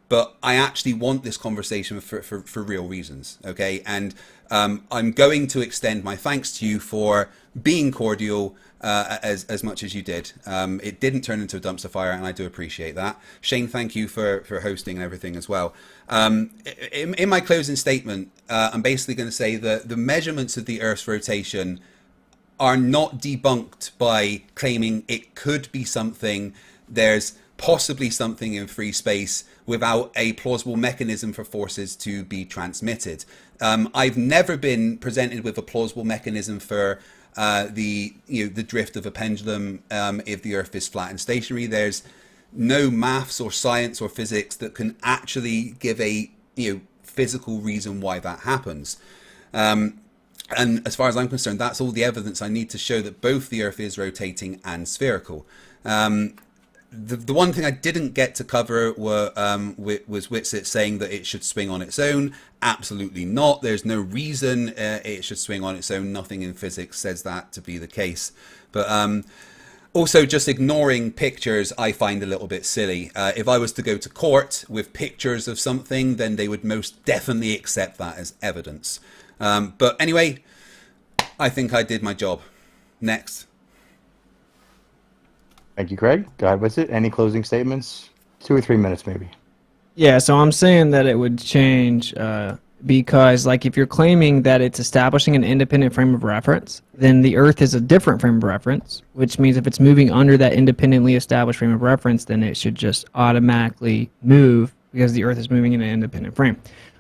but I actually want this conversation for real reasons, okay? And I'm going to extend my thanks to you for being cordial as much as you did. It didn't turn into a dumpster fire, and I do appreciate that. Shane, thank you for hosting and everything as well. In my closing statement, I'm basically going to say that the measurements of the Earth's rotation are not debunked by claiming it could be something. There's possibly something in free space without a plausible mechanism for forces to be transmitted. I've never been presented with a plausible mechanism for the drift of a pendulum if the Earth is flat and stationary. There's no maths or science or physics that can actually give a physical reason why that happens. And as far as I'm concerned, that's all the evidence I need to show that both the Earth is rotating and spherical. The one thing I didn't get to cover was Witsit saying that it should swing on its own. Absolutely not. There's no reason it should swing on its own. Nothing in physics says that to be the case. But also, just ignoring pictures I find a little bit silly. If I was to go to court with pictures of something, then they would most definitely accept that as evidence. But anyway, I think I did my job. Next. Thank you, Craig. Go ahead, Witsit. Any closing statements? 2 or 3 minutes, maybe. Yeah, so I'm saying that it would change because, like, if you're claiming that it's establishing an independent frame of reference, then the Earth is a different frame of reference, which means if it's moving under that independently established frame of reference, then it should just automatically move because the Earth is moving in an independent frame.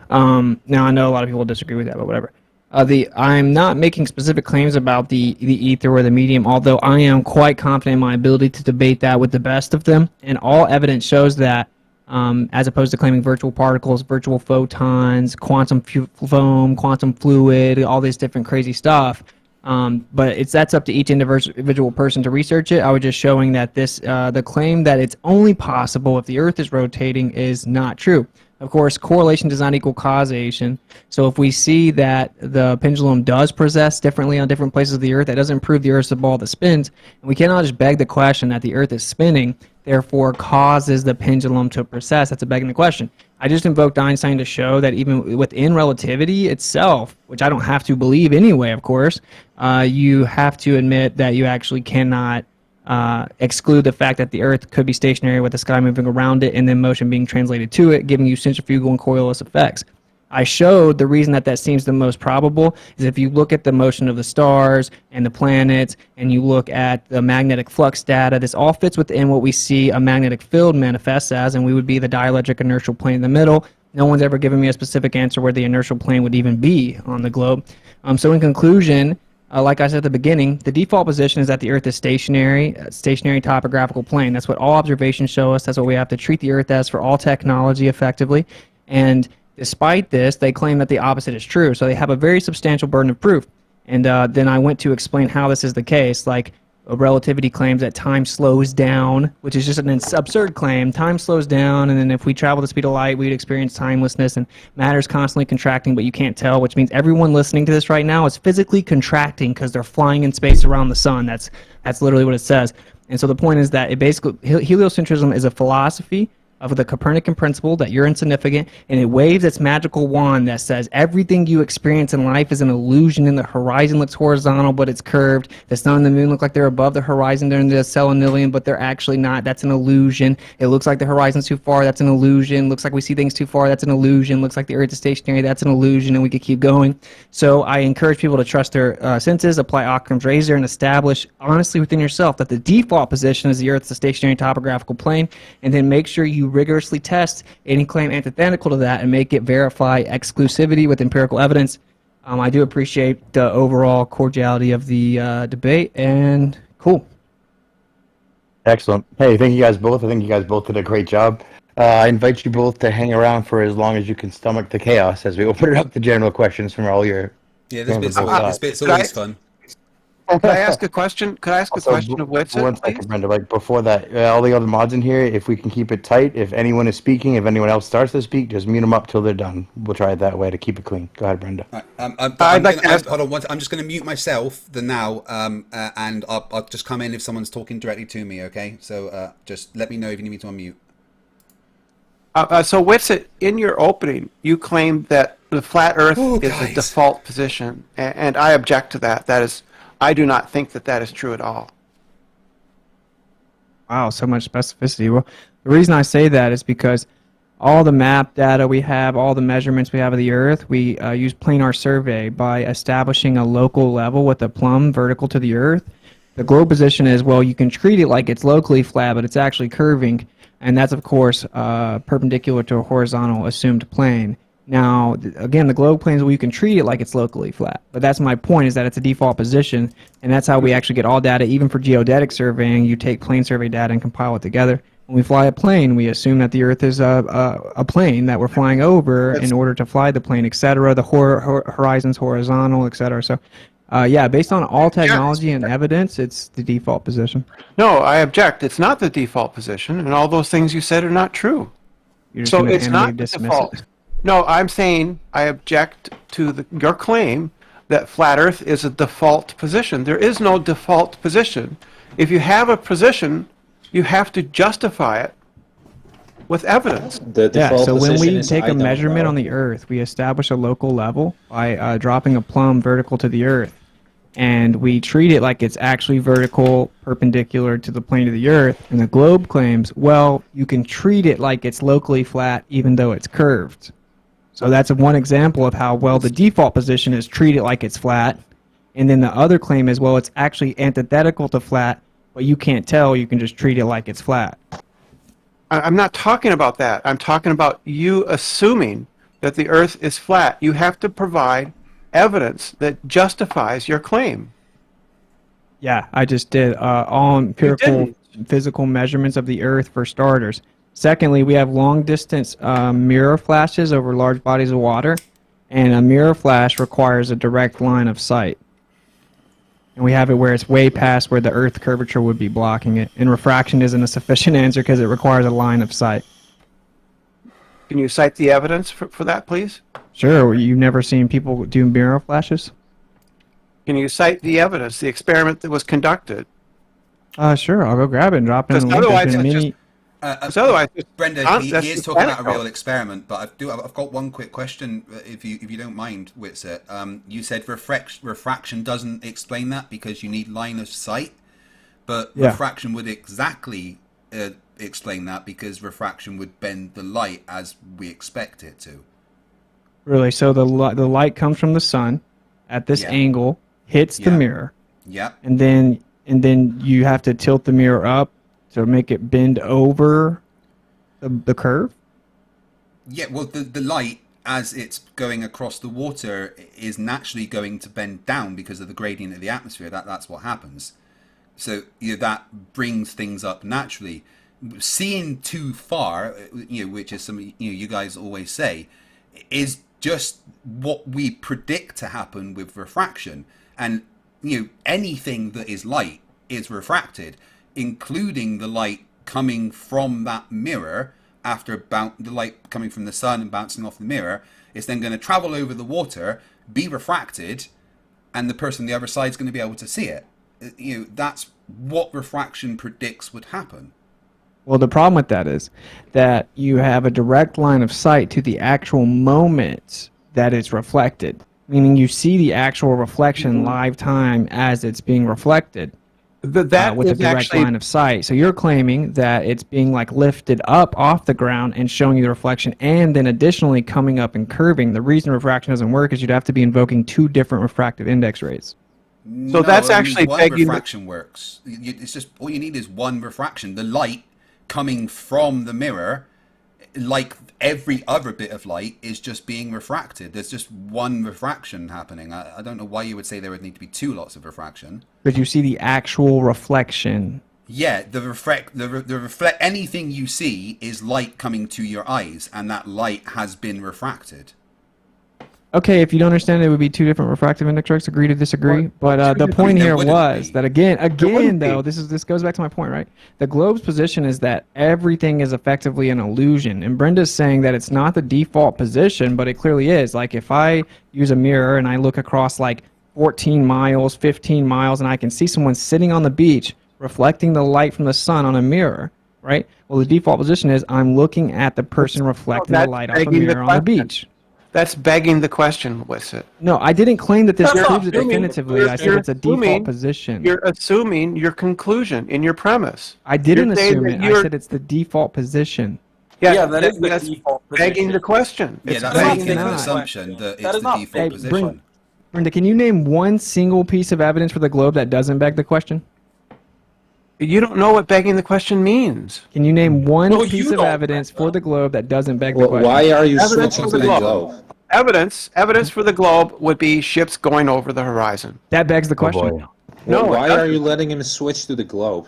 Now, I know a lot of people disagree with that, but whatever. I'm not making specific claims about the ether or the medium, although I am quite confident in my ability to debate that with the best of them, and all evidence shows that, as opposed to claiming virtual particles, virtual photons, quantum foam, quantum fluid, all this different crazy stuff. But that's up to each individual person to research it. I was just showing that the claim that it's only possible if the Earth is rotating is not true. Of course, correlation does not equal causation. So if we see that the pendulum does precess differently on different places of the Earth, that doesn't prove the Earth's a ball that spins. And we cannot just beg the question that the Earth is spinning, therefore causes the pendulum to precess. That's a begging the question. I just invoked Einstein to show that even within relativity itself, which I don't have to believe anyway, of course, you have to admit that you actually cannot exclude the fact that the Earth could be stationary with the sky moving around it and then motion being translated to it, giving you centrifugal and Coriolis effects. I showed the reason that seems the most probable is if you look at the motion of the stars and the planets and you look at the magnetic flux data, this all fits within what we see a magnetic field manifests as, and we would be the dielectric inertial plane in the middle. No one's ever given me a specific answer where the inertial plane would even be on the globe. So in conclusion, like I said at the beginning, the default position is that the Earth is stationary topographical plane. That's what all observations show us. That's what we have to treat the Earth as for all technology effectively. And despite this, they claim that the opposite is true. So they have a very substantial burden of proof. And then I went to explain how this is the case. Like, relativity claims that time slows down, which is just an absurd claim. Time slows down, and then if we travel the speed of light, we'd experience timelessness, and matter's constantly contracting, but you can't tell, which means everyone listening to this right now is physically contracting because they're flying in space around the sun. That's literally what it says. And so the point is that it basically, heliocentrism is a philosophy of the Copernican principle that you're insignificant, and it waves its magical wand that says everything you experience in life is an illusion, and the horizon looks horizontal, but it's curved. The sun and the moon look like they're above the horizon during the selenium, but they're actually not. That's an illusion. It looks like the horizon's too far. That's an illusion. Looks like we see things too far. That's an illusion. Looks like the Earth is stationary. That's an illusion, and we could keep going. So I encourage people to trust their senses, apply Occam's razor, and establish honestly within yourself that the default position is the Earth's a stationary topographical plane, and then make sure you rigorously test any claim antithetical to that and make it verify exclusivity with empirical evidence. I do appreciate the overall cordiality of the debate, and cool. Excellent. Hey, thank you guys both. I think you guys both did a great job. I invite you both to hang around for as long as you can stomach the chaos as we open it up to general questions from all your... Yeah, this bit's always fun. Could I ask a question? Could I ask a question of Witsit, One second, Brenda. Like, before that, all the other mods in here, if we can keep it tight, if anyone is speaking, if anyone else starts to speak, just mute them up till they're done. We'll try it that way to keep it clean. Go ahead, Brenda. Hold on. I'm just going to mute myself now, and I'll just come in if someone's talking directly to me, okay? So just let me know if you need me to unmute. So Witsit, in your opening, you claimed that the flat Earth is the default position, and I object to that. I do not think that is true at all. Wow, so much specificity. Well, the reason I say that is because all the map data we have, all the measurements we have of the Earth, we use planar survey by establishing a local level with a plumb vertical to the Earth. The globe position is, well, you can treat it like it's locally flat, but it's actually curving, and that's, of course, perpendicular to a horizontal assumed plane. Now, again, the globe plane is where you can treat it like it's locally flat. But that's my point, is that it's a default position, and that's how we actually get all data. Even for geodetic surveying, you take plane survey data and compile it together. When we fly a plane, we assume that the Earth is a plane that we're flying over in order to fly the plane, etc. The horizon's horizontal, etc. So, yeah, based on all technology and evidence, it's the default position. No, I object. It's not the default position, and all those things you said are not true. So it's not the default. No, I'm saying I object to your claim that flat Earth is a default position. There is no default position. If you have a position, you have to justify it with evidence. Yeah, so when we take a measurement on the Earth, we establish a local level by dropping a plumb vertical to the Earth. And we treat it like it's actually vertical, perpendicular to the plane of the Earth. And the globe claims, well, you can treat it like it's locally flat even though it's curved. So that's one example of how, well, the default position is treat it like it's flat. And then the other claim is, well, it's actually antithetical to flat, but you can't tell. You can just treat it like it's flat. I'm not talking about that. I'm talking about you assuming that the Earth is flat. You have to provide evidence that justifies your claim. Yeah, I just did all empirical physical measurements of the Earth for starters. Secondly, we have long-distance mirror flashes over large bodies of water, and a mirror flash requires a direct line of sight. And we have it where it's way past where the Earth curvature would be blocking it. And refraction isn't a sufficient answer because it requires a line of sight. Can you cite the evidence for that, please? Sure. You've never seen people do mirror flashes? Can you cite the evidence, the experiment that was conducted? Sure. I'll go grab it and drop it in the link. Otherwise, There's been it's many... Brenda, he is just talking about a real experiment, but I've got one quick question, if you don't mind, Whitsett. You said refraction doesn't explain that because you need line of sight, but refraction would exactly explain that because refraction would bend the light as we expect it to. Really? So the light comes from the sun at this angle, hits the mirror. Yeah. And then you have to tilt the mirror up to make it bend over the curve? Yeah, well, the light, as it's going across the water, is naturally going to bend down because of the gradient of the atmosphere. That's what happens. So that brings things up naturally. Seeing too far, which is something you guys always say, is just what we predict to happen with refraction. And anything that is light is refracted, including the light coming from that mirror after the light coming from the sun and bouncing off the mirror. It's then going to travel over the water, be refracted, and the person on the other side is going to be able to see it. That's what refraction predicts would happen. Well, the problem with that is that you have a direct line of sight to the actual moment that it's reflected, meaning you see the actual reflection live time as it's being reflected. That with a direct line of sight. So you're claiming that it's being lifted up off the ground and showing you the reflection, and then additionally coming up and curving. The reason refraction doesn't work is you'd have to be invoking two different refractive index rates. So that's actually one begging refraction works. It's just all you need is one refraction. The light coming from the mirror, like every other bit of light, is just being refracted. There's just one refraction happening. I don't know why you would say there would need to be two lots of refraction. But you see the actual reflection. Yeah, anything you see is light coming to your eyes, and that light has been refracted. Okay, if you don't understand it, would be two different refractive index rates. Agree to disagree. But the point here was that again though, this goes back to my point, right? The globe's position is that everything is effectively an illusion, and Brenda's saying that it's not the default position, but it clearly is. Like if I use a mirror and I look across 14 miles, 15 miles, and I can see someone sitting on the beach reflecting the light from the sun on a mirror, right? Well, the default position is I'm looking at the person reflecting the light off a mirror on the beach. That's begging the question, Whitsett. No, I didn't claim that this proves it definitively. I said it's a default position. You're assuming your conclusion in your premise. I didn't assume it. I said it's the default position. Yeah, that is the default position. Begging the question. Yeah, that's making an assumption that it's the default position. Brenda, can you name one single piece of evidence for the globe that doesn't beg the question? You don't know what begging the question means. Can you name one piece of evidence for the globe that doesn't beg the question? Why are you Evidence switching for to the the globe. globe? Evidence for the globe would be ships going over the horizon. That begs the question. No, why are you letting him switch to the globe?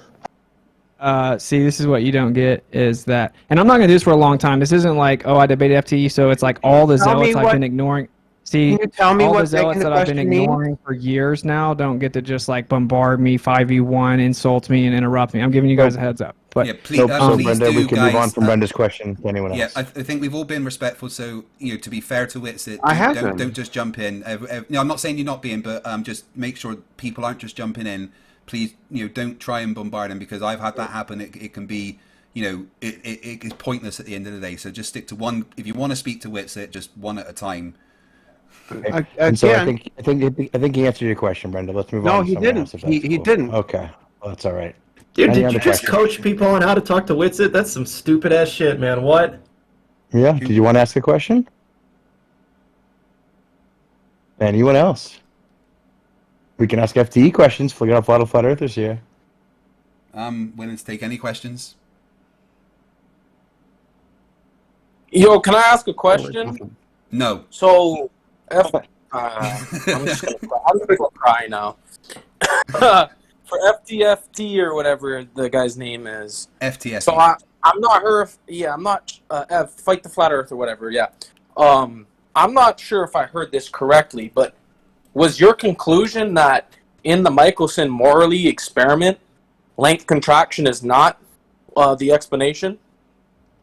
See, this is what you don't get is that, and I'm not going to do this for a long time. This isn't like, I debated FTE, so it's like all the zealots I've been ignoring. See, can you tell me all what the zealots that I've been ignoring for years now don't get to just bombard me 5v1, insult me, and interrupt me. I'm giving you guys a heads up. But yeah, please, please Brenda, do, we can guys, move on from Brenda's question to anyone else. Yeah, I think we've all been respectful. So to be fair to Witsit, don't just jump in. I'm not saying you're not being, but just make sure people aren't just jumping in. Please, don't try and bombard them because I've had that happen. It can be, it is pointless at the end of the day. So just stick to one. If you want to speak to Witsit, just one at a time. And so I think he answered your question, Brenda. Let's move on. No, he didn't. He didn't. Okay, well, that's all right. Dude, did you just coach people on how to talk to Witsit? That's some stupid ass shit, man. What? Yeah. Did you want to ask a question? Anyone else? We can ask FTE questions. We got a lot of flat earthers here. Willing to take any questions? Yo, can I ask a question? No. So, I'm just gonna go cry now. For FTFT or whatever the guy's name is. FTFE. So I'm not her. I'm not Fight the Flat Earth or whatever. Yeah. I'm not sure if I heard this correctly, but was your conclusion that in the Michelson-Morley experiment, length contraction is not the explanation?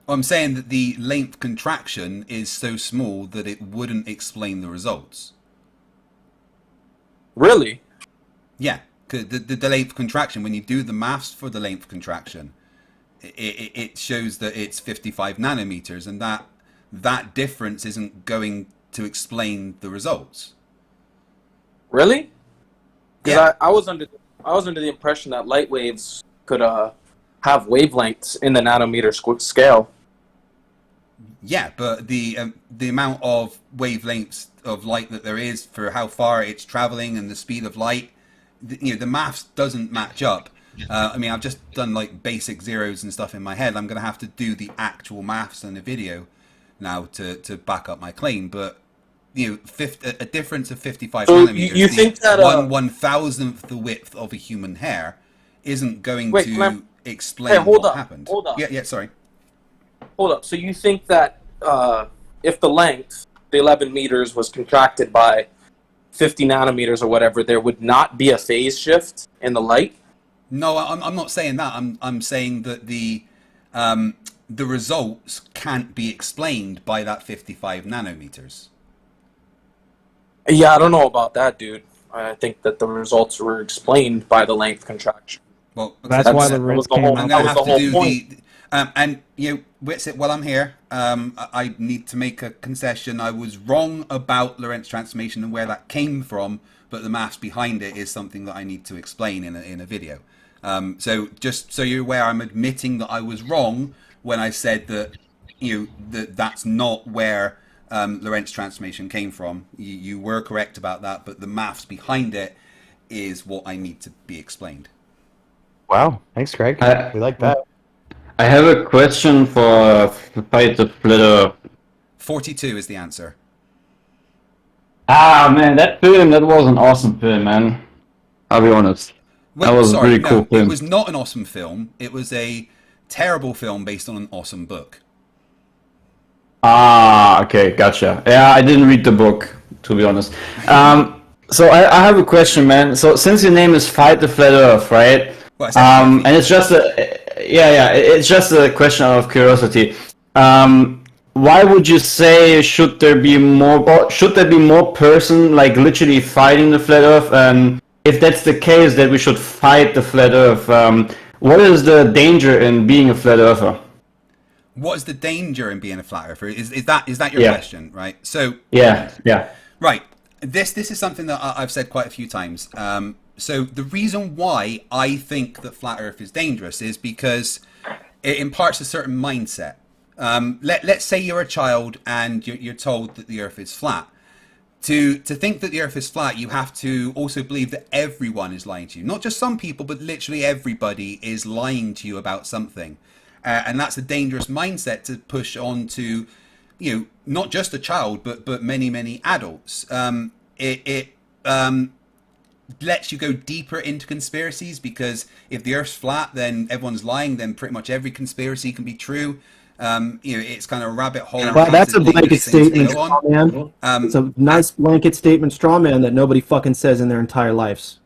I'm saying that the length contraction is so small that it wouldn't explain the results. Really? Yeah, because the length contraction, when you do the maths for the length contraction, it shows that it's 55 nanometers, and that difference isn't going to explain the results. Really? Because Yeah. I was under the impression that light waves could have wavelengths in the nanometer scale. Yeah, but the amount of wavelengths of light that there is for how far it's traveling and the speed of light, the maths doesn't match up. I mean, I've just done like basic zeros and stuff in my head. I'm going to have to do the actual maths in the video now to back up my claim. But a difference of 55 nanometers, you think that 1/1000th the width of a human hair, isn't going to explain what happened. Hold up. Yeah, sorry. Hold up. So you think that if the length, the 11 meters, was contracted by 50 nanometers or whatever, there would not be a phase shift in the light? No, I'm not saying that. I'm saying that the results can't be explained by that 55 nanometers. Yeah, I don't know about that, dude. I think that the results were explained by the length contraction. Well, that's why the Reds came out. I'm going to have to do and Whitsett, while I'm here, I need to make a concession. I was wrong about Lorentz transformation and where that came from, but the maths behind it is something that I need to explain in a video. So just so you're aware, I'm admitting that I was wrong when I said that that's not where Lorentz transformation came from. You were correct about that, but the maths behind it is what I need to be explained. Wow, thanks, Craig. We like that. I have a question for Fight the Flat Earth. 42 is the answer. Ah, man, that was an awesome film, man. I'll be honest. Well, that was a really cool film. It was not an awesome film. It was a terrible film based on an awesome book. Ah, okay, gotcha. Yeah, I didn't read the book, to be honest. So I have a question, man. So since your name is Fight the Flat Earth, right? Well, and it's just it's just a question out of curiosity. Why would you say should there be more person like literally fighting the flat Earth? And if that's the case, that we should fight the flat Earth. What is the danger in being a flat earther? What is the danger in being a flat earther? Is that your question, right? So yeah. Right. This is something that I've said quite a few times. So the reason why I think that flat Earth is dangerous is because it imparts a certain mindset. Let's say you're a child and you're told that the Earth is flat. To think that the Earth is flat, you have to also believe that everyone is lying to you. Not just some people, but literally everybody is lying to you about something. And that's a dangerous mindset to push on to, not just a child, but many adults. It lets you go deeper into conspiracies, because if the Earth's flat, then everyone's lying. Then pretty much every conspiracy can be true. It's kind of a rabbit hole. Well, that's a blanket statement, straw man. It's a nice blanket statement, straw man, that nobody fucking says in their entire lives.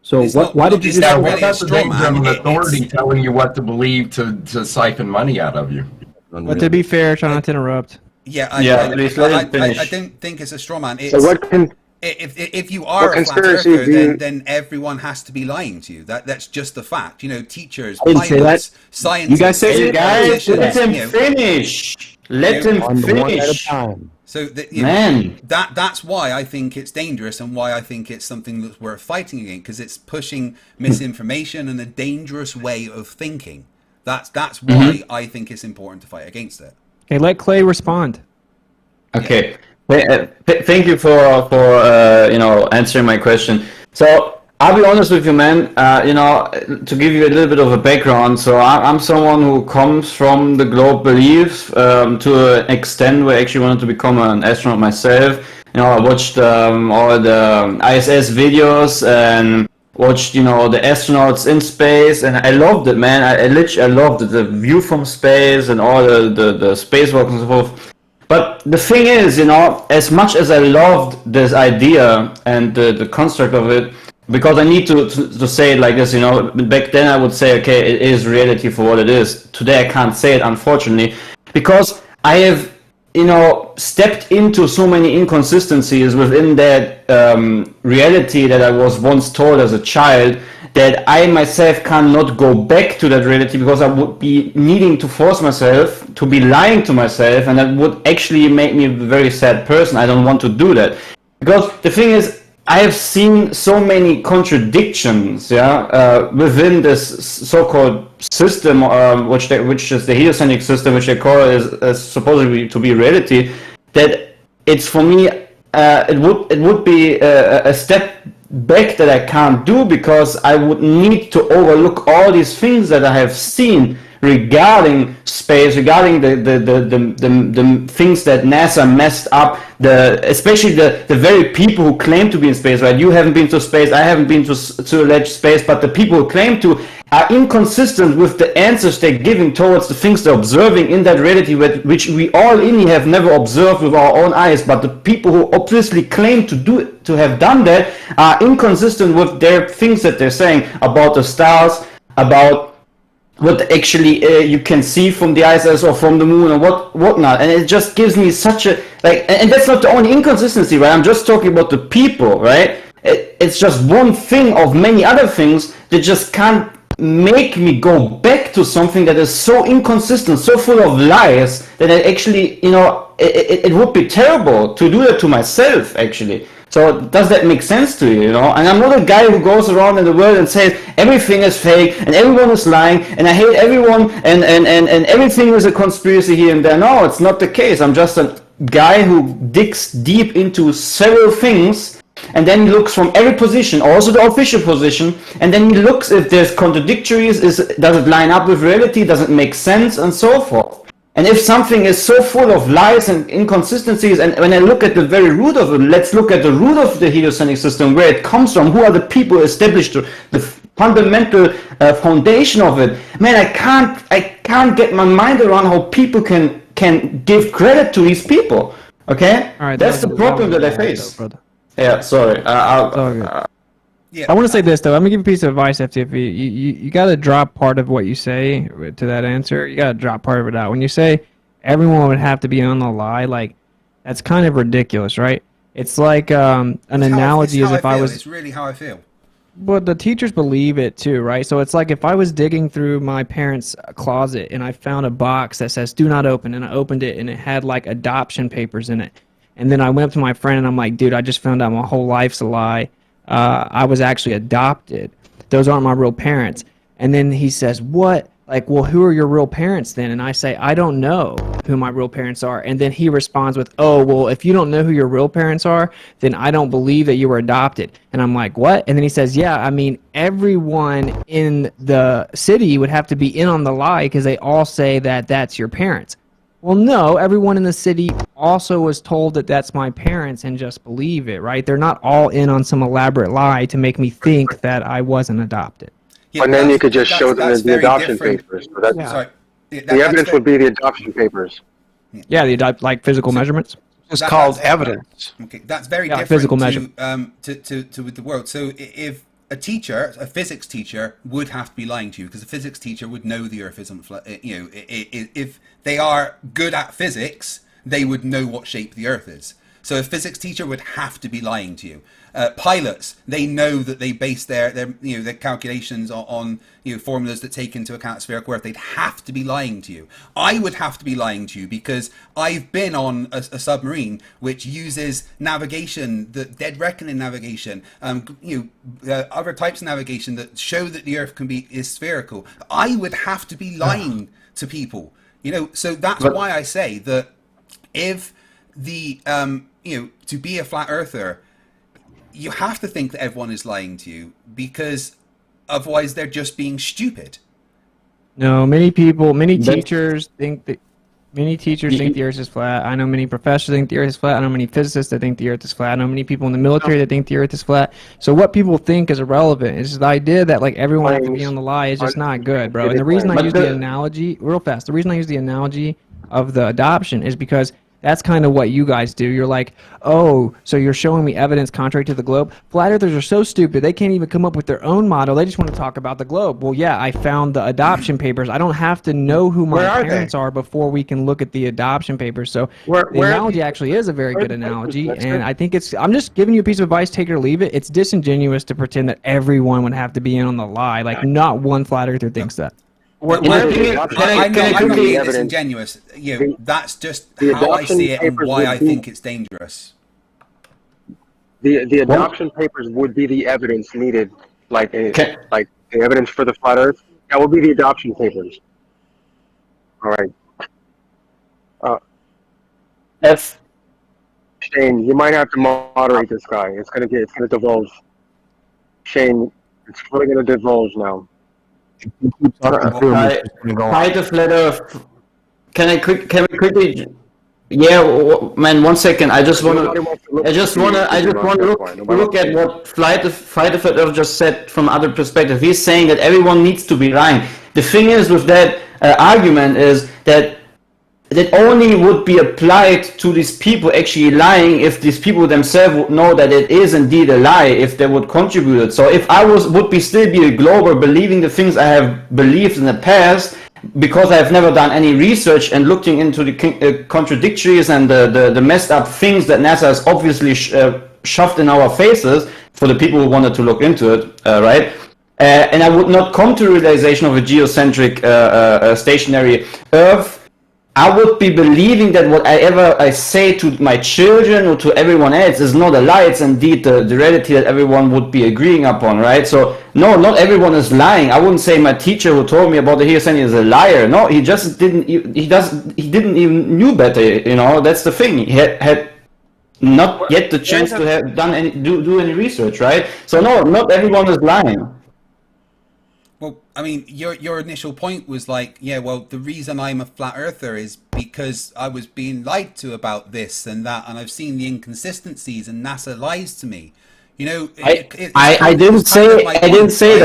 So why did you just... That's a danger of an authority telling you what to believe to siphon money out of you. But to be fair, try not to interrupt. I don't think it's a straw man. It's, if you are a flat earther, then everyone has to be lying to you. That's just the fact. Teachers, pilots, scientists. You guys say it, guys. Let him finish. Let him finish. So that's why I think it's dangerous, and why I think it's something that's worth fighting against, because it's pushing misinformation and a dangerous way of thinking. That's why I think it's important to fight against it. Okay, let Clay respond. Okay. Thank you for answering my question. So I'll be honest with you, man. To give you a little bit of a background. So I'm someone who comes from the globe beliefs to an extent where I actually wanted to become an astronaut myself. I watched all the ISS videos and watched the astronauts in space, and I loved it, man. I literally loved it, the view from space and all the spacewalk and so forth. But the thing is, as much as I loved this idea and the construct of it, because I need to say it like this, back then I would say, okay, it is reality for what it is. Today I can't say it, unfortunately, because I have, stepped into so many inconsistencies within that reality that I was once told as a child, that I myself cannot go back to that reality, because I would be needing to force myself to be lying to myself, and that would actually make me a very sad person. I don't want to do that, because the thing is, I have seen so many contradictions, within this so-called system, which is the heliocentric system, which they call is supposedly to be reality. That it's, for me, it would be a step back that I can't do, because I would need to overlook all these things that I have seen regarding space, regarding the things that NASA messed up, especially the very people who claim to be in space, right? You haven't been to space, I haven't been to alleged space, but the people who claim to are inconsistent with the answers they're giving towards the things they're observing in that reality, which we all have never observed with our own eyes. But the people who obviously claim to have done that are inconsistent with their things that they're saying about the stars, about what actually you can see from the ISS or from the moon or whatnot. And it just gives me such a, and that's not the only inconsistency, right? I'm just talking about the people, right? It's just one thing of many other things that just can't make me go back to something that is so inconsistent, so full of lies, that I actually, it would be terrible to do that to myself, actually. So does that make sense to you, And I'm not a guy who goes around in the world and says everything is fake and everyone is lying and I hate everyone and everything is a conspiracy here and there. No, it's not the case. I'm just a guy who digs deep into several things, and then he looks from every position, also the official position, and then he looks if there's contradictories, does it line up with reality, does it make sense, and so forth. And if something is so full of lies and inconsistencies, and when I look at the very root of it, let's look at the root of the heliocentric system, where it comes from, who are the people who established the fundamental foundation of it. Man, I can't get my mind around how people can give credit to these people. Okay? All right, that's the problem that I face. Yeah, sorry. Yeah. I want to say this, though. I'm going to give you a piece of advice, FTFE. You got to drop part of what you say to that answer. You got to drop part of it out. When you say everyone would have to be on the lie, that's kind of ridiculous, right? It's like an analogy as if I was... It's really how I feel. But the teachers believe it, too, right? So it's like if I was digging through my parents' closet and I found a box that says, do not open, and I opened it and it had, adoption papers in it. And then I went up to my friend and I'm like, dude, I just found out my whole life's a lie. I was actually adopted. Those aren't my real parents. And then he says, what? Well, who are your real parents then? And I say, I don't know who my real parents are. And then he responds with, oh, well, if you don't know who your real parents are, then I don't believe that you were adopted. And I'm like, what? And then he says, yeah, I mean, everyone in the city would have to be in on the lie because they all say that that's your parents. Well, no, everyone in the city also was told that that's my parents and just believe it, right? They're not all in on some elaborate lie to make me think that I wasn't adopted. Yeah, and then you could just show them the adoption papers. So that's, Sorry. The evidence would be the adoption papers. Yeah, the physical measurements. It's called evidence. Okay, that's very different physical to with the world. So if a teacher, a physics teacher, would have to be lying to you because a physics teacher would know the Earth isn't flat. If they are good at physics, they would know what shape the Earth is. So a physics teacher would have to be lying to you. Pilots, they know that they base their calculations on formulas that take into account spherical Earth. They'd have to be lying to you. I would have to be lying to you because I've been on a submarine which uses navigation, the dead reckoning navigation, other types of navigation that show that the Earth is spherical. I would have to be lying to people. So that's why I say that if the to be a flat earther, you have to think that everyone is lying to you, because otherwise they're just being stupid. No, many teachers think the Earth is flat. I know many professors think the Earth is flat. I know many physicists that think the Earth is flat. I know many people in the military that think the Earth is flat. So what people think is irrelevant. It's just the idea that like everyone has to be on the lie is just not good, bro. And the reason I use the analogy, real fast, the reason I use the analogy of the adoption is because that's kind of what you guys do. You're like, oh, so you're showing me evidence contrary to the globe? Flat earthers are so stupid, they can't even come up with their own model. They just want to talk about the globe. Well, yeah, I found the adoption papers. I don't have to know who my parents are before we can look at the adoption papers. So the analogy actually is a very good analogy, and I think I'm just giving you a piece of advice, take it or leave it. It's disingenuous to pretend that everyone would have to be in on the lie. Like, not one flat earther thinks that. I'm not being disingenuous. That's just how I see it and why I think it's dangerous. The adoption papers would be the evidence needed, like the evidence for the flat Earth. That would be the adoption papers. All right. Shane, you might have to moderate this guy. It's gonna divulge. Shane, it's really gonna divulge now. Hi, the flat Earth. Can we quickly? Yeah, man. 1 second. I just want to look at what Fight the Flat Earth just said from other perspective. He's saying that everyone needs to be lying. The thing is with that argument is that only would be applied to these people actually lying if these people themselves would know that it is indeed a lie, if they would contribute it. So if I would still be a glober believing the things I have believed in the past, because I have never done any research and looking into the contradictories and the messed up things that NASA has obviously shoved in our faces for the people who wanted to look into it, right? And I would not come to realization of a geocentric stationary Earth. I would be believing that whatever I say to my children or to everyone else is not a lie. It's indeed the reality that everyone would be agreeing upon, right? So no, not everyone is lying. I wouldn't say my teacher who told me about the heliocentric is a liar. No, he just didn't. He didn't even knew better. You know, that's the thing. He had not yet the chance to have done do any research, right? So no, not everyone is lying. Well, I mean, your initial point was like, yeah, well, the reason I'm a flat earther is because I was being lied to about this and that, and I've seen the inconsistencies, and NASA lies to me. You know, I didn't say that. I didn't say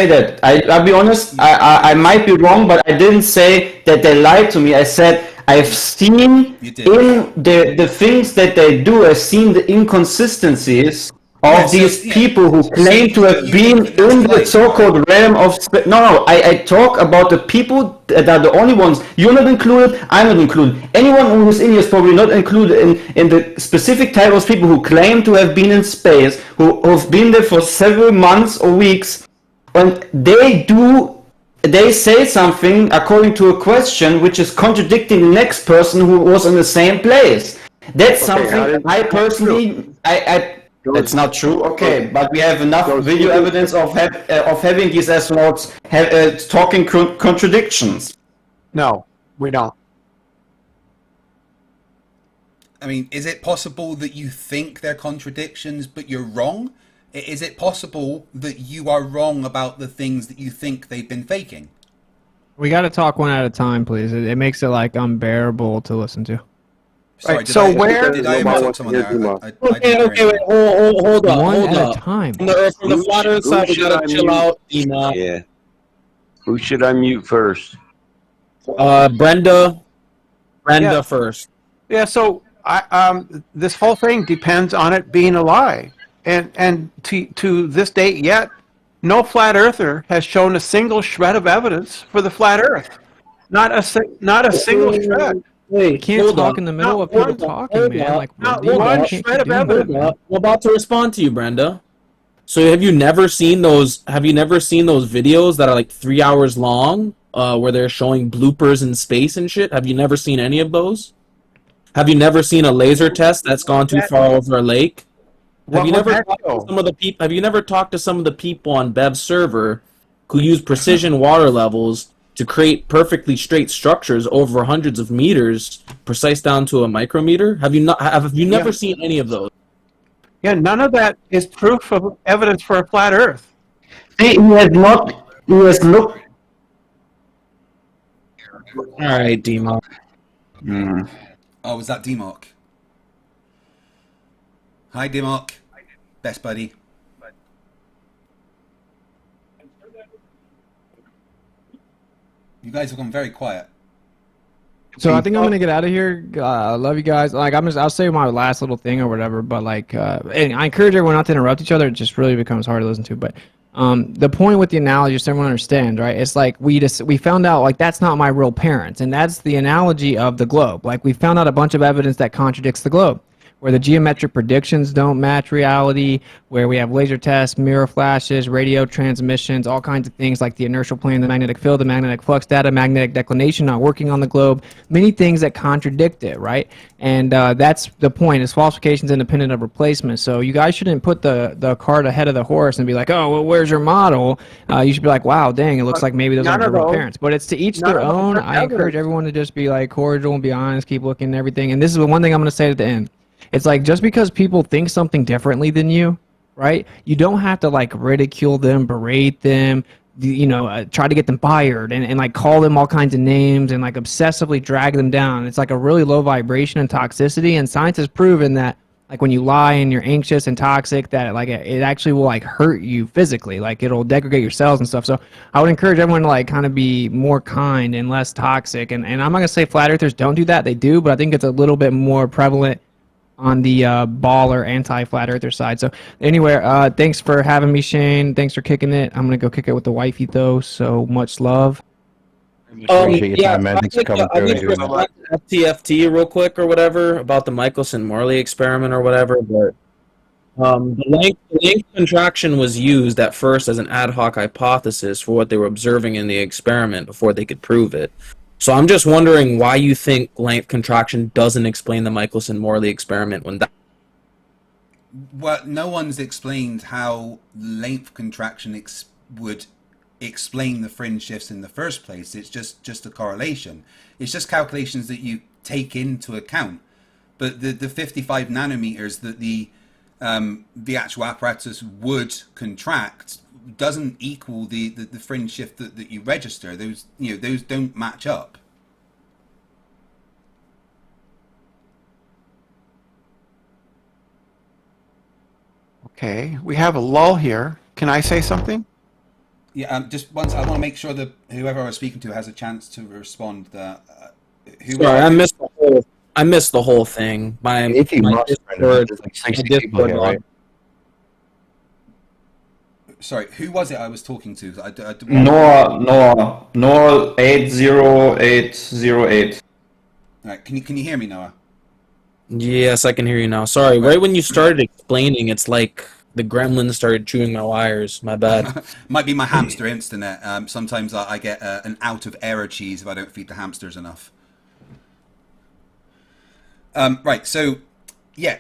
that. I'll be honest. I might be wrong, but I didn't say that they lied to me. I said I've seen in the things that they do. I've seen the inconsistencies of these people who claim to have been in the so-called realm of space. No, I talk about the people that are the only ones. You're not included, I'm not included. Anyone who is in here is probably not included in the specific type of people who claim to have been in space, who have been there for several months or weeks, and they say something according to a question which is contradicting the next person who was in the same place. That's something I personally... That's not true. Okay, but we have enough video evidence of having these astronauts talking contradictions. No, we don't. I mean, is it possible that you think they're contradictions, but you're wrong? Is it possible that you are wrong about the things that you think they've been faking? We got to talk one at a time, please. It makes it like unbearable to listen to. Sorry, right, so where did I interrupt someone there? Okay, wait, hold up. One at a time. From the flat Earth side, we gotta chill out. Yeah. Who should I mute first? Brenda first. Yeah, so this whole thing depends on it being a lie, and to this date yet, no flat earther has shown a single shred of evidence for the flat Earth. Not a single shred. Wait, you can't talk in the middle of people talking, man. Like, one shred of evidence. I'm about to respond to you, Brenda. So have you never seen those videos that are like 3 hours long, where they're showing bloopers in space and shit? Have you never seen any of those? Have you never seen a laser test that's gone too far over a lake? Have you never talked to some of the people on Bev's server who use precision water levels to create perfectly straight structures over hundreds of meters, precise down to a micrometer? Have you never seen any of those? Yeah, none of that is proof of evidence for a flat Earth. He has not. He has looked. All right, Demo. Oh, was that D-Mark? Hi, D-Mark. Best buddy. You guys have gone very quiet. So I think I'm gonna get out of here. I love you guys. Like I'll say my last little thing or whatever. But like, and I encourage everyone not to interrupt each other. It just really becomes hard to listen to. But the point with the analogy, just so everyone understands, right? It's like we found out like that's not my real parents, and that's the analogy of the globe. Like we found out a bunch of evidence that contradicts the globe, where the geometric predictions don't match reality, where we have laser tests, mirror flashes, radio transmissions, all kinds of things like the inertial plane, the magnetic field, the magnetic flux data, magnetic declination not working on the globe, many things that contradict it, right? And that's the point, is falsifications independent of replacement. So you guys shouldn't put the cart ahead of the horse and be like, oh, well, where's your model? You should be like, wow, dang, it looks like maybe those aren't your real parents. But it's to each their own. I encourage everyone to just be like cordial and be honest, keep looking and everything. And this is the one thing I'm going to say at the end. It's like just because people think something differently than you, right? You don't have to like ridicule them, berate them, try to get them fired and like call them all kinds of names and like obsessively drag them down. It's like a really low vibration and toxicity. And science has proven that like when you lie and you're anxious and toxic, that like it actually will like hurt you physically. Like it'll degrade your cells and stuff. So I would encourage everyone to like kind of be more kind and less toxic. And I'm not going to say flat earthers don't do that. They do, but I think it's a little bit more prevalent on the baller anti-flat earther side. So anyway, thanks for having me, Shane. Thanks for kicking it. I'm gonna go kick it with the wifey though. So much love. Appreciate your time, man. Thanks for coming through. FTFT real quick or whatever about the Michelson-Morley experiment or whatever, but the length contraction was used at first as an ad hoc hypothesis for what they were observing in the experiment before they could prove it. So I'm just wondering why you think length contraction doesn't explain the Michelson-Morley experiment when that. Well, no one's explained how length contraction would explain the fringe shifts in the first place. It's just a correlation. It's just calculations that you take into account. But the 55 nanometers that the actual apparatus would contract doesn't equal the fringe shift that you register. Those don't match up. Okay, we have a lull here. Can I say something? Yeah, just once I want to make sure that whoever I was speaking to has a chance to respond. Sorry, I missed the whole thing. My Discord log. Sorry, who was it I was talking to? Noah 80808. All right, can you hear me, Noah? Yes, I can hear you now. Sorry, right when you started explaining, it's like the gremlins started chewing my wires. My bad. Might be my hamster internet. Sometimes I get an out of error cheese if I don't feed the hamsters enough. Right, so yeah,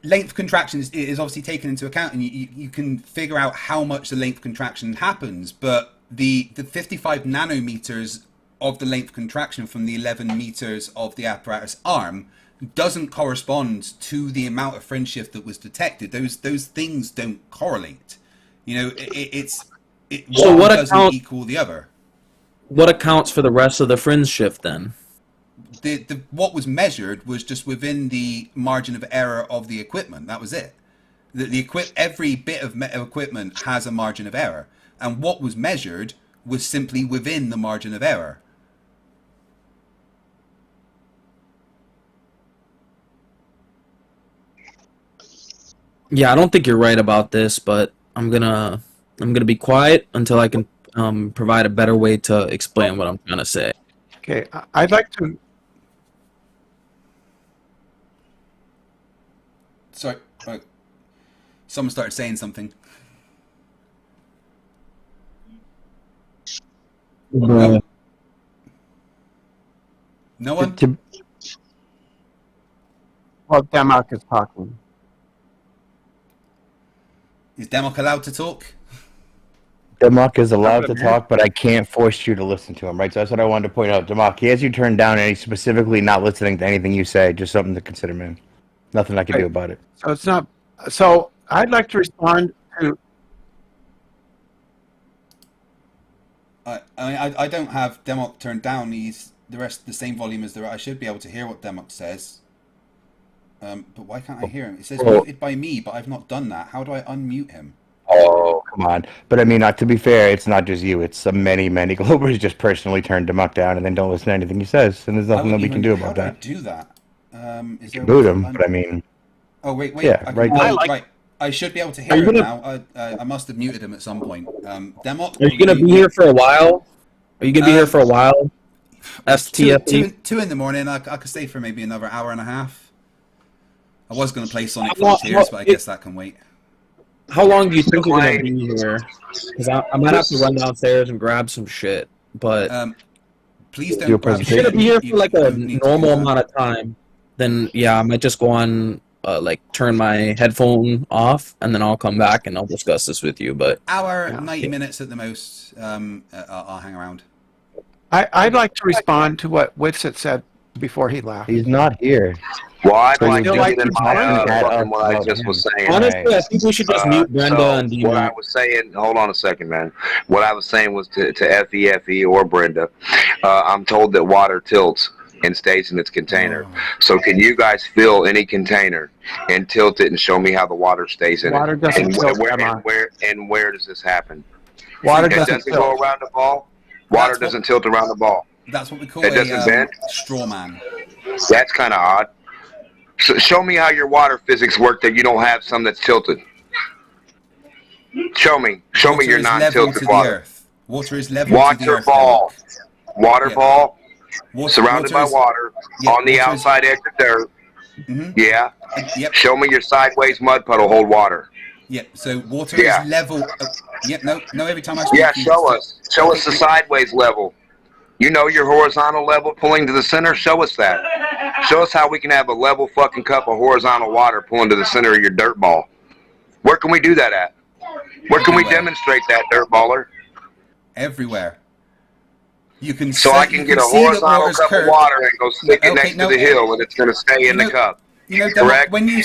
length contraction is obviously taken into account, and you can figure out how much the length contraction happens, but the 55 nanometers of the length contraction from the 11 meters of the apparatus arm doesn't correspond to the amount of fringe shift that was detected. Those things don't correlate. One doesn't equal the other. What accounts for the rest of the fringe shift then? What was measured was just within the margin of error of the equipment. That was it. Every bit of equipment has a margin of error, and what was measured was simply within the margin of error. Yeah, I don't think you're right about this, but I'm gonna be quiet until I can provide a better way to explain what I'm trying to say. Okay, I'd like to. Sorry, someone started saying something. No. No one? Well, Demark is talking. Is Demark allowed to talk? Demok is allowed to talk, but I can't force you to listen to him, right? So that's what I wanted to point out. Demok, he has you turned down, and he's specifically not listening to anything you say. Just something to consider, man. Nothing I can do about it. So it's not. So I'd like to respond to. I don't have Demok turned down. He's the same volume as I should be able to hear what Demok says. But why can't I hear him? It says muted by me, but I've not done that. How do I unmute him? Oh, come on. But I mean, to be fair, it's not just you. It's many Globers just personally turn Demok down and then don't listen to anything he says. And there's nothing that we can do about that. How do I do that? Is there boot him, but I mean... Oh, wait. Yeah, right. I should be able to hear him now. I must have muted him at some point. Demok... Are you going to be here for a while? Are you going to be here for a while? FTFE? 2 in the morning. I could stay for maybe another hour and a half. I was going to play Sonic Frontiers, but I guess that can wait. How long do you think you're going to be here? Because I might have to run downstairs and grab some shit. But please don't. If you're going to be here for like a normal amount of time, then yeah, I might just go on, turn my headphone off, and then I'll come back and I'll discuss this with you. But hour, 90 minutes at the most. I'll hang around. I'd like to respond to what Whitsett said before he left. He's not here. Well, I'd So like you to like get to involved in what I just was saying. honestly, I think we should just mute Brenda and What I Dima. was saying, hold on a second, man. What I was saying was to FTFE or Brenda, I'm told that water tilts and stays in its container. So can you guys fill any container and tilt it and show me how the water stays in Water it? doesn't And tilt, where does this happen? Water It doesn't doesn't go tilt. around the ball? Water doesn't tilt around the ball. That's what we call It doesn't bend? straw man. That's kind of odd. So show me how your water physics work that you don't have some that's tilted. Show me Water your is level non-tilted to water. the earth. Water is level to the Water earth. ball. Water Yeah. ball. Water- Surrounded by water is- water. yeah, On the water is- outside edge of dirt. Mhm. Yeah. Yep. Show me your sideways mud puddle hold water. Yep. So water Yeah. is level. Yep. No. Every time I speak, Yeah, you show just- us. Show us the sideways level. You know your horizontal level pulling to the center? Show us that. Show us how we can have a level fucking cup of horizontal water pulling to the center of your dirt ball. Where can we do that at? Where can we demonstrate that, dirt baller? Everywhere. You can. So I can get a horizontal cup of water and go stick it next to the hill, and it's going to stay in the cup. You know, correct? when you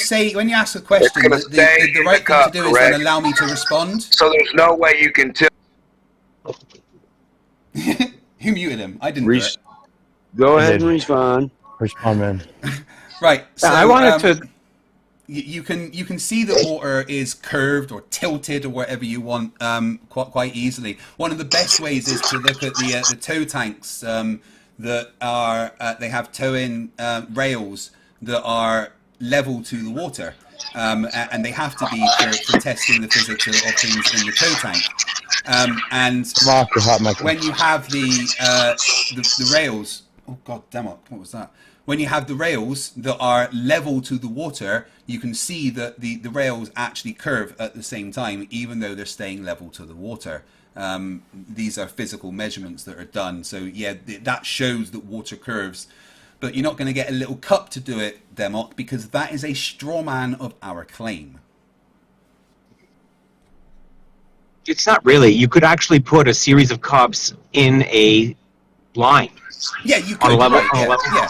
ask a question, gonna the stay in right the thing cup, to do is correct? then allow me to respond. So there's no way you can tilt. Who muted him? I didn't do it. Go ahead and respond. Respond, man. Right. So I wanted to. You can see that water is curved or tilted or whatever you want quite easily. One of the best ways is to look at the tow tanks that are they have tow-in rails that are level to the water, and they have to be for testing the physics of things in the tow tank. And when you have the rails, oh god damn it, what was that? When you have the rails that are level to the water, you can see that the rails actually curve at the same time, even though they're staying level to the water. These are physical measurements that are done. So yeah, that shows that water curves. But you're not going to get a little cup to do it, Demok, because that is a straw man of our claim. It's not really. You could actually put a series of cups in a line. Yeah, you could. On a level.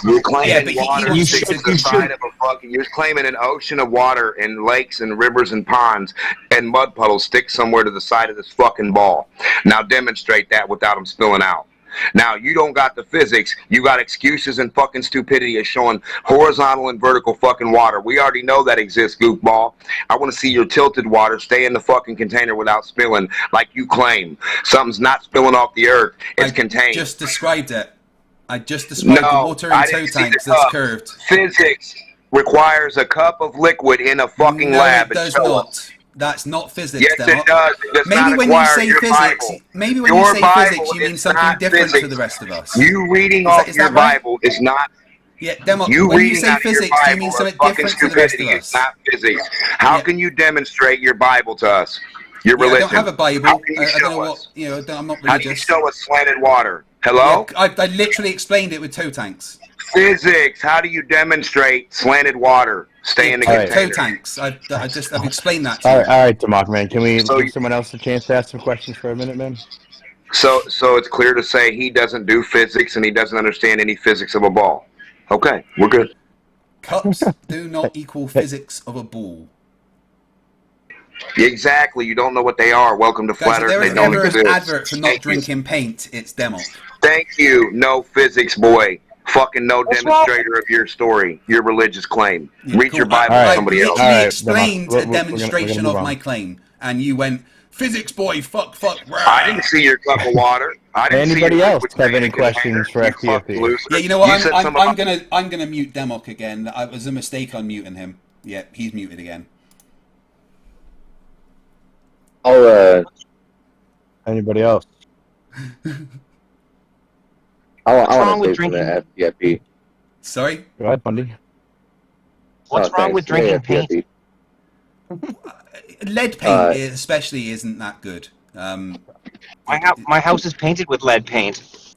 You're claiming but water sticks to the side of a fucking. You're claiming an ocean of water and lakes and rivers and ponds and mud puddles stick somewhere to the side of this fucking ball. Now demonstrate that without them spilling out. Now you don't got the physics. You got excuses and fucking stupidity of showing horizontal and vertical fucking water. We already know that exists, goofball. I want to see your tilted water stay in the fucking container without spilling, like you claim. Something's not spilling off the earth. It's contained. Just described it. I just described the water in tow tanks that's curved. Physics requires a cup of liquid in a fucking lab. It does not. That's not physics. Yes, it does. It does maybe not when you require say your physics, Bible. maybe when Your you say Bible physics, you mean is something not different to physics. the rest of us. You reading Is off that your right? Bible is not. Yeah, Demok, You when you reading say out of your physics, do you mean Bible something is fucking different to the rest of stupidity. us? It's not physics. How can you demonstrate your Bible to us? Your Yeah, I religion. don't have a Bible. How can you I don't show know us? what, I'm not How do you religious. show us slanted water? Hello? Yeah, I literally explained it with tow tanks. Physics. How do you demonstrate slanted water? Stay in the Toe container. tanks. I've explained that to you. All right, Tamok, man. Can we give someone else a chance to ask some questions for a minute, man? So it's clear to say he doesn't do physics and he doesn't understand any physics of a ball. Okay, we're good. Cups do not equal physics of a ball. Exactly. You don't know what they are. Welcome to Flat Earth. There They is don't ever an exist. advert for not drinking paint. It's demo. Thank you. No physics, boy. Fucking no demonstrator of your story, your religious claim. Read your Bible to somebody else. I literally explained a demonstration of my claim, and you went, physics, boy, fuck. Rah. I didn't see your cup of water. Anybody else have any questions for FTFE? Yeah, you know what? I'm gonna mute Demok again. It was a mistake on muting him. Yeah, he's muted again. Anybody else? What's wrong with drinking? FTFE. Sorry? Go ahead, Bundy. What's wrong with drinking paint? Lead paint especially isn't that good. My house is painted with lead paint.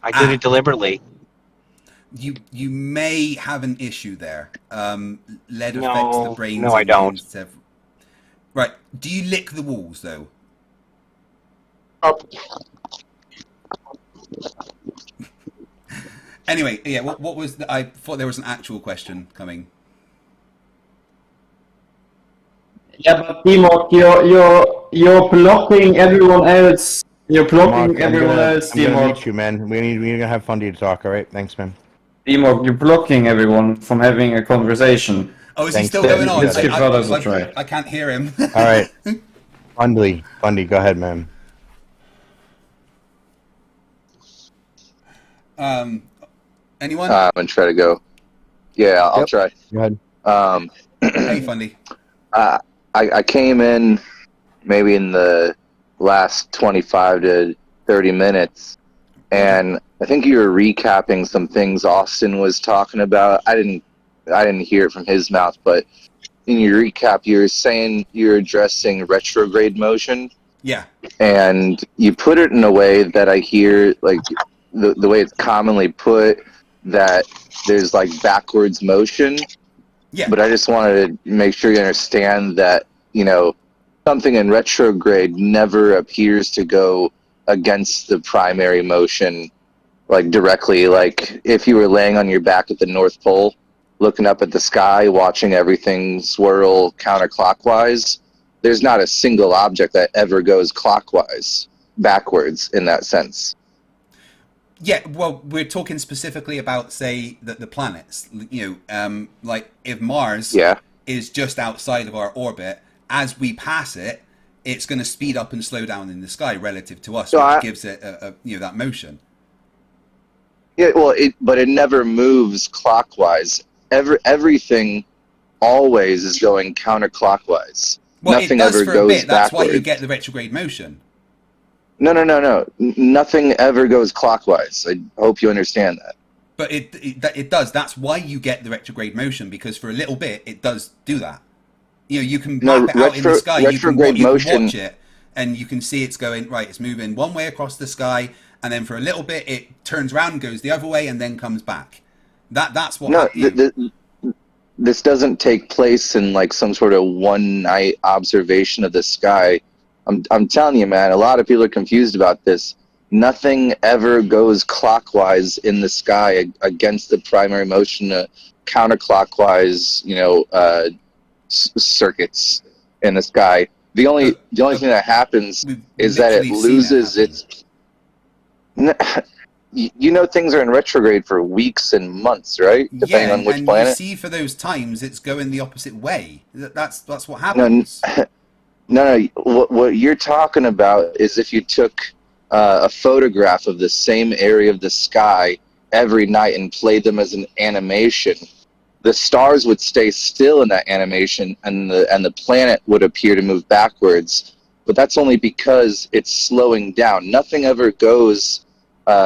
I did it deliberately. You may have an issue there. Lead affects the brains. No, I don't. Right. Do you lick the walls though? Anyway, yeah. What was I thought there was an actual question coming. Yeah, but Timok, you're blocking everyone else. You're blocking everyone else, I'm gonna Timok. meet you, man. We're gonna have Fundy to talk. All right. Thanks, man. Timok, you're blocking everyone from having a conversation. Oh, is he still going on? Let's give others a try. I can't hear him. All right. Fundy, go ahead, man. Anyone? I'm gonna try to go. Yeah, I'll try. Go ahead. Hey, Fundy. I came in maybe in the last 25 to 30 minutes, and I think you were recapping some things Austin was talking about. I didn't hear it from his mouth, but in your recap, you were saying you're addressing retrograde motion. Yeah. And you put it in a way that I hear, like the way it's commonly put, that there's like backwards motion. Yeah. But I just wanted to make sure you understand that, something in retrograde never appears to go against the primary motion, like directly. Like if you were laying on your back at the North Pole, looking up at the sky, watching everything swirl counterclockwise, there's not a single object that ever goes clockwise, backwards in that sense. Yeah, well, we're talking specifically about, say, the planets. Like if Mars is just outside of our orbit, as we pass it, it's going to speed up and slow down in the sky relative to us, which gives it that motion. Yeah, well, but it never moves clockwise. Everything always is going counterclockwise. Well, Nothing it does ever for goes a bit. That's backwards. why you get the retrograde motion. No. Nothing ever goes clockwise. I hope you understand that. But it does. That's why you get the retrograde motion, because for a little bit it does do that. You can map it out in the sky. You can watch it, and you can see it's going right. It's moving one way across the sky, and then for a little bit it turns around and goes the other way, and then comes back. That's what. This doesn't take place in like some sort of one night observation of the sky. I'm telling you, man, a lot of people are confused about this. Nothing ever goes clockwise in the sky against the primary motion, counterclockwise, circuits in the sky. The only thing that happens is that it loses its. Things are in retrograde for weeks and months, right? Depending on which planet. You see, for those times, it's going the opposite way. That's what happens. No. What you're talking about is if you took a photograph of the same area of the sky every night and played them as an animation, the stars would stay still in that animation, and the planet would appear to move backwards. But that's only because it's slowing down. Nothing ever goes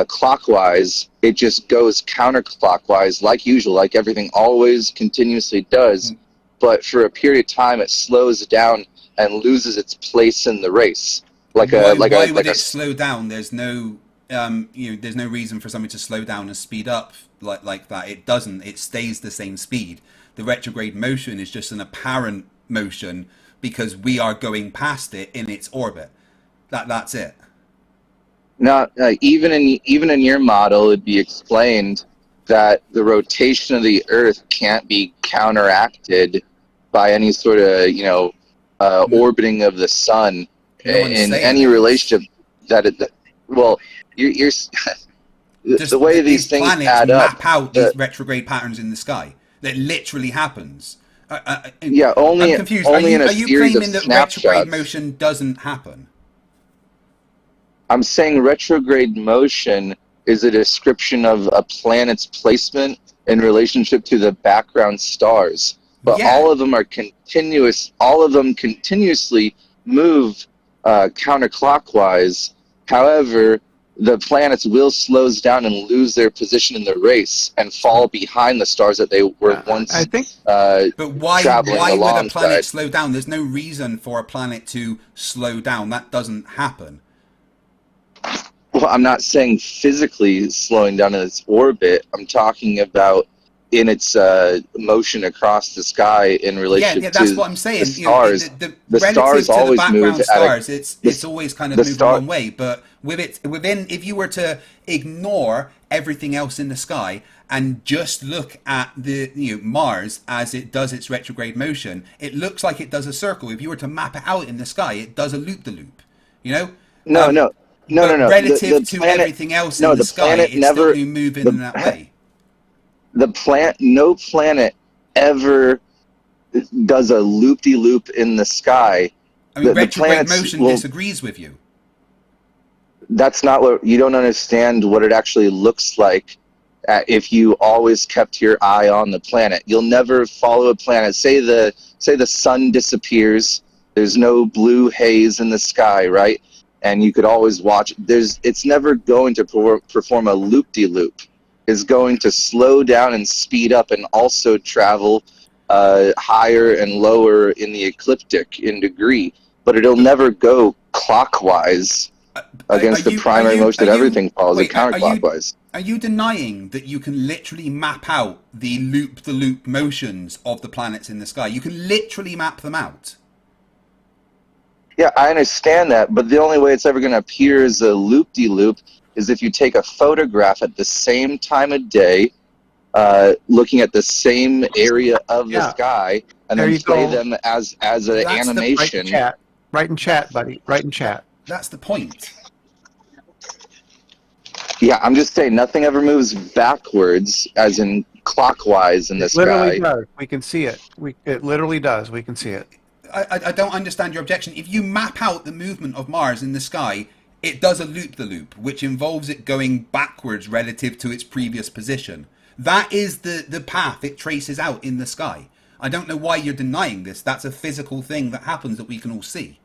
clockwise. It just goes counterclockwise, like usual, like everything always continuously does. But for a period of time, it slows down and loses its place in the race. Why would it slow down? There's no, there's no reason for something to slow down and speed up like that. It doesn't. It stays the same speed. The retrograde motion is just an apparent motion because we are going past it in its orbit. That's it. Now, even in your model, it'd be explained that the rotation of the Earth can't be counteracted by any sort of orbiting of the sun in any relationship. You're the way these things add up. Map out these retrograde patterns in the sky. That literally happens. Only I'm confused. Only are you claiming that retrograde motion doesn't happen? I'm saying retrograde motion is a description of a planet's placement in relationship to the background stars. But all of them are continuous. All of them continuously move counterclockwise. However, the planets will slow down and lose their position in the race and fall behind the stars that they were once but why traveling would a planet slow down? There's no reason for a planet to slow down. That doesn't happen. Well, I'm not saying physically slowing down in its orbit. I'm talking about in its motion across the sky in relation that's what I'm saying. The stars. The stars to always the move background stars. It's always kind of moving one way. But within, if you were to ignore everything else in the sky and just look at the Mars as it does its retrograde motion, it looks like it does a circle. If you were to map it out in the sky, it does a loop-de-loop. No. Relative to everything else in the sky, it's still moving in that way. No planet ever does a loop-de-loop in the sky. I mean, retrograde motion disagrees with you. That's not what you don't understand. What it actually looks like if you always kept your eye on the planet. You'll never follow a planet. Say the sun disappears. There's no blue haze in the sky, right? And you could always watch. It's never going to perform a loop-de-loop. Is going to slow down and speed up and also travel higher and lower in the ecliptic in degree, but it'll never go clockwise against the primary motion that everything follows it counterclockwise. Are you denying that you can literally map out the loop-the-loop motions of the planets in the sky? You can literally map them out. Yeah, I understand that, but the only way it's ever going to appear as a loop-de-loop is if you take a photograph at the same time of day, looking at the same area of the sky, and then play them as an animation. Right in chat, buddy. Right in chat. That's the point. Yeah, I'm just saying nothing ever moves backwards, as in clockwise in the sky. It literally does. We can see it. It literally does. We can see it. I don't understand your objection. If you map out the movement of Mars in the sky, it does a loop-the-loop, which involves it going backwards relative to its previous position. That is the path it traces out in the sky. I don't know why you're denying this. That's a physical thing that happens that we can all see.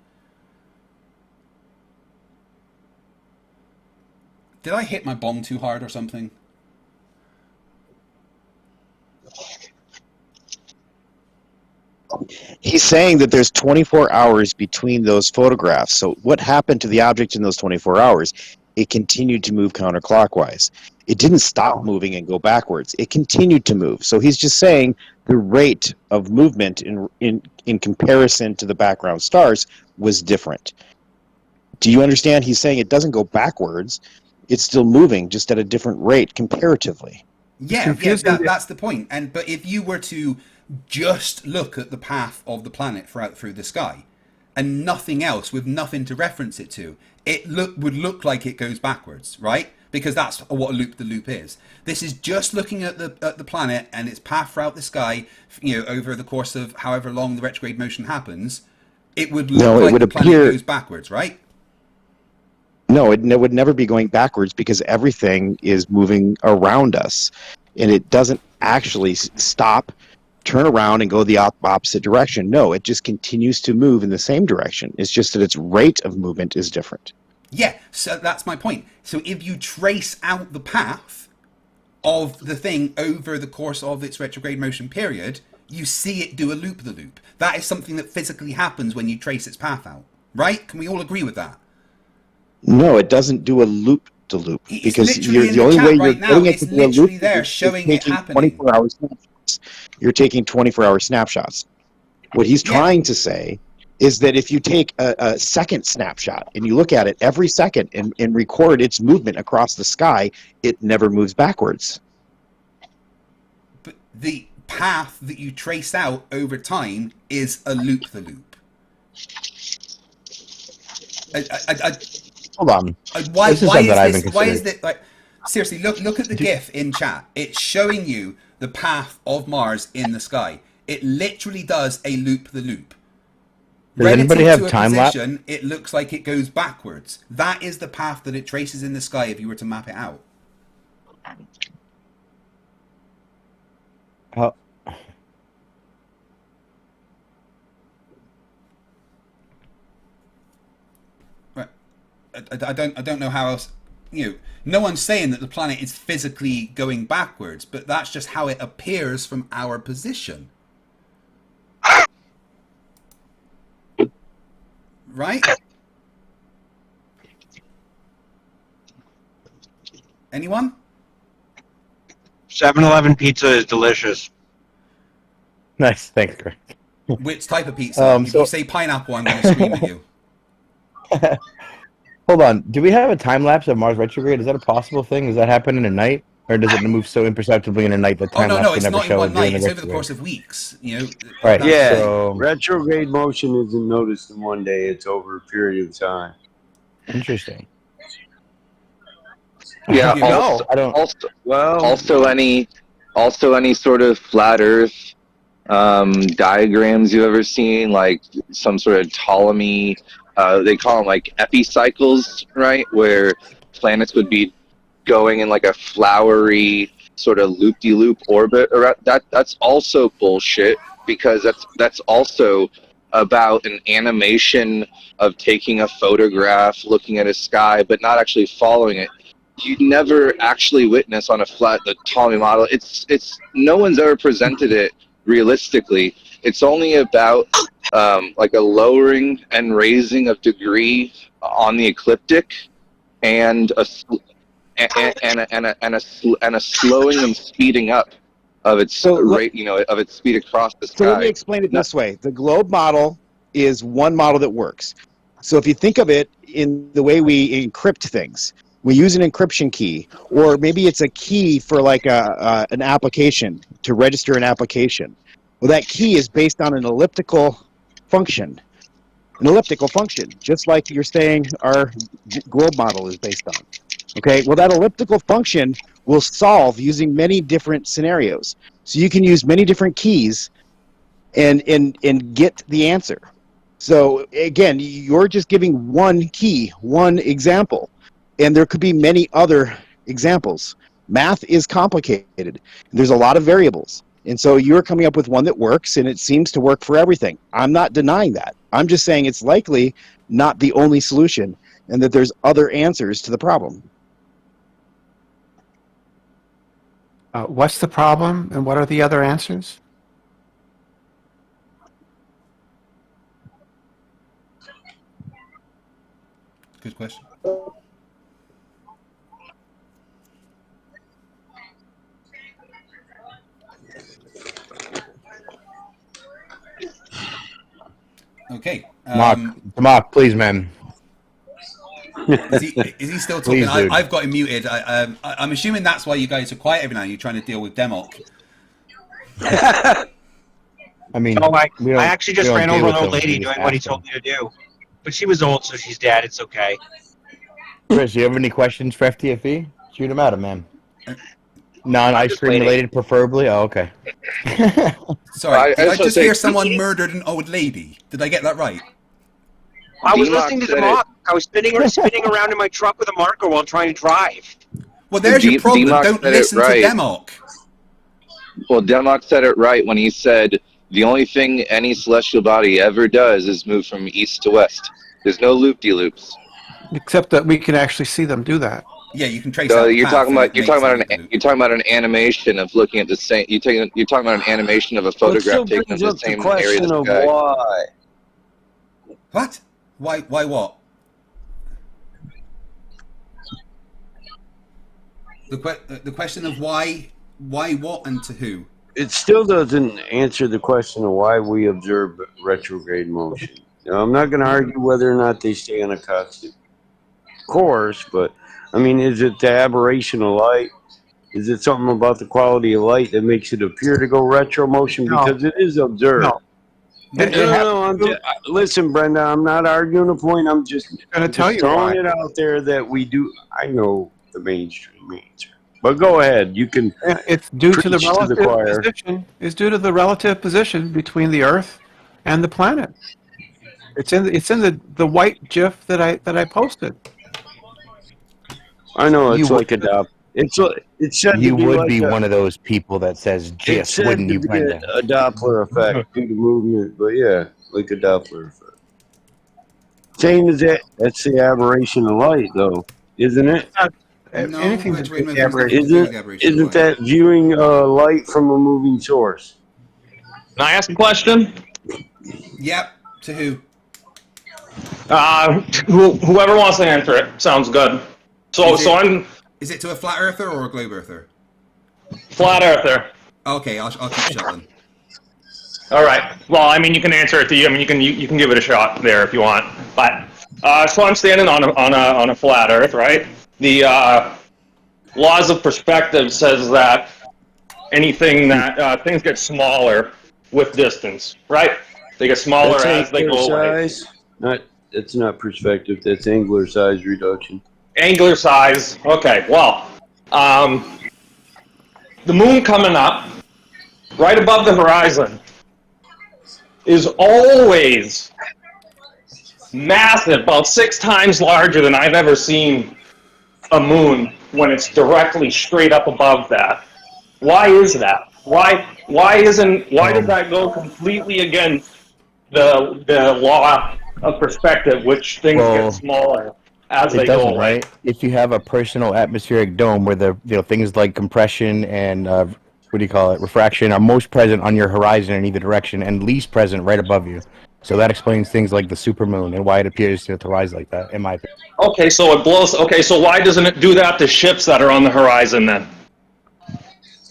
Did I hit my bomb too hard or something? He's saying that there's 24 hours between those photographs. So what happened to the object in those 24 hours? It continued to move counterclockwise. It didn't stop moving and go backwards. It continued to move. So he's just saying the rate of movement in comparison to the background stars was different. Do you understand? He's saying it doesn't go backwards. It's still moving, just at a different rate comparatively. Yeah, that's the point. But if you were to just look at the path of the planet through the sky and nothing else, with nothing to reference it to, it would look like it goes backwards, right? Because that's what a loop-the-loop is. This is just looking at the planet and its path throughout the sky, over the course of however long the retrograde motion happens. It would look like the planet goes backwards, right? No, it would never be going backwards because everything is moving around us, and it doesn't actually stop, turn around, and go the opposite direction. No, it just continues to move in the same direction. It's just that its rate of movement is different. Yeah, so that's my point. So if you trace out the path of the thing over the course of its retrograde motion period, you see it do a loop-the-loop. That is something that physically happens when you trace its path out, right? Can we all agree with that? No, it doesn't do a loop. the loop It's because literally the only way you're getting it it's to be a literally loop there is showing it taking happening. 24-hour snapshots. You're taking 24-hour snapshots. What he's trying to say is that if you take a second snapshot and you look at it every second and record its movement across the sky, it never moves backwards. But the path that you trace out over time is a loop-the-loop. Hold on. Why This is something I've been why is considering. that like seriously look at the GIF in chat. It's showing you the path of Mars in the sky. It literally does a loop-the-loop. Does anybody Relative have to a time lapse? position, it looks like it goes backwards. That is the path that it traces in the sky if you were to map it out. How? Right. I don't know how else. No one's saying that the planet is physically going backwards, but that's just how it appears from our position. Right? Anyone? 7-Eleven pizza is delicious. Nice, thanks, Greg. Which type of pizza? If you say pineapple, I'm going to scream at you. Hold on. Do we have a time lapse of Mars retrograde? Is that a possible thing? Does that happen in a night? Or does it move so imperceptibly in a night that time lapse no, can it's never not in show one night. during It's the over the course of weeks. Right. Yeah. So, Retrograde motion isn't noticed in one day. It's over a period of time. interesting. Yeah. No, I don't. Also any sort of flat Earth diagrams you've ever seen, like some sort of Ptolemy. They call them like epicycles, right? Where planets would be going in like a flowery sort of loop-de-loop orbit around that's also bullshit, because that's also about an animation of taking a photograph, looking at a sky, but not actually following it. You never actually witness on the Ptolemy model. It's no one's ever presented it realistically. It's only about like a lowering and raising of degree on the ecliptic, and a slowing and speeding up of its rate, of its speed across the sky. So let me explain it this way. The globe model is one model that works. So if you think of it in the way we encrypt things, we use an encryption key, or maybe it's a key for like an application, to register an application. Well, that key is based on an elliptical function. An elliptical function, just like you're saying our globe model is based on. Okay, well, that elliptical function will solve using many different scenarios. So you can use many different keys and get the answer. So again, you're just giving one key, one example, and there could be many other examples. Math is complicated. There's a lot of variables. And so you're coming up with one that works, and it seems to work for everything. I'm not denying that. I'm just saying it's likely not the only solution, and that there's other answers to the problem. What's the problem, and what are the other answers? Good question. Okay. Mark, please, man. Is he still talking? Please, dude. I've got him muted. I'm assuming that's why you guys are quiet every now and then. You're trying to deal with Democ. I mean, No, I we don't- actually just we don't ran deal over an with old them, lady we just doing what he ask told me to do. But she was old, so she's dead. It's okay. Chris, do you have any questions for FTFE? Shoot them at him, man. Non-ice cream related, preferably? Oh, okay. Sorry, did I also just say- hear someone murdered an old lady? Did I get that right? I was D-Mock listening to the said mock. I was spinning around in my truck with a marker while trying to drive. Well, there's your problem. D-Mock Don't said it listen to right. Democ. Well, Democ said it right when he said the only thing any celestial body ever does is move from east to west. There's no loop-de-loops. Except that we can actually see them do that. Yeah, you can trace So out the you're path talking and about it you're makes talking about it an you're talking about an animation of looking at the same. You're talking about an animation of a photograph taken of the same area of the sky. Why? What? Why what? The question of why, what, and to who. It still doesn't answer the question of why we observe retrograde motion. Now, I'm not going to argue whether or not they stay on a constant course, but I mean, is it the aberration of light? Is it something about the quality of light that makes it appear to go retro motion? Because it is observed. Listen, Brenda, I'm not arguing a point. I'm just going to tell you throwing why. it out there that we do. I know the mainstream answer, but go ahead. You can. It's due to the preach to the relative choir. position. It's due to the relative position between the Earth and the planet. It's in the white GIF that I posted. I know it's like a dub. It's said You to be would like be a, one of those people that says it's GIF, said wouldn't to you, be Brenda? a Doppler effect due to movement, but yeah, like a Doppler effect. Same as that. That's the aberration of light, though, isn't it? No, Anything that's that's right, aberration. Isn't that viewing light from a moving source? Can I ask a question? Yep. To who? Whoever wants to answer it. Sounds good. Is it to a flat earther or a globe earther? Flat earther. Okay, I'll keep shutting. All right. Well, I mean, you can answer it to you. I mean, you can give it a shot there if you want. But so I'm standing on a flat Earth, right? The laws of perspective says that anything that things get smaller with distance, right? They get smaller as they go away. It's not perspective. That's angular size reduction. Angular size. Okay. Well, the moon coming up right above the horizon is always massive, about 6 times larger than I've ever seen a moon when it's directly straight up above that. Why is that? Why does that go completely against the law of perspective, which things get smaller as they go away? Right? If you have a personal atmospheric dome where the things like compression and refraction are most present on your horizon in either direction and least present right above you. So that explains things like the supermoon and why it appears to rise like that, in my opinion. Okay, so it blows. Okay, so why doesn't it do that to ships that are on the horizon then?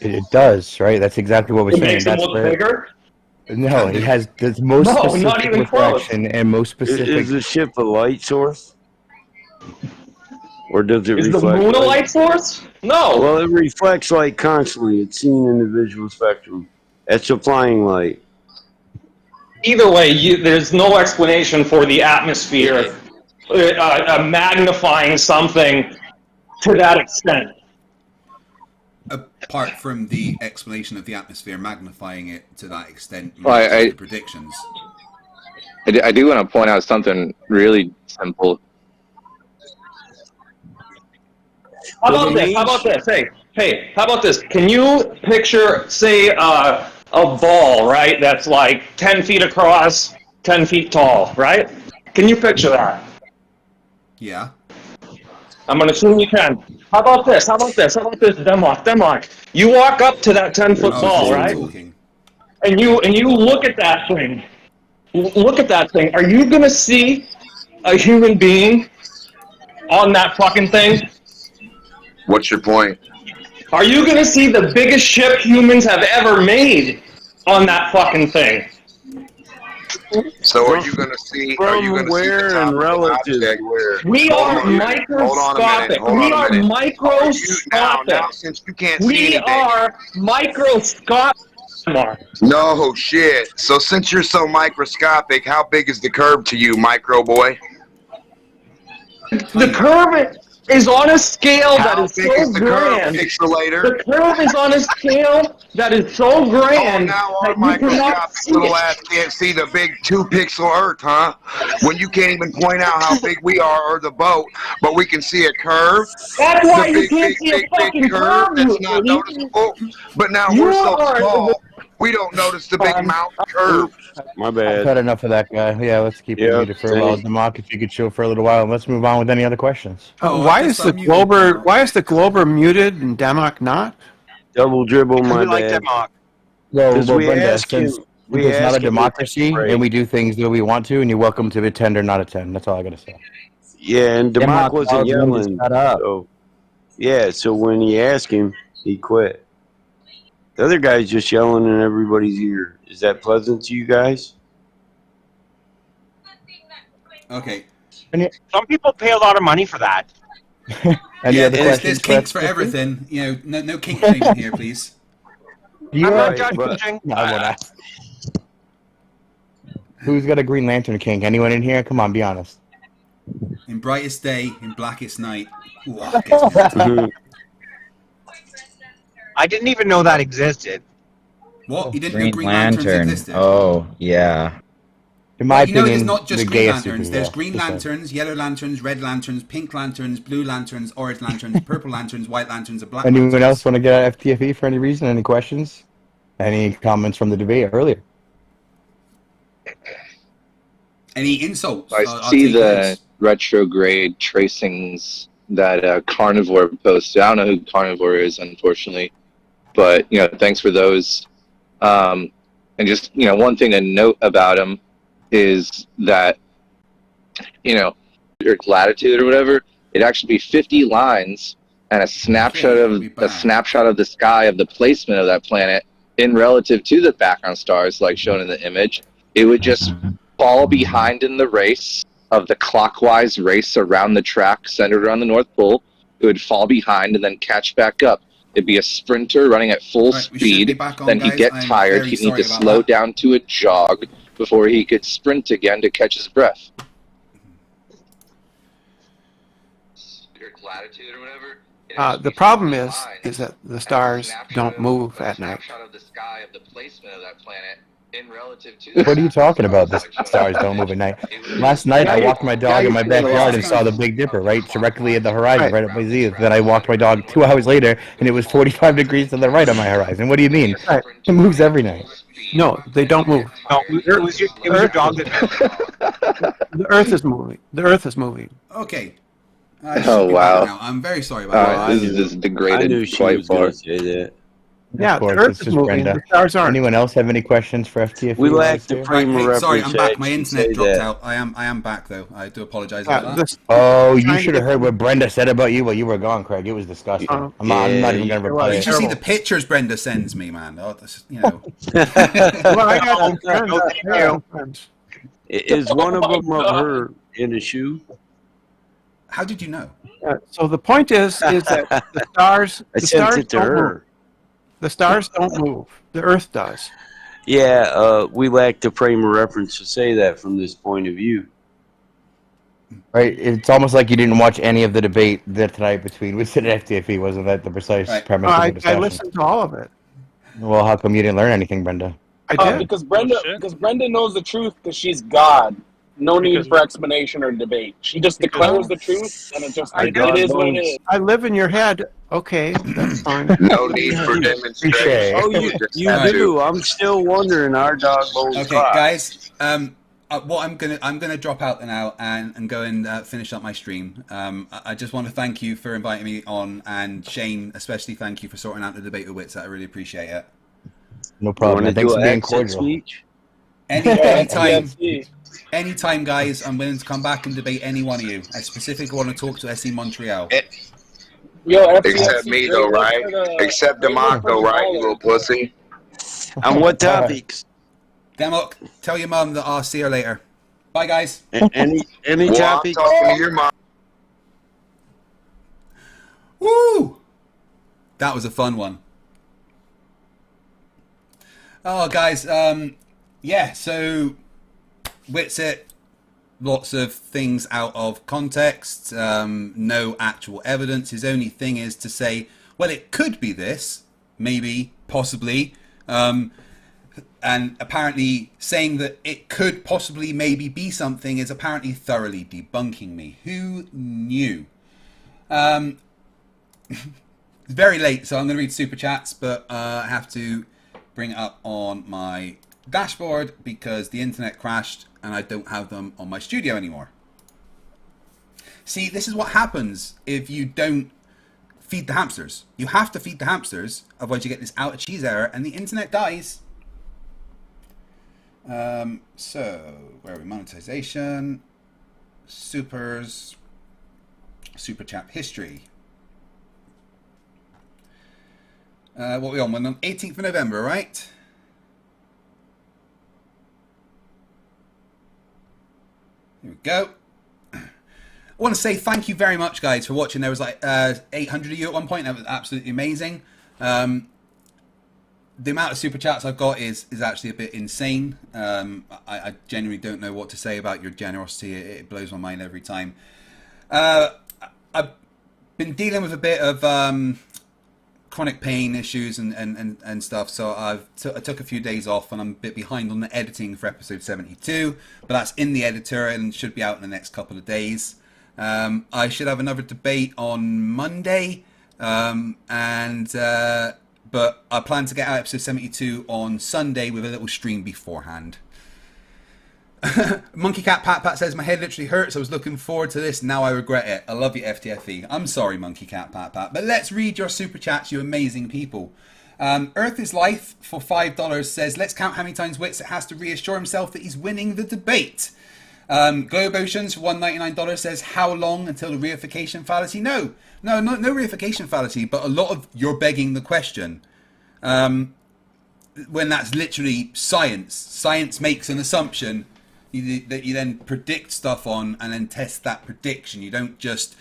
It does, right? That's exactly what we're saying. Makes them look bigger? No, it has the most specific not even refraction and most specific. Is the ship a light source? Or does it Is reflect the moon a light source? No. Well, it reflects light constantly. It's seen in the visual spectrum. It's applying light. Either way, there's no explanation for the atmosphere magnifying something to that extent. Apart from the explanation of the atmosphere magnifying it to that extent, Well, predictions. I do want to point out something really simple. How about this? Hey, how about this? Can you picture, say, a ball, right, that's like 10 feet across, 10 feet tall, right? Can you picture that? Yeah. I'm going to assume you can. How about this, Denmark? You walk up to that 10-foot ball, right? And you look at that thing. Look at that thing. Are you going to see a human being on that fucking thing? What's your point? Are you going to see the biggest ship humans have ever made on that fucking thing? So are you going to see? Are you going to see the top and relative? We are microscopic. We are microscopic. Now, since you can't see We anything. are microscopic. No shit. So since you're so microscopic, how big is the curve to you, micro boy? The curve is on a scale that is so grand. The curve is on a scale that is so grand that you cannot see Little it. ass can't see the big 2-pixel Earth, huh? When you can't even point out how big we are or the boat, but we can see a curve. That's why The you can't see a fucking curve, that's not noticeable. But now we're so small, we don't notice the big mountain curve. My I've bad. had enough of that guy. Yeah, let's keep it muted for a while. Democ, if you could chill for a little while, and let's move on with any other questions. Why is the Glober muted and Democ not? Double dribble, my we like bad. Democ. Well, we Brenda, ask since him- we it's not ask a him democracy, to and we do things the way we want to, and you're welcome to attend or not attend. That's all I gotta say. Yeah, and Democ wasn't allowed him to yelling. shut up. So Yeah, so when he asked him, he quit. The other guy's just yelling in everybody's ear. Is that pleasant to you guys? Okay. Some people pay a lot of money for that. Any other questions? There's kinks for everything. You know, no kink shaming here, please. I'm not judging. No, I won't ask. Who's got a Green Lantern kink? Anyone in here? Come on, be honest. In brightest day, in blackest night. Ooh, oh, it gets me every time. I didn't even know that existed. What? You didn't Green know Green Lanterns Lantern. existed? Oh, yeah. In my you know, opinion, there's not just the Green gayest Lanterns. superhero. There's Green Just saying. Lanterns, Yellow Lanterns, Red Lanterns, Pink Lanterns, Blue Lanterns, Orange Lanterns, Purple Lanterns, White Lanterns, and Black Anyone Lanterns. else want to get out FTFE for any reason? Any questions? Any comments from the debate earlier? Any insults? I see the retrograde tracings that Carnivore posted. I don't know who Carnivore is, unfortunately, but thanks for those. And just one thing to note about him is that your latitude or whatever, it'd actually be 50 lines and a snapshot of the sky of the placement of that planet in relative to the background stars, like shown in the image. It would just fall behind in the race of the clockwise race around the track centered around the North Pole. It would fall behind and then catch back up. It'd be a sprinter running at full speed. Then he'd get tired. He'd need to slow down to a jog before he could sprint again to catch his breath. Latitude or whatever. The problem is that the stars don't move at night. What are you talking about? The stars don't move at night. Last night, I walked my dog in my backyard and saw the Big Dipper right directly at the horizon, right at my zenith. Then I walked my dog 2 hours later, and it was 45 degrees to the right on my horizon. What do you mean? It moves every night. No, they don't move. No, it was your dog that... The Earth is moving. The Earth is moving. Okay. Oh, wow. Now. I'm very sorry about that. This is just degraded quite far. Yeah, Of course, the Earth it's is just moving. Brenda. The stars aren't. Anyone else have any questions for FTFE? We lack the frame of reference. Sorry, I'm back. My to internet say dropped that. out. I am back though. I do apologise about that. This- Oh, you trying should to have heard what Brenda said about you while you were gone, Craig. It was disgusting. I'm not even going to reply. You should see the pictures Brenda sends me, man. Oh, this, Well, I got some friends. Is one of them of her in a shoe? How did you know? So the point is that the stars, I the sent stars it to don't her. move. The stars don't move. The Earth does. Yeah, we lack the frame of reference to say that from this point of view. Right, it's almost like you didn't watch any of the debate there tonight between Witsit and FTFE. Wasn't that the precise premise of the I discussion? listened to all of it. Well, how come you didn't learn anything, Brenda? I did. Because Brenda knows the truth because she's God. No need for explanation or debate. She just declares the truth, and it is what it is. I live in your head. Okay, that's fine. No need for demonstration. Oh, you do. I'm still wondering our dog bones. Okay, guys. What I'm gonna drop out now and go and finish up my stream. I just want to thank you for inviting me on, and Shane especially. Thank you for sorting out the debate with Whitsett. I really appreciate it. No problem. Thanks for being cordial. Anytime, guys. I'm willing to come back and debate any one of you. I specifically want to talk to SE Montreal. Except me, though, right? Except Democ, though, right? You little pussy. On what topics? Democ, tell your mum that I'll see her later. Bye, guys. Any topic? I'm talking to your mom. Woo! That was a fun one. Oh, guys. Yeah, so Whitsett, lots of things out of context, no actual evidence. His only thing is to say, well, it could be this, maybe, possibly, and apparently saying that it could possibly maybe be something is apparently thoroughly debunking me. Who knew? It's very late, so I'm going to read super chats, but I have to bring it up on my dashboard because the internet crashed and I don't have them on my studio anymore. See, this is what happens if you don't feed the hamsters. You have to feed the hamsters, otherwise you get this out of cheese error and the internet dies. So, where are we? Monetization, supers, super chat history. What are we on? We're on 18th of November, right? Here we go. I want to say thank you very much, guys, for watching. There was like 800 of you at one point. That was absolutely amazing. The amount of super chats I've got is actually a bit insane. I genuinely don't know what to say about your generosity. It blows my mind every time. I've been dealing with a bit of chronic pain issues and stuff, so I took a few days off, and I'm a bit behind on the editing for episode 72, but that's in the editor and should be out in the next couple of days. I should have another debate on Monday, but I plan to get out episode 72 on Sunday with a little stream beforehand. Monkey Cat Pat Pat says, my head literally hurts. I was looking forward to this. Now I regret it. I love you, FTFE. I'm sorry, Monkey Cat Pat Pat. But let's read your super chats, you amazing people. Earth is Life for $5 says, let's count how many times Whitsett has to reassure himself that he's winning the debate. Globe Oceans for $199 says, how long until the reification fallacy? No reification fallacy, but a lot of you're begging the question. When that's literally science. Science makes an assumption that you then predict stuff on and then test that prediction. You don't just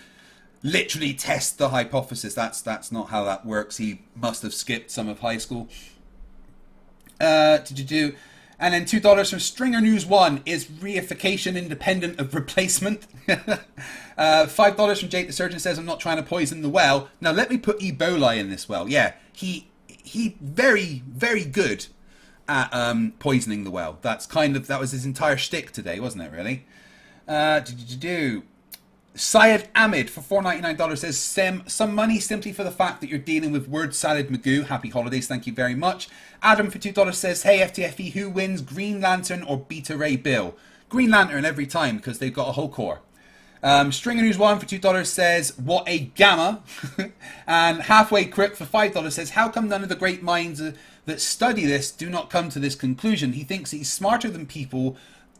literally test the hypothesis. That's not how that works. He must have skipped some of high school. And then $2 from Stringer News 1. Is reification independent of replacement? $5 from Jake the Surgeon says, I'm not trying to poison the well. Now let me put Ebola in this well. Yeah, he very, very good at poisoning the well. That was his entire shtick today, wasn't it, really? Syed Ahmed for $4.99 says, some money simply for the fact that you're dealing with word salad Magoo. Happy holidays, thank you very much. Adam for $2 says, hey FTFE, who wins, Green Lantern or Beta Ray Bill? Green Lantern every time, because they've got a whole core. Stringer News 1 for $2 says, what a gamma. And Halfway Crook for $5 says, how come none of the great minds that study this do not come to this conclusion? He thinks he's smarter than people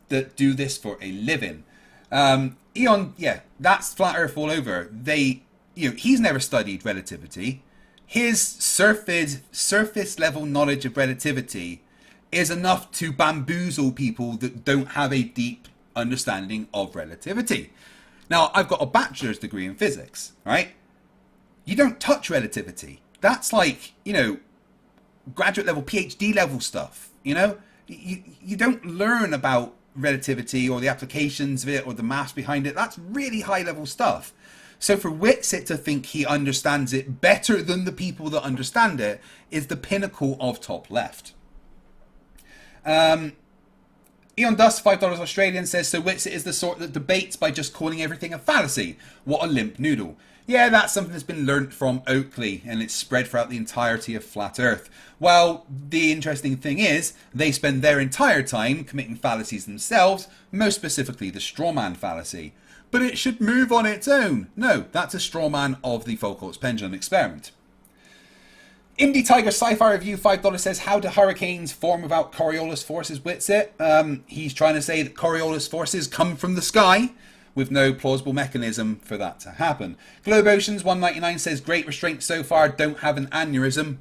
that do this for a living. Eon, yeah, that's flat Earth all over. He's never studied relativity. His surface level knowledge of relativity is enough to bamboozle people that don't have a deep understanding of relativity. Now, I've got a bachelor's degree in physics, right? You don't touch relativity. That's like, graduate level, PhD level stuff, You don't learn about relativity or the applications of it or the maths behind it. That's really high level stuff. So for Whitsett to think he understands it better than the people that understand it is the pinnacle of top left. Eon Dust, $5 Australian says, so Whitsett is the sort that debates by just calling everything a fallacy. What a limp noodle. Yeah, that's something that's been learnt from Oakley, and it's spread throughout the entirety of Flat Earth. Well, the interesting thing is, they spend their entire time committing fallacies themselves, most specifically the strawman fallacy. But it should move on its own. No, that's a strawman of the Foucault's pendulum experiment. Indie Tiger Sci-Fi Review, $5 says, how do hurricanes form without Coriolis forces, Whitsett? He's trying to say that Coriolis forces come from the sky, with no plausible mechanism for that to happen. Globe Oceans 199 says, great restraint so far, don't have an aneurysm.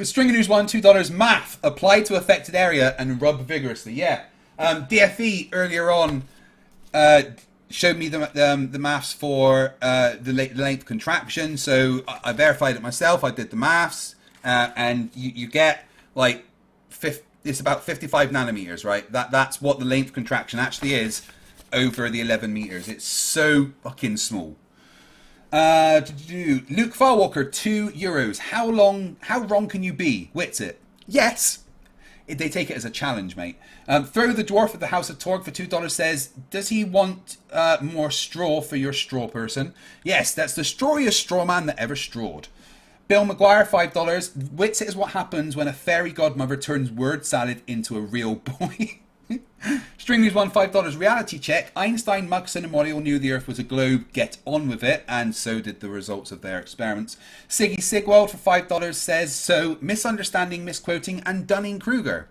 Stringer News 1, $2, math, apply to affected area and rub vigorously. Yeah. DFE earlier on showed me the maths for the length contraction, so I verified it myself. I did the maths, and you get like it's about 55 nanometers, right? That's what the length contraction actually is over the 11 meters. It's so fucking small. Luke Farwalker, €2. How wrong can you be, Whitsett? Yes. They take it as a challenge, mate. Throw the Dwarf at the House of Torg for $2 says, does he want more straw for your straw person? Yes, that's the strawiest straw man that ever strawed. Bill McGuire, $5. Whitsett is what happens when a fairy godmother turns word salad into a real boy. String News 1, $5. Reality check. Einstein, Mugson, and Morial knew the Earth was a globe. Get on with it. And so did the results of their experiments. Siggy Sigwald for $5 says, so misunderstanding, misquoting, and Dunning-Kruger.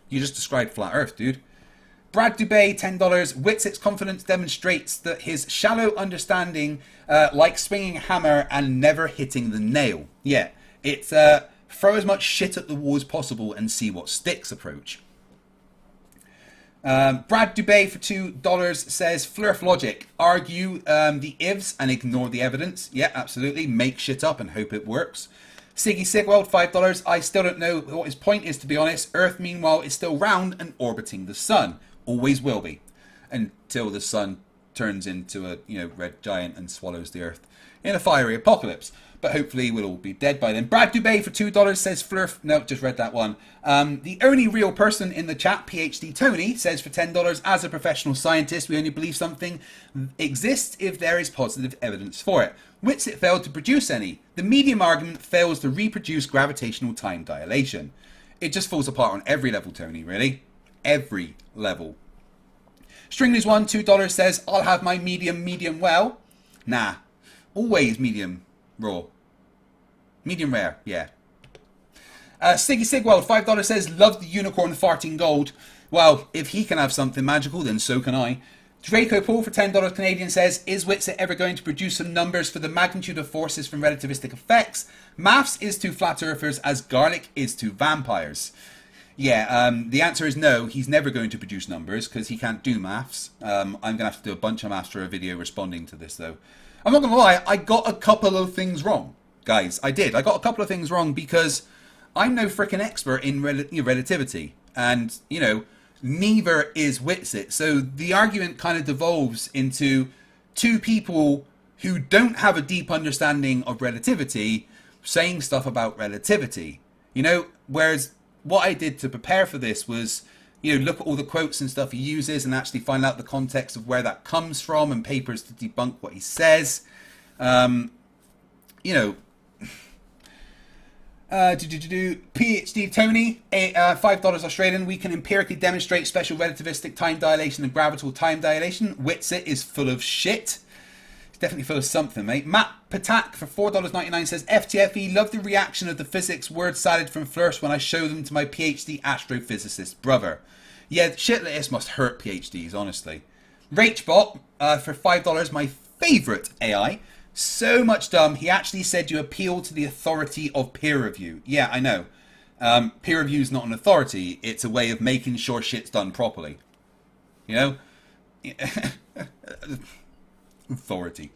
You just described flat Earth, dude. Brad Dubay, $10. Witsit's confidence demonstrates that his shallow understanding likes swinging a hammer and never hitting the nail. Yeah, it's throw as much shit at the wall as possible and see what sticks approach. Brad Dubay for $2 says, Flerf logic, argue the ifs and ignore the evidence. Yeah, absolutely. Make shit up and hope it works. Siggy Sigweld, $5. I still don't know what his point is, to be honest. Earth, meanwhile, is still round and orbiting the sun. Always will be. Until the sun turns into a red giant and swallows the Earth in a fiery apocalypse. But hopefully we'll all be dead by then. Brad Dubay for $2 says Flerf. No, just read that one. The only real person in the chat, PhD Tony, says for $10, as a professional scientist, we only believe something exists if there is positive evidence for it. Whitsett failed to produce any. The medium argument fails to reproduce gravitational time dilation. It just falls apart on every level, Tony, really. Every level. Stringley's1, $2 says, I'll have my medium well. Nah. Always medium raw. Medium rare, yeah. Siggy Sigwell, $5 says, love the unicorn farting gold. Well, if he can have something magical, then so can I. Draco Paul for $10 Canadian says, is Whitsett ever going to produce some numbers for the magnitude of forces from relativistic effects? Maths is to flat earthers as garlic is to vampires. Yeah, the answer is no. He's never going to produce numbers because he can't do maths. I'm going to have to do a bunch of maths for a video responding to this, though. I'm not going to lie, I got a couple of things wrong, guys. I did. I got a couple of things wrong because I'm no freaking expert in relativity. And, neither is Witsit. So the argument kind of devolves into two people who don't have a deep understanding of relativity saying stuff about relativity. Whereas what I did to prepare for this was, look at all the quotes and stuff he uses and actually find out the context of where that comes from and papers to debunk what he says. PhD Tony, $5 Australian. We can empirically demonstrate special relativistic time dilation and gravitational time dilation. Whitsett is full of shit. It's definitely full of something, mate. Matt Patak for $4.99 says, FTFE, love the reaction of the physics word salad from Flerfs when I show them to my PhD astrophysicist brother. Yeah, shit like this must hurt PhDs, honestly. Rachbot for $5, my favourite AI. So much dumb, he actually said you appeal to the authority of peer review. Yeah, I know. Peer review is not an authority. It's a way of making sure shit's done properly. Authority.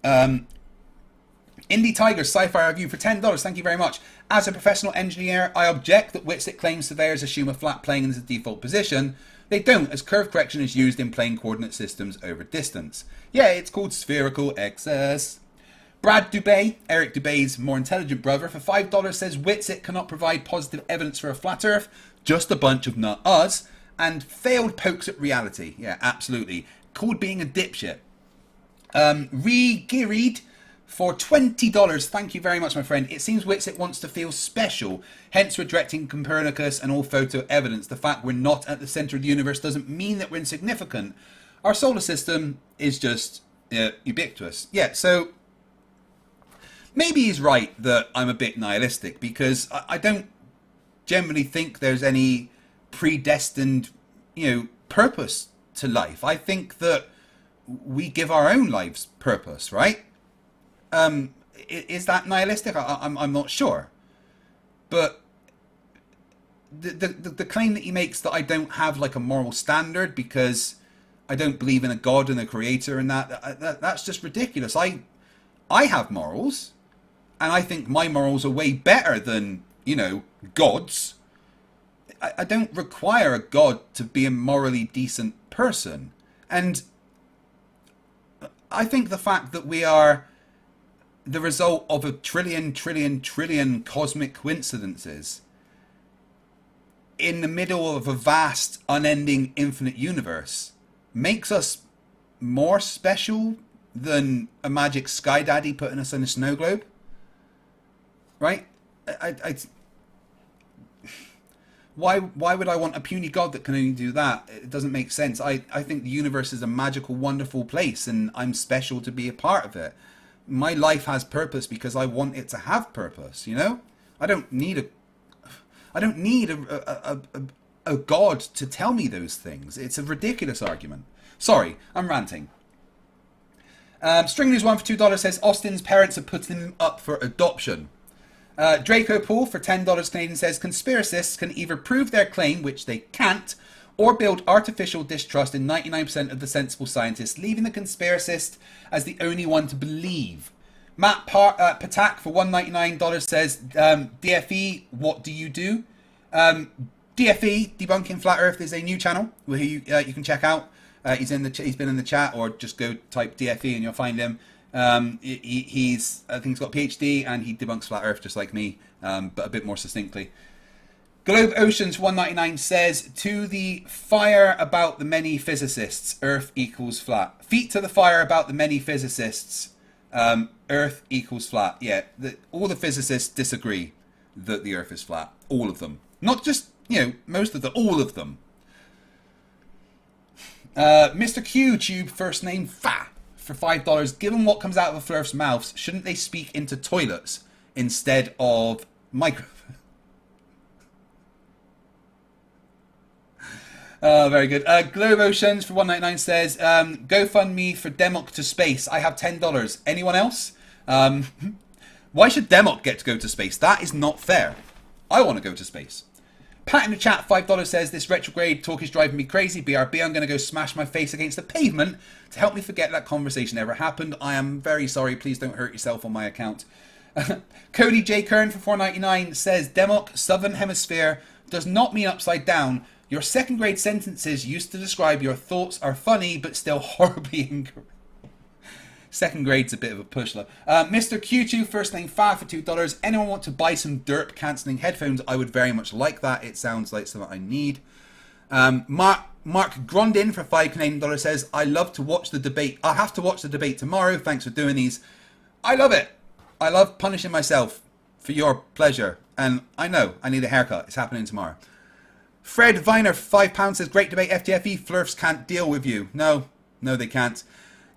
Indie Tiger Sci-Fi Review for $10. Thank you very much. As a professional engineer, I object that Witsit claims surveyors assume a flat plane is the default position. They don't, as curve correction is used in plane coordinate systems over distance. Yeah, it's called spherical excess. Brad Dubay, Eric Dubay's more intelligent brother, for $5 says Witsit cannot provide positive evidence for a flat earth, just a bunch of nut-us, and failed pokes at reality. Yeah, absolutely. Called being a dipshit. Re-Giried for $20. Thank you very much, my friend. It seems Witsit wants to feel special, hence rejecting Copernicus and all photo evidence. The fact we're not at the center of the universe doesn't mean that we're insignificant. Our solar system is just ubiquitous. Yeah, so maybe he's right that I'm a bit nihilistic because I don't generally think there's any predestined, purpose to life. I think that we give our own lives purpose, right? Is that nihilistic? I'm not sure. But the claim that he makes that I don't have like a moral standard because I don't believe in a God and a creator and that's just ridiculous. I have morals and I think my morals are way better than, God's. I don't require a God to be a morally decent person. And I think the fact that we are the result of a trillion cosmic coincidences in the middle of a vast, unending, infinite universe makes us more special than a magic sky daddy putting us in a snow globe. Right? Why would I want a puny god that can only do that? It doesn't make sense. I think the universe is a magical, wonderful place and I'm special to be a part of it. My life has purpose because I want it to have purpose, I don't need a a god to tell me those things. It's a ridiculous argument. Sorry, I'm ranting. String News 1 for $2 says Austin's parents are putting him up for adoption. Draco Paul for $10 Canadian says conspiracists can either prove their claim, which they can't, or build artificial distrust in 99% of the sensible scientists, leaving the conspiracist as the only one to believe. Matt Patak for $199 says DFE, what do you do? DFE, Debunking Flat Earth, is a new channel where you can check out. He's been in the chat, or just go type DFE and you'll find him. He's I think he's got a PhD and he debunks Flat Earth just like me, but a bit more succinctly. Globe Oceans 199 says, to the fire about the many physicists, Earth equals flat. Feet to the fire about the many physicists, Earth equals flat. Yeah, all the physicists disagree that the Earth is flat. All of them. Not just, most of them, all of them. Mr. Q Tube, first name Fa, for $5. Given what comes out of the Flerfs' mouths, shouldn't they speak into toilets instead of microphones? Very good. Globe Oceans for $199 says, GoFundMe for Democ to space. I have $10. Anyone else? Why should Democ get to go to space? That is not fair. I want to go to space. Pat in the chat, $5 says, this retrograde talk is driving me crazy. BRB, I'm going to go smash my face against the pavement to help me forget that conversation ever happened. I am very sorry. Please don't hurt yourself on my account. Cody J. Kern for $4.99 says, Democ, Southern Hemisphere, does not mean upside down. Your second grade sentences used to describe your thoughts are funny, but still horribly incorrect. Second grade's a bit of a push, though. Mr. Q2, first name Fa for $2. Anyone want to buy some derp cancelling headphones? I would very much like that. It sounds like something I need. Mark Grondin for $5 Canadian says, I love to watch the debate. I have to watch the debate tomorrow. Thanks for doing these. I love it. I love punishing myself for your pleasure. And I know I need a haircut. It's happening tomorrow. Fred Viner, £5 says, great debate, FTFE. Flerfs can't deal with you. No, they can't.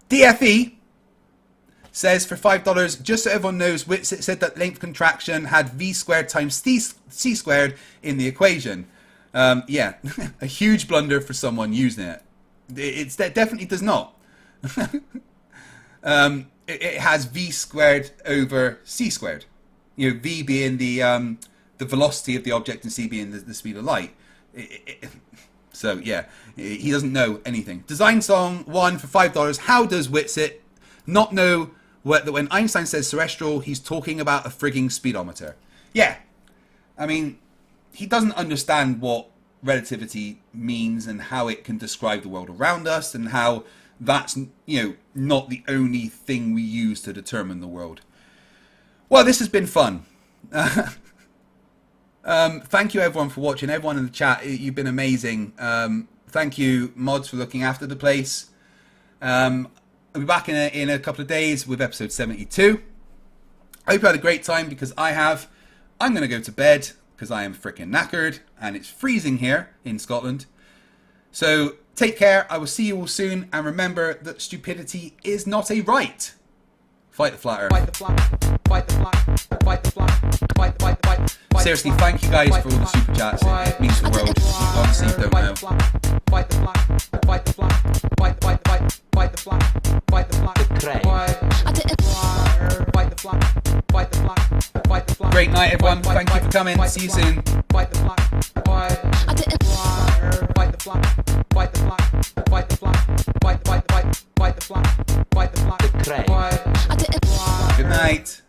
DFE says for $5, just so everyone knows, Whitsett said that length contraction had V squared times C squared in the equation. Yeah, a huge blunder for someone using it. It definitely does not. It has V squared over C squared. V being the velocity of the object and C being the speed of light. So yeah, he doesn't know anything. Design Song 1 for $5. How does Whitsett not know that when Einstein says celestial, he's talking about a frigging speedometer? Yeah, I mean, he doesn't understand what relativity means and how it can describe the world around us and how that's, not the only thing we use to determine the world. Well, this has been fun. Thank you everyone for watching. Everyone in the chat, you've been amazing. Thank you, mods, for looking after the place. I'll be back in a couple of days with episode 72. I hope you had a great time, because I have. I'm going to go to bed because I am freaking knackered and it's freezing here in Scotland. So take care. I will see you all soon, and remember that stupidity is not a right. Fight the flat earth. Fight the flat. Fight the flat. Fight the flat. Fight the flat. Seriously, thank you guys for all the super chats. It means the world. You honestly don't know. Fight the flat. Fight the flat. Fight the flat. Fight the flat. Fight the flat. Fight the flat. Fight the flat. Fight the flat. Great night, everyone. Thank you for coming. See you soon. Fight the flat. Fight the flat. Fight the flat. Fight the flat. Fight the flat. Fight the flat. Fight the flat. Good night.